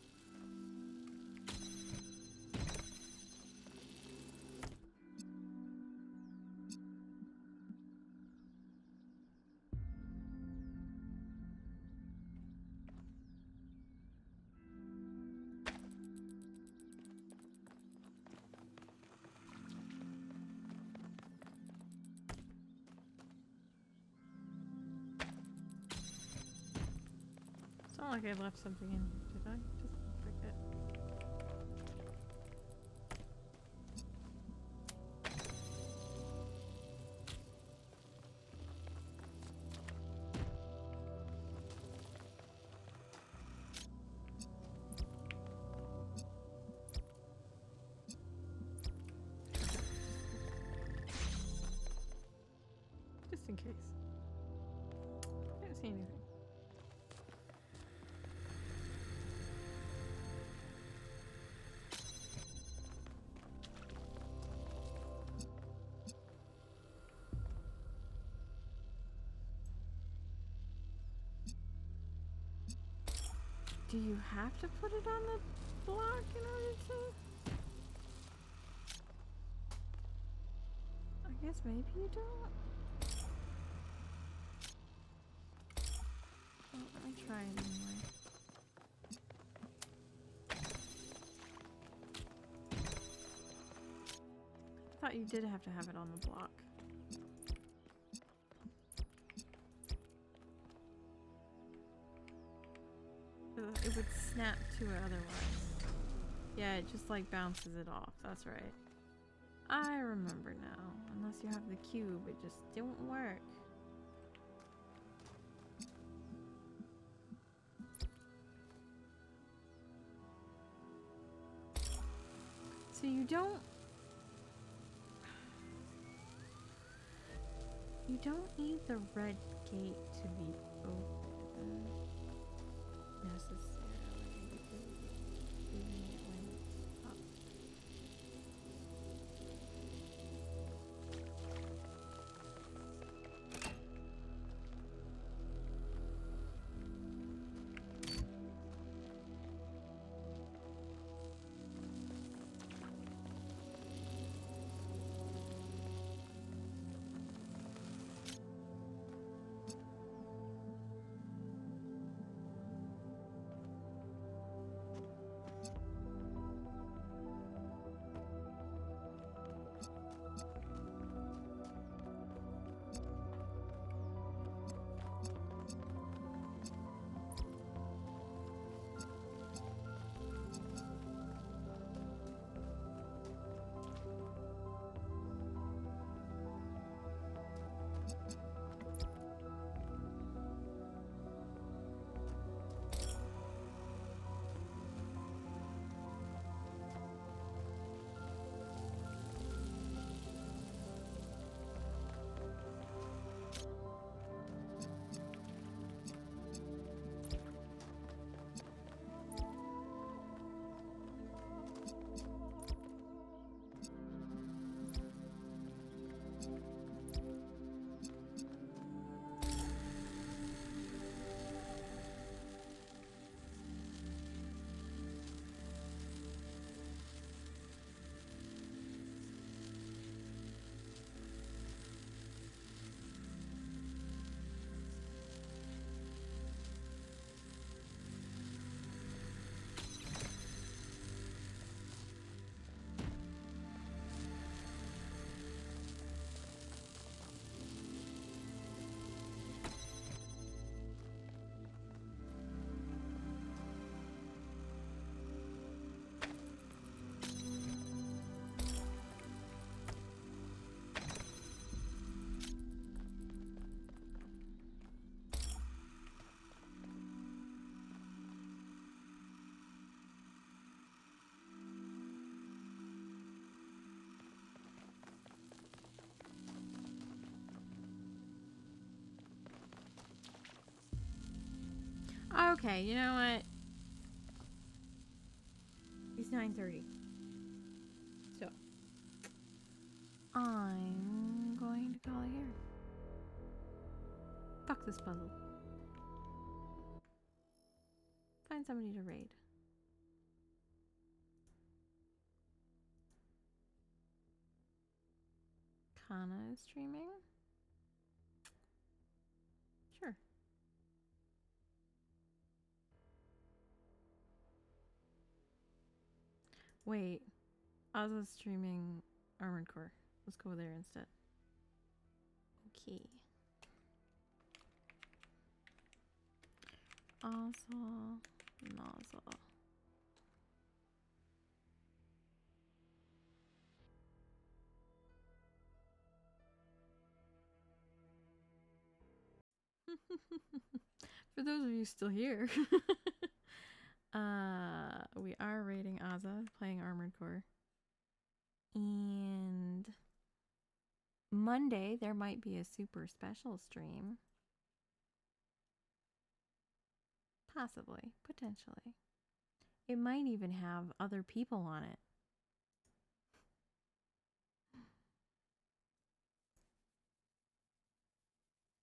It's not like I left something in here, did I? Just forget. Just in case. I didn't see anything. Do you have to put it on the block in order to? I guess maybe you don't. Well, let me try it anyway. I thought you did have to have it on the block. It would snap to it otherwise. Yeah, it just like bounces it off. That's right. I remember now. Unless you have the cube, it just don't work. So you don't need the red gate to be open necessarily, because leaving it when it's up. Okay, you know what? It's 9:30. So, I'm going to call it here. Fuck this puzzle. Find somebody to raid. Kana is streaming? Sure. Wait. Ozza's streaming Armored Core. Let's go there instead. Okay. Ozza. Naza. For those of you still here, we are raiding Ozza, playing Armored Core. And Monday, there might be a super special stream. Possibly, potentially. It might even have other people on it.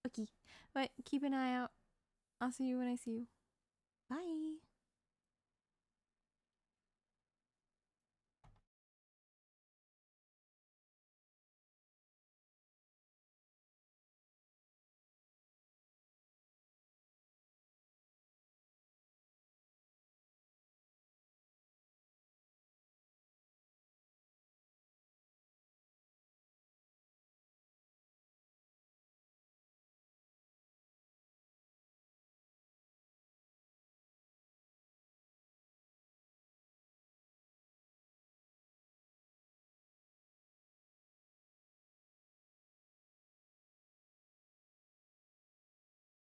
Okay, but keep an eye out. I'll see you when I see you. Bye.